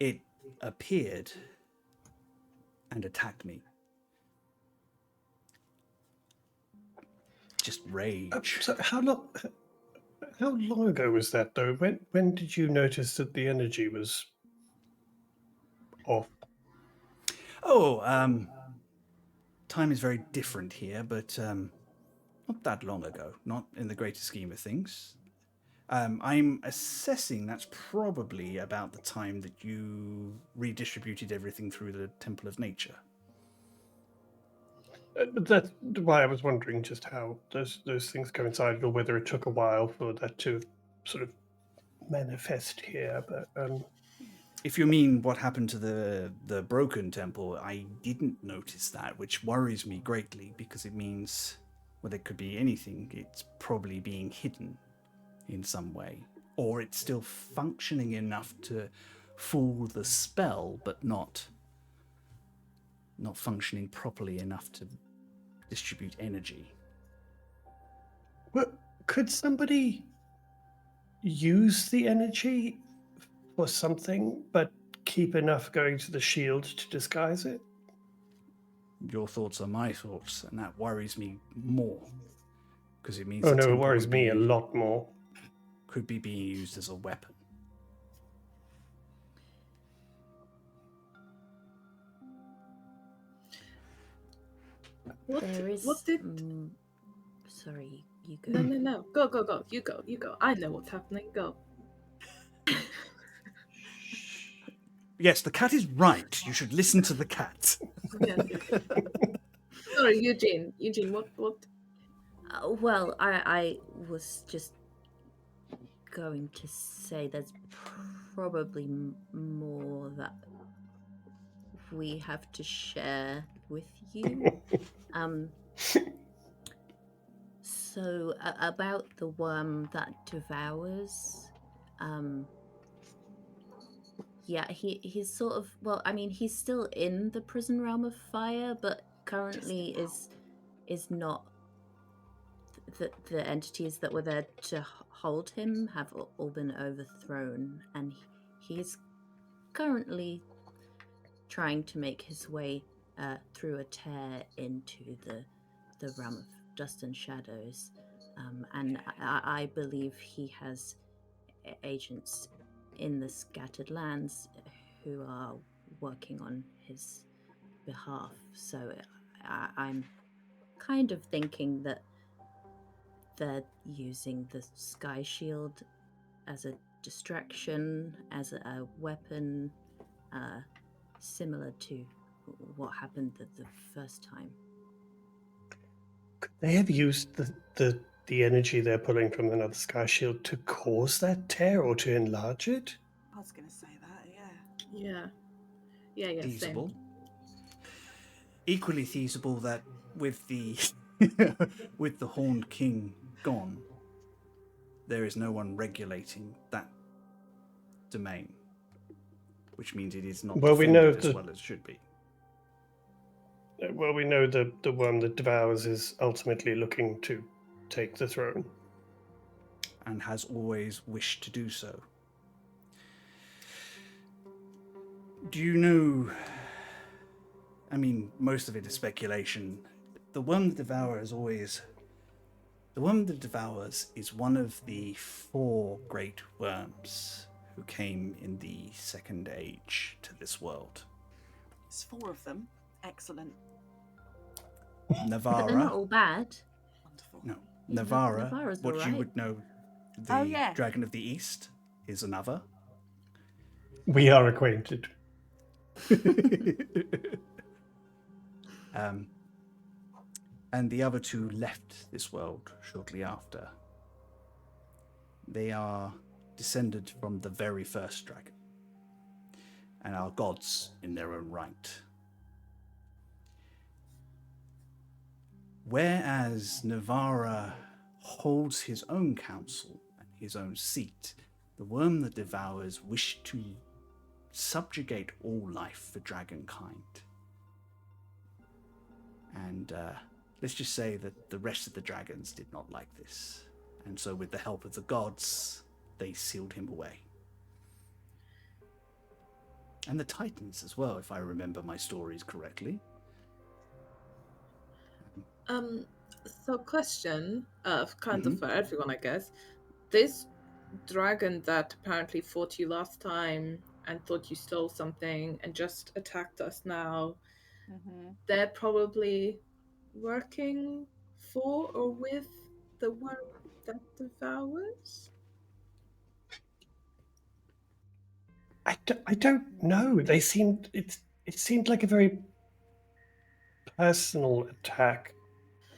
it appeared and attacked me. Just rage. So how long ago was that, though? When did you notice that the energy was off? Time is very different here, but not that long ago. Not in the greater scheme of things. I'm assessing that's probably about the time that you redistributed everything through the Temple of Nature. That's why I was wondering just how those things coincided, or whether it took a while for that to sort of manifest here. But If you mean what happened to the broken temple, I didn't notice that, which worries me greatly because it means, well, it could be anything. It's probably being hidden in some way, or it's still functioning enough to fool the spell, but not functioning properly enough to distribute energy. well, could somebody use the energy for something, but keep enough going to the shield to disguise it? Your thoughts are my thoughts, and that worries me more because it means Oh the no, it temple worries could me a lot more. Could be being used as a weapon. What did? Sorry, you go. No. Go. You go. I know what's happening. Go. Yes, the cat is right. You should listen to the cat. Yeah. Sorry, Eugene. What? Well, I was just going to say there's probably more that we have to share with you. So about the worm that devours, yeah, he's sort of, well, I mean, he's still in the prison realm of fire, but currently is not. The entities that were there to hold him have all been overthrown, and he's currently trying to make his way through a tear into the realm of dust and shadows, and I believe he has agents in the scattered lands who are working on his behalf. So I'm kind of thinking that they're using the sky shield as a distraction, as a weapon, similar to what happened the first time. Could they have used the energy they're pulling from another sky shield to cause that tear or to enlarge it? I was gonna say that, yeah. Yeah, Feasible. same. Equally feasible that with the with the Horned King gone, there is no one regulating that domain, which means it is not Well, we know defended as that- well as it should be. Well, we know the one that devours is ultimately looking to take the throne. And has always wished to do so. Do you know... I mean, most of it is speculation. The Worm that Devours is one of the 4 great worms who came in the Second Age to this world. It's 4 of them. Excellent. But they're not Navara... all bad. Wonderful. No. Yeah, Navara, Navara's what you alright. would know, the Oh, yeah. Dragon of the East, is another. We are acquainted. And the other 2 left this world shortly after. They are descended from the very first dragon and are gods in their own right. Whereas Navara holds his own council and his own seat, the Worm that Devours wished to subjugate all life for dragonkind. And let's just say that the rest of the dragons did not like this. And so with the help of the gods, they sealed him away. And the Titans as well, if I remember my stories correctly. So question, kind of for everyone, I guess. This dragon that apparently fought you last time and thought you stole something and just attacked us now, they're probably working for or with the worm that devours? I don't know. They seemed it seemed like a very personal attack.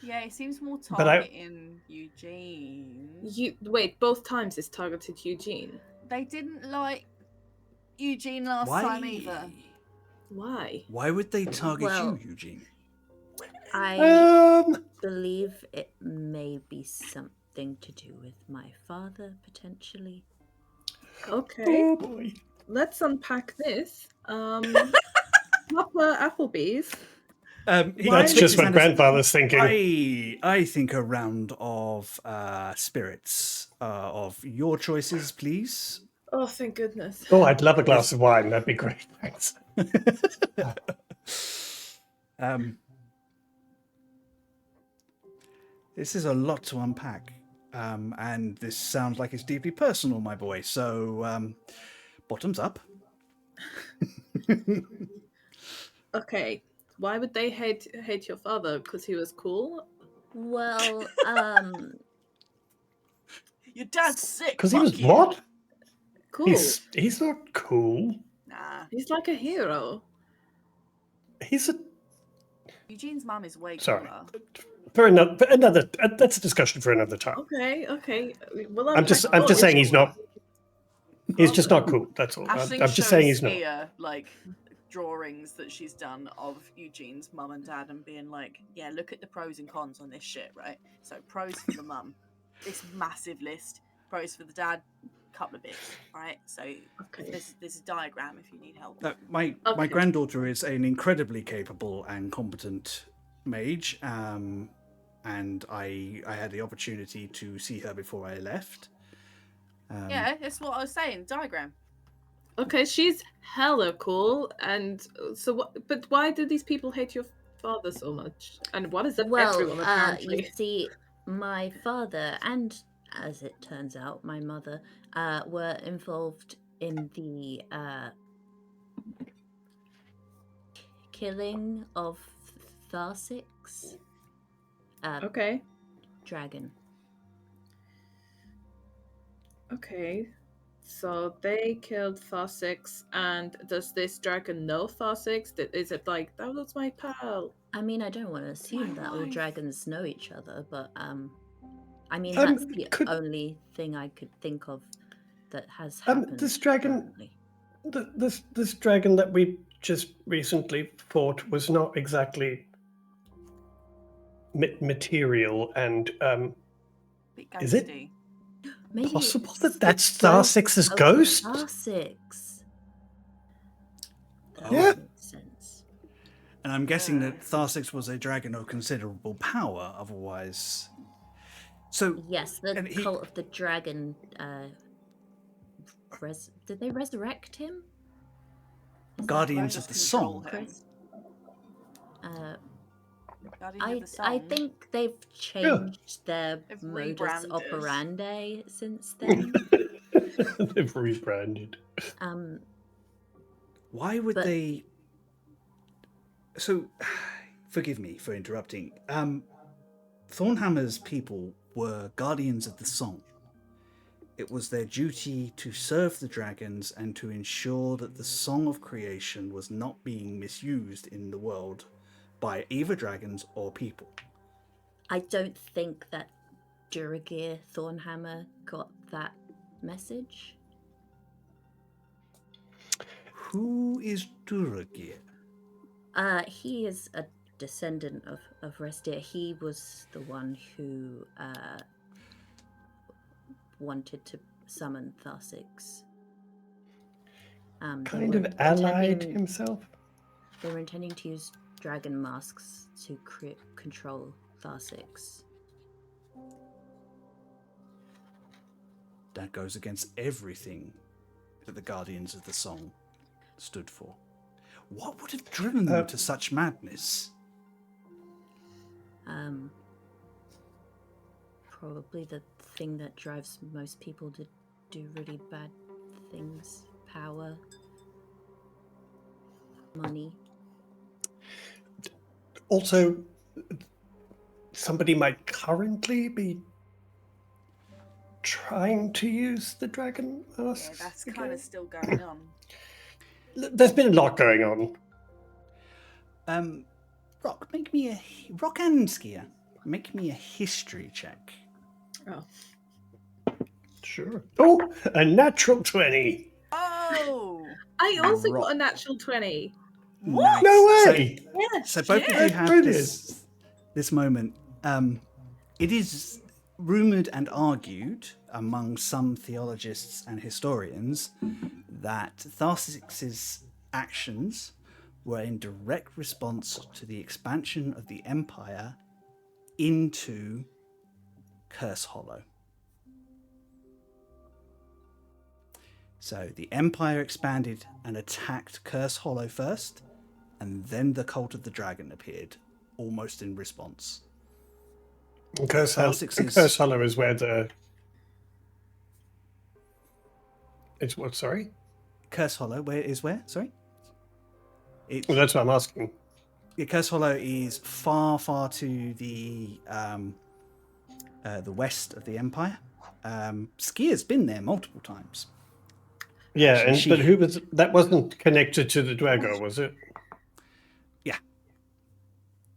Yeah, it seems more But I- targeting Eugene. Wait, both times it's targeted Eugene. They didn't like Eugene last time either. Why? Why would they target Well- you, Eugene? I Um, believe it may be something to do with my father, potentially. Okay, oh boy. let's unpack this. Papa Applebee's. That's just what grandfather's thinking. I think a round of spirits of your choices, please. Oh, thank goodness. Oh, I'd love a glass of wine. That'd be great. Thanks. This is a lot to unpack, and this sounds like it's deeply personal, my boy. So, bottoms up. Okay, why would they hate your father? Because he was cool? Well, Your dad's sick. Because he was fuck you. what? Cool. He's not cool. Nah. He's like a hero. He's a Eugene's mum is way sorry. cooler. For another that's a discussion for another time. Okay. Well, I'm just saying he's not. He's just not cool. That's all. Aisling I'm just saying he's shows not. Sia, like drawings that she's done of Eugene's mum and dad and being like, yeah, look at the pros and cons on this shit, right? So pros for the mum, this massive list. Pros for the dad, couple of bits, right? So there's a diagram if you need help. My granddaughter is an incredibly capable and competent mage, and I had the opportunity to see her before I left. Yeah, that's what I was saying. Diagram. Okay, she's hella cool, and so what? But why do these people hate your father so much? And what is it? Everyone apparently. you see, my father and, as it turns out, my mother were involved in the killing of Tharsix. Okay. Dragon. Okay. So they killed Farsix, and does this dragon know Farsix? Is it like, that was my pal? I mean, I don't want to assume that all wife. dragons know each other, but I mean, that's the could- only thing I could think of that has happened. this dragon- currently. This dragon that we just recently fought was not exactly material, and Bit Is it? ghosty. Maybe possible it's that that's the ghost Starsix's of ghost? Starsix. That Yeah. makes sense. And I'm guessing that Tharsix was a dragon of considerable power, otherwise. So, Yes, the and he- cult of the dragon. Did they resurrect him? Is that Guardians right? of the Control Song. him. Chris? Guardian of I the Song. think they've changed their They've modus rebranded. operandi since then. They've rebranded. Why would But- they? So, forgive me for interrupting. Thornhammer's people were guardians of the song. It was their duty to serve the dragons and to ensure that the song of creation was not being misused in the world by either dragons or people. I don't think that Duragir Thornhammer got that message. Who is Duragir? He is a descendant of Restir. He was the one who wanted to summon Tharsix. Kind of allied himself. They were intending to use dragon masks to control Tharsix. That goes against everything that the Guardians of the Song stood for. What would have driven them to such madness? Probably the thing that drives most people to do really bad things. Power. Money. Also, somebody might currently be trying to use the dragon Yeah, masks. that's kind again. of still going on. There's been a lot going on. Rock and Skier, make me a history check. Oh. Sure. Oh, a natural 20. Oh! I also Rock. got a natural 20. What? No way. So both of you Shit. have Brilliant. this moment. It is rumoured and argued among some theologists and historians that Tharsix's actions were in direct response to the expansion of the Empire into Curse Hollow. So the Empire expanded and attacked Curse Hollow first, and then the Cult of the Dragon appeared, almost in response. And Curse Tharsix Hollow is where the... It's what, sorry? Curse Hollow, where? Sorry? Well, that's what I'm asking. Curse Hollow is far, far to the west of the Empire. Skier's been there multiple times. Yeah, Actually, but who was... That wasn't connected to the Drago, was it? Yeah.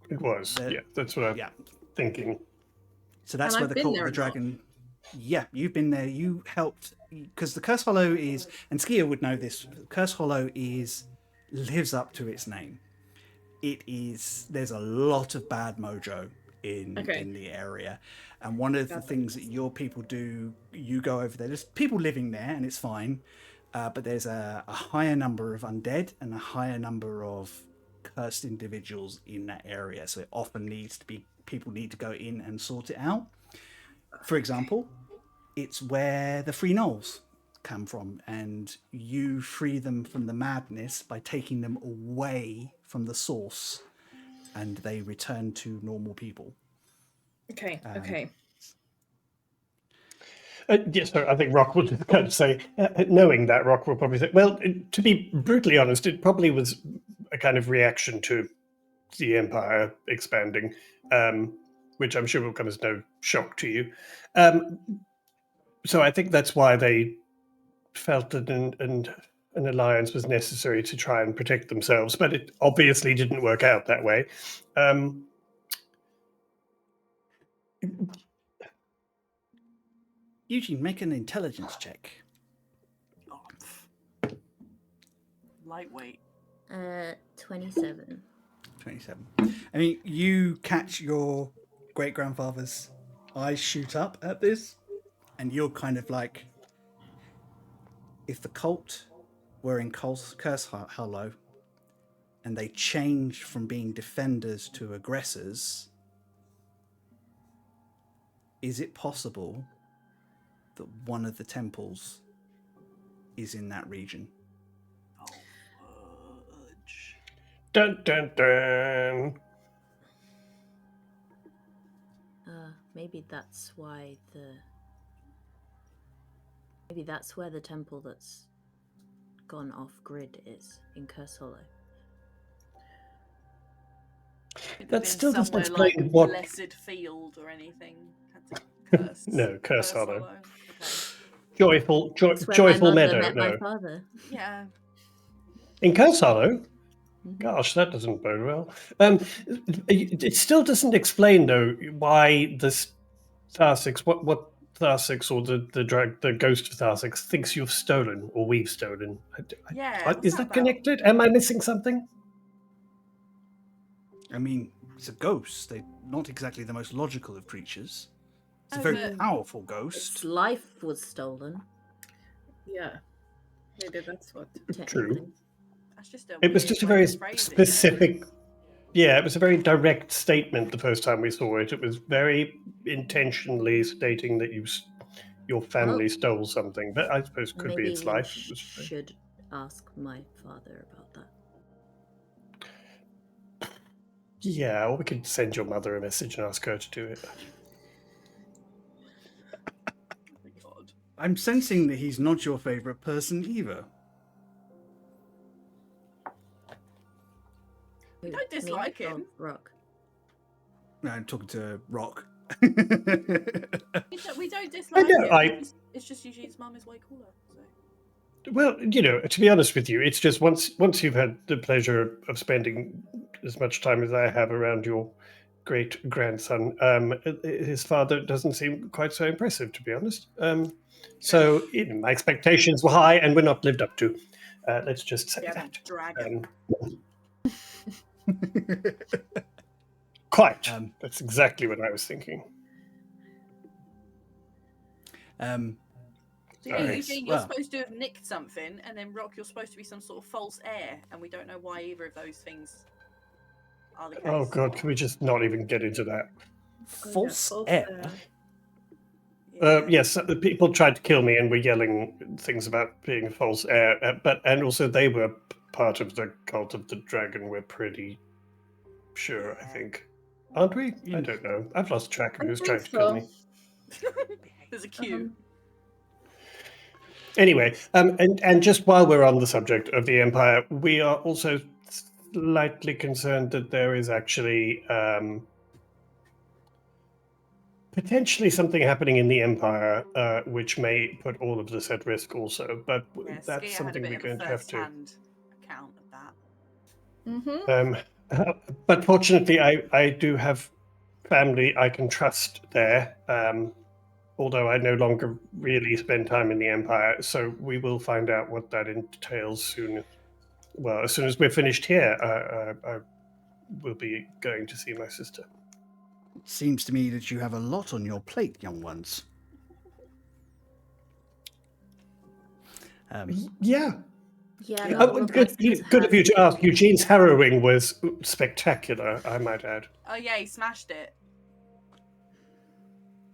It was. Yeah, that's what I'm thinking. So that's And where I've the been Cult there of the a lot. Dragon... Yeah, you've been there. You helped... Because the Curse Hollow is... And Skier would know this. Curse Hollow lives up to its name. It is... There's a lot of bad mojo in the area. And one of the things that your people do, you go over there. There's people living there, and it's fine. But there's a higher number of undead and a higher number of cursed individuals in that area. So it often needs to be... People need to go in and sort it out. For example, it's where the Free Gnolls come from, and you free them from the madness by taking them away from the source, and they return to normal people. Okay. Yes, so I think Rock will just kind of say, knowing that, Rock will probably say, well, to be brutally honest, it probably was a kind of reaction to the Empire expanding, which I'm sure will come as no shock to you. So I think that's why they felt that an alliance was necessary to try and protect themselves, but it obviously didn't work out that way. Eugene, make an intelligence check. Oh, lightweight. 27. 27. I mean, you catch your great-grandfather's eyes shoot up at this, and you're kind of like, if the cult were in Curse Hollow, and they changed from being defenders to aggressors, is it possible that one of the temples is in that region? Oh, fudge. Dun dun dun. Maybe that's why Maybe that's where the temple that's gone off grid is, in Curse Hollow. Could That have still been doesn't somewhere explain like what- Blessed Field or anything. Curse. No, Curse Hollow. Okay. Joyful That's where Joyful my mother Meadow. met No, my father. Yeah. in Curse Hollow. Mhm. Gosh, that doesn't bode well. It still doesn't explain though why this Tharsix, what Tharsix or the ghost of Tharsix thinks you've stolen or we've stolen. Yeah. what's Is that about? connected? Am I missing something? I mean, it's a ghost. They're not exactly the most logical of creatures. It's a Oh, very but- powerful Its ghost. life was stolen. Yeah. Maybe that's what. Technically. That's just a It was weird just a way very to phrase it, specific. Yeah, it was a very direct statement the first time we saw it. It was very intentionally stating that your family stole something, but I suppose it could be Maybe its we life. It was very- should ask my father about that. Yeah, or we could send your mother a message and ask her to do it. Oh my God. I'm sensing that he's not your favourite person either. We don't dislike Me or him. Rock. No, I'm talking to Rock. We don't dislike know, him. It's just Eugene's mum is way cooler. So. Well, to be honest with you, it's just once you've had the pleasure of spending as much time as I have around your great grandson, his father doesn't seem quite so impressive, to be honest. So my expectations were high and were not lived up to. Let's just say Yeah, that. dragon. Quite. That's exactly what I was thinking. So Alright, Eugene, you're supposed to have nicked something, and then Rock, you're supposed to be some sort of false heir, and we don't know why either of those things are the case. Oh God, can we just not even get into that? False false air. air. Yes, the people tried to kill me and were yelling things about being a false heir, and also they were part of the cult of the dragon. We're pretty sure, I think, aren't we? I don't know. I've lost track of I who's think trying to kill so. me. There's a queue. Anyway, and just while we're on the subject of the Empire, we are also slightly concerned that there is actually potentially something happening in the Empire which may put all of this at risk also, but Yeah, that's Skia something had a we're bit going of to a have to... first-hand account of that. Mm-hmm. But fortunately, I do have family I can trust there, although I no longer really spend time in the Empire, so we will find out what that entails soon. Well, as soon as we're finished here, I will be going to see my sister. Seems to me that you have a lot on your plate, young ones. Yeah. Yeah, Oh, not all of us good of you to ask. Eugene's harrowing was spectacular, I might add. Oh yeah, he smashed it.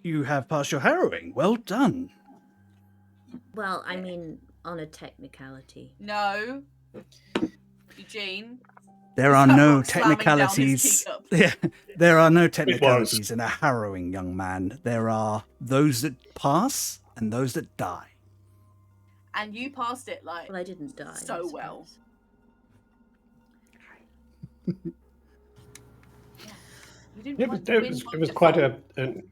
You have passed your harrowing. Well done. Well, I mean, on a technicality. No. Eugene. There are Stop no slamming down his technicalities. teacup. Yeah, there are no technicalities in a harrowing, young man. There are those that pass and those that die. And you passed it like Well, I didn't die. I so well. suppose. You didn't It win was by quite default.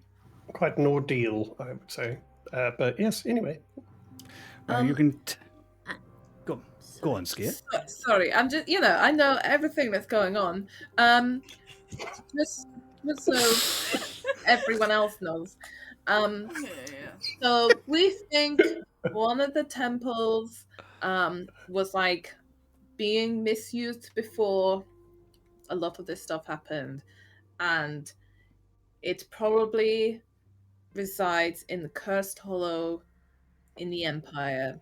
quite an ordeal, I would say. But yes, anyway. You can go on, Skier. Sorry, I'm just, I know everything that's going on. Just so everyone else knows. Yeah. So we think one of the temples was like being misused before a lot of this stuff happened, and it probably resides in the Cursed Hollow in the Empire.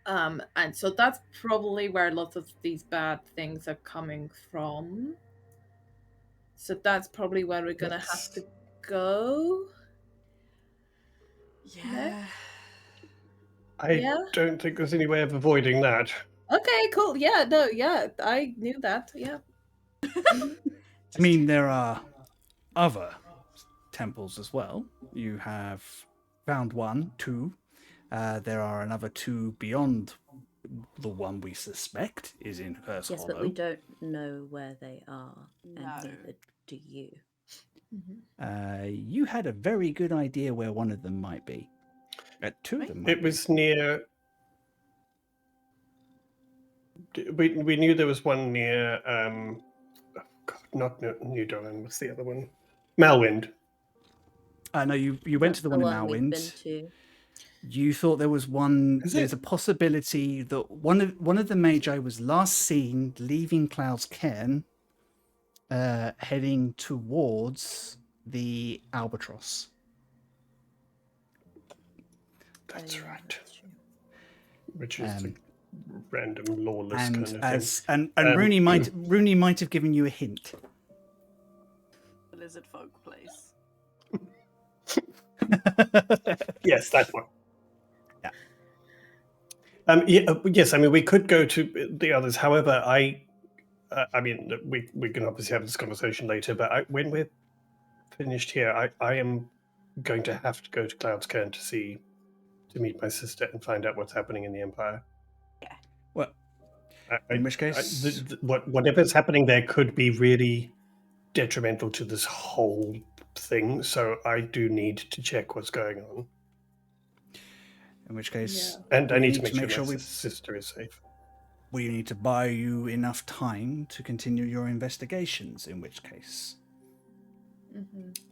And so that's probably where lots of these bad things are coming from. So that's probably where we're gonna have to go. Yeah. I don't think there's any way of avoiding that. Okay, cool. Yeah, no, yeah, I knew that. Yeah. I mean, there are other temples as well. You have found one, two. There are another two beyond the one we suspect is in Curse Yes, Hollow. but we don't know where they are, No. and neither do you. You had a very good idea where one of them might be. Two of them might It was near. We knew there was one near. Not New Dolan. What's the other one? Malwind. No, you went to the one in we've been Malwind. to. You thought there was one. Is There's it? a possibility that one of the Magi was last seen leaving Cloud's Cairn, heading towards the Albatross. That's Oh, yeah, right. that's true. Which is the random lawless And kind of as thing. and Rooney might have given you a hint. The lizard folk place. Yes, that one. Yeah. Yes, I mean we could go to the others. However, I mean we can obviously have this conversation later. But when we're finished here, I am going to have to go to Cloud's Cairn to meet my sister and find out what's happening in the Empire. Well, in which case, whatever's happening there could be really detrimental to this whole thing. So I do need to check what's going on. in which case, And I we need to make sure my we sister is safe. we need to buy you enough time to continue your investigations. In which case,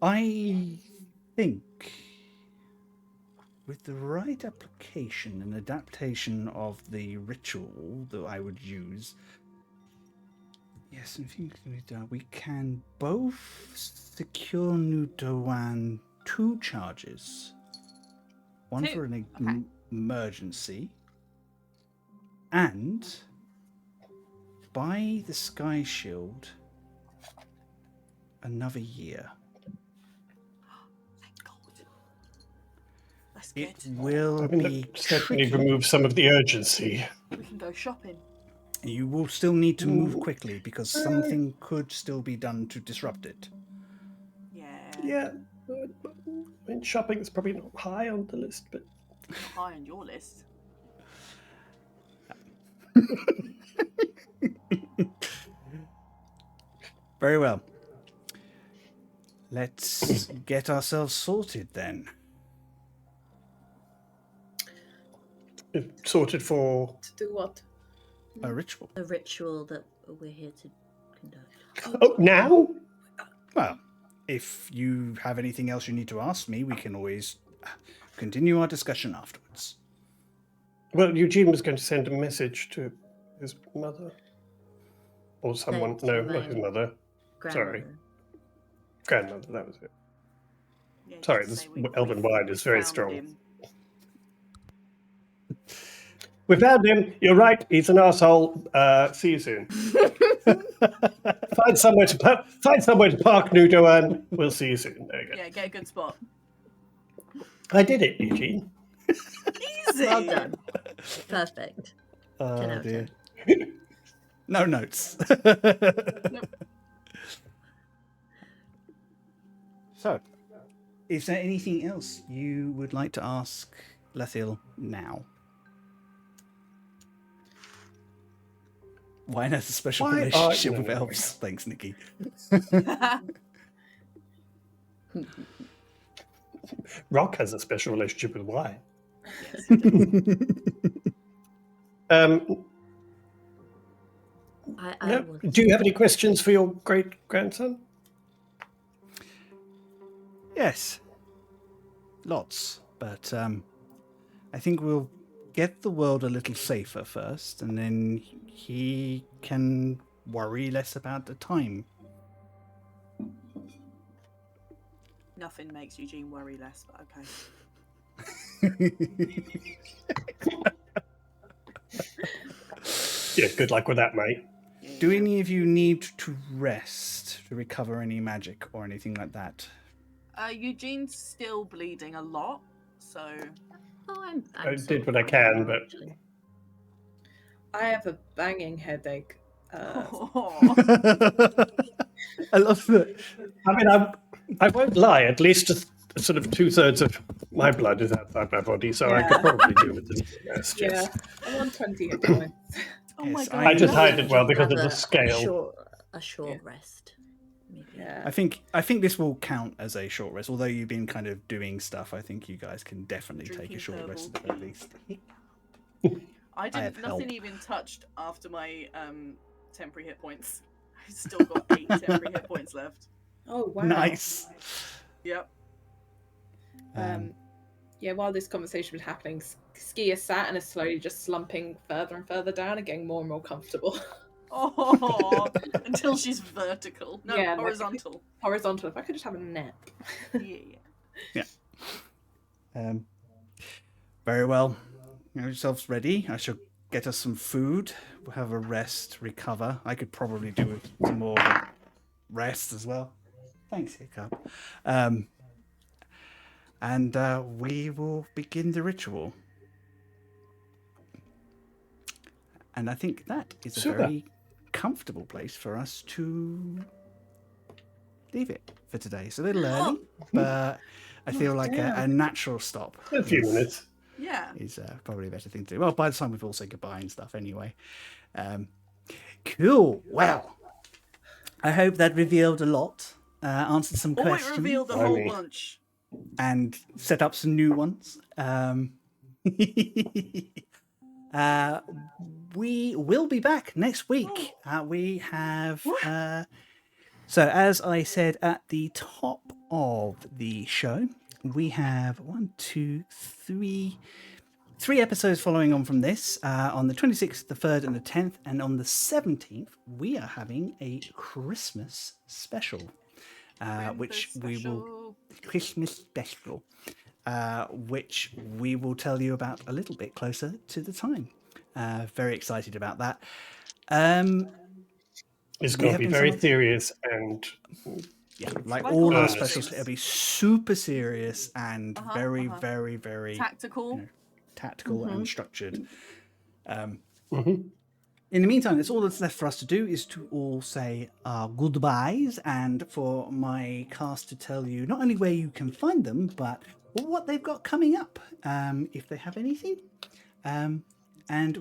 I think with the right application and adaptation of the ritual that I would use, yes, we can both secure Nudowan 2 charges. One Two? for an Okay. emergency, and buy the Sky Shield another year. Thank God. That's It good. will I mean, be that certainly tricky. remove some of the urgency. We can go shopping. You will still need to move quickly because something could still be done to disrupt it. Yeah. Yeah, I mean, shopping is probably not high on the list, but High on your list. Very well. Let's get ourselves sorted then. sorted for. To do what? A ritual. The ritual that we're here to conduct. Oh, now? Well, if you have anything else you need to ask me, we can always continue our discussion afterwards. Well, Eugene was going to send a message to his mother. Or someone. No, No, to not his my mother. Sorry. Grandmother. Grandmother, that was it. Yeah, Sorry, just to this say elven wine is very found strong. him. We found him. You're right. He's an asshole. See you soon. Find somewhere to park, Nudo, and we'll see you soon. There you go. Yeah, get a good spot. I did it, Eugene. Easy. Well done. Perfect. 10 Oh out of dear. 10. No notes. So, is there anything else you would like to ask Lethil now? Wine has a special Why are- relationship no, with no, no. elves. Thanks, Nikki. Rock has a special relationship with wine. Yes, he does. I No. was... Do you have any questions for your great grandson? Yes, lots, but I think we'll get the world a little safer first, and then he can worry less about the time. Nothing makes Eugene worry less, but okay. Yeah, good luck with that, mate. Do any of you need to rest to recover any magic or anything like that? Eugene's still bleeding a lot, so Oh, I I'm did what I can, but actually. I have a banging headache. I love that. I mean, I won't lie. At least sort of 2/3 of my blood is outside my body, so I could Yeah. probably do with this rest. Yeah, Yes. I'm on 20 hit points. Oh my Yes, god! I just no. hide it well because of Have the scale. A short rest. Maybe. Yeah. I think this will count as a short rest. Although you've been kind of doing stuff, I think you guys can definitely take a Drinking short rest herbal at least. I have didn't. Nothing help. even touched after my temporary hit points. I still got 8 temporary hit points left. Oh, wow. Nice. Yep. Yeah, while this conversation was happening, Ski is sat and is slowly just slumping further and further down and getting more and more comfortable. Oh, until she's vertical. No, Yeah, like- horizontal. Horizontal. If I could just have a nap. Yeah. Very well. You know, yourselves ready. I shall get us some food. We'll have a rest, recover. I could probably do with some more rest as well. Thanks, Hiccup. And we will begin the ritual. And I think that is a Super. very comfortable place for us to leave it for today. It's a little early, but I feel like a natural stop. A few minutes. Yeah. Is probably a better thing to do. Well, by the time we've all said goodbye and stuff anyway. Cool. Well, I hope that revealed a lot, answered some Oh, questions. it revealed a whole bunch. And set up some new ones. We will be back next week. We have... so as I said at the top of the show, we have 3 episodes following on from this. On the 26th, the 3rd, and the 10th. And on the 17th, we are having a Christmas special. Which we will... Christmas special. Which we will tell you about a little bit closer to the time. Very excited about that. It's going to be very serious and... Yeah, like Like all all our our specials, things. it'll be super serious and very, very, very Tactical. Tactical and structured. In the meantime, that's all that's left for us to do is to all say our goodbyes, and for my cast to tell you not only where you can find them, but what they've got coming up, if they have anything. And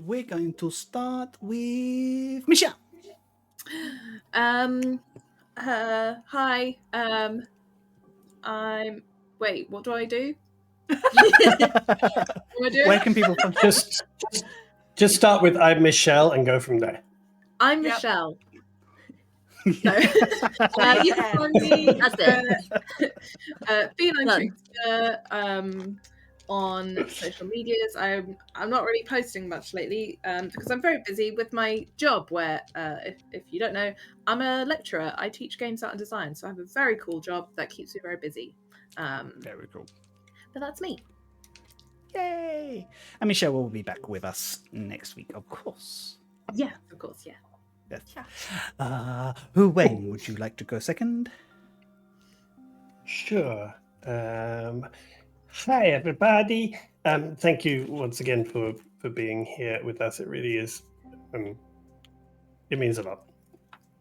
we're going to start with Michelle. Hi. I'm... Wait, what do I do? Where can people find Just start with I'm Michelle and go from there. I'm Yep. Michelle. No. You can find me That's it. Feline Trickster, on social medias. I'm not really posting much lately because I'm very busy with my job where, if you don't know, I'm a lecturer. I teach games art and design, so I have a very cool job that keeps me very busy. Very cool. But that's me. Yay! And Michelle will be back with us next week, of course. Yeah, of course, yeah. Yes. Wayne, would you like to go second? Sure. Hi, everybody. Thank you once again for being here with us. It really is. It means a lot.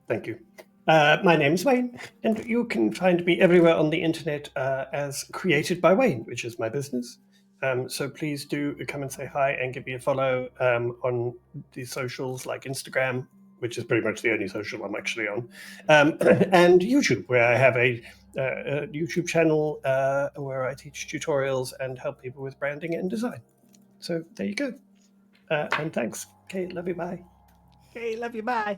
Thank you. My name is Wayne, and you can find me everywhere on the internet as Created by Wayne, which is my business. So please do come and say hi and give me a follow on the socials like Instagram, which is pretty much the only social I'm actually on, and YouTube, where I have a YouTube channel where I teach tutorials and help people with branding and design. So there you go. And thanks, Kate. Love you. Bye. Okay, love you. Bye.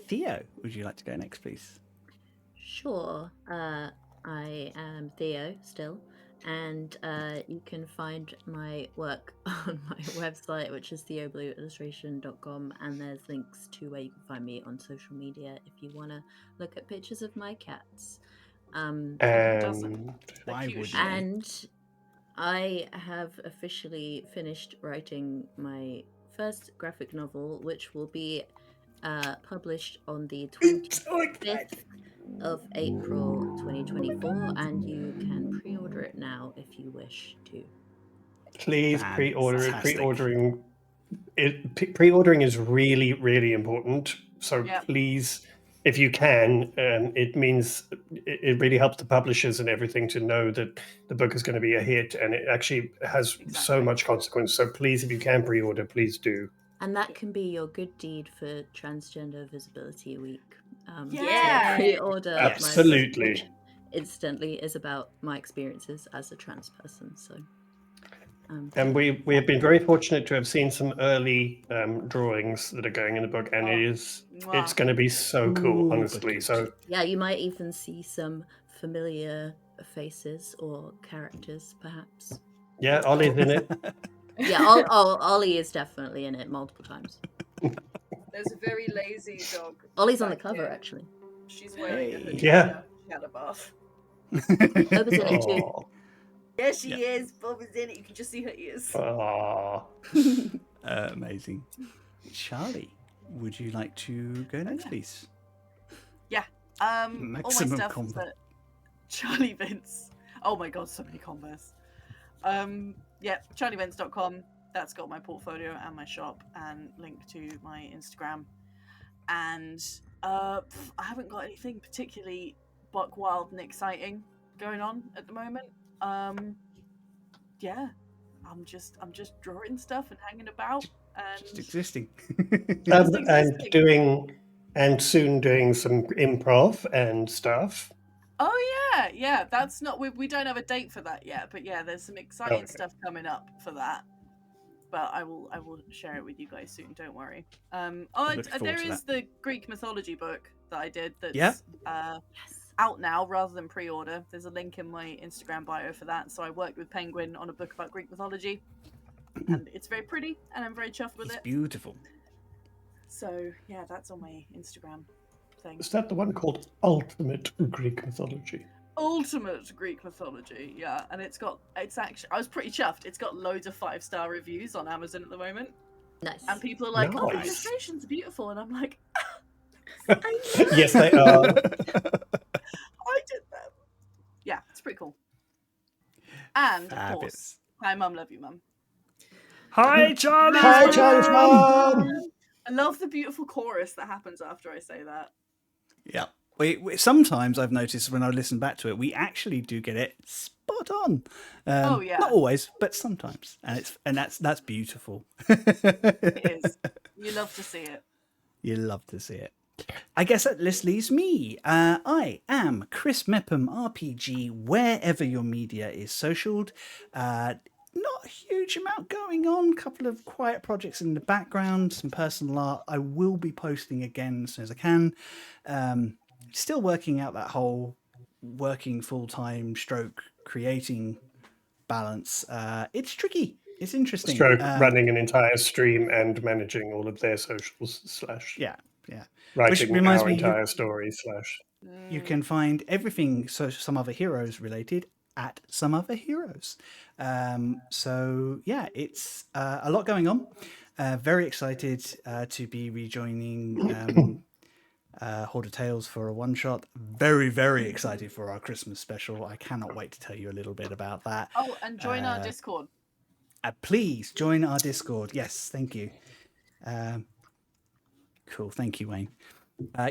Theo, would you like to go next, please? Sure. I am Theo still, and you can find my work on my website, which is theoblueillustration.com, and there's links to where you can find me on social media if you want to look at pictures of my cats. And Why would you? And I have officially finished writing my first graphic novel, which will be published on the 25th of April 2024, and you can pre-order it now if you wish to. please pre-order it. Fantastic. Pre-ordering is really, really important. So Yep. please, if you can, it means it really helps the publishers and everything to know that the book is going to be a hit, and it actually has so Exactly. much consequence. So please, if you can pre-order, please do. And that can be your good deed for Transgender Visibility Week. Yeah. To pre-order my book, Absolutely. which incidentally is about my experiences as a trans person. So, And we have been very fortunate to have seen some early drawings that are going in the book, and it's Mwah. going to be so cool, Ooh, honestly. good. So yeah, you might even see some familiar faces or characters, perhaps. yeah, Ollie's in it. Yeah, Ollie is definitely in it multiple times. There's a very lazy dog. Ollie's on the back cover, here. actually. She's wearing a Hey. hoodie. Yeah. She had a bath. Boba's in it too. Aw. Yeah, she is. Bob is in it. You can just see her ears. Aw. Amazing. Charlie, would you like to go next, yeah. please? All Maximum my stuff is combo. at Charlie Vince. Oh my god, so many combos. Yeah, charlievents.com. That's got my portfolio and my shop and link to my Instagram. And I haven't got anything particularly buck wild and exciting going on at the moment. Yeah, I'm just drawing stuff and hanging about and Just existing. Just And existing. soon doing some improv and stuff. Oh yeah, that's not we don't have a date for that yet, but yeah, there's some exciting Okay. stuff coming up for that. But I will share it with you guys soon, don't worry. Looking forward There to is the Greek mythology book that I did that's Yeah. Yes. out now rather than pre-order. There's a link in my Instagram bio for that. So I worked with Penguin on a book about Greek mythology. And it's very pretty and I'm very chuffed with It's it. beautiful. So yeah, that's on my Instagram thing. Is that the one called Ultimate Greek Mythology? Ultimate Greek mythology, yeah, and it's actually I was pretty chuffed. It's got loads of 5-star reviews on Amazon at the moment, Nice. and people are like, "Oh, the Nice. illustrations are beautiful," and I'm like, Yes, they are. "I did them." Yeah, it's pretty cool. And of course, Fabulous. hi, Mum, love you, Mum. Hi, Charlie. Hi, Charlie's mom. I love the beautiful chorus that happens after I say that. Yeah. We sometimes I've noticed when I listen back to it, we actually do get it spot on. Oh, yeah. Not always, but sometimes, and that's beautiful. It is. You love to see it. You love to see it. I guess that list leaves me. I am Chris Mepham RPG, wherever your media is socialed. Not a huge amount going on. A couple of quiet projects in the background, some personal art. I will be posting again as soon as I can. Still working out that whole working full-time stroke creating balance. It's tricky. It's interesting. Stroke running an entire stream and managing all of their socials / Yeah. writing reminds our me entire story / You can find everything Some Other Heroes related at Some Other Heroes. So yeah, it's a lot going on. Very excited to be rejoining Horde of Tales for a one-shot. Very, very excited for our Christmas special. I cannot wait to tell you a little bit about that. Oh, and join our Discord. Please join our Discord. Yes, thank you. Cool, thank you, Wayne.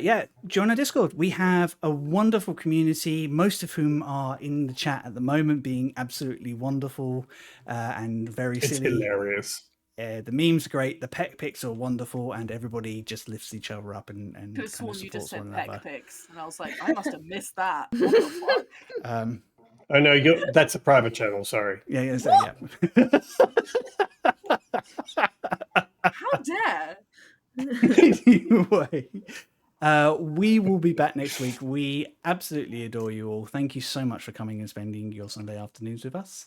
Yeah, join our Discord. We have a wonderful community, most of whom are in the chat at the moment, being absolutely wonderful and very It's silly. hilarious. The memes are great, the peck pics are wonderful, and everybody just lifts each other up and Could have kind sworn of you just supports said one peck another. pics, and I was like, I must have missed that. What the fuck? Oh no, that's a private channel. Sorry. Yeah, so, yeah. How dare? Anyway, we will be back next week. We absolutely adore you all. Thank you so much for coming and spending your Sunday afternoons with us.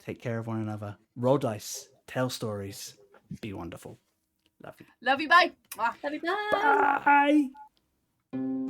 Take care of one another. Roll dice. Tell stories. Be wonderful. Love you. Love you, bye. Mwah. Love you, bye. Bye.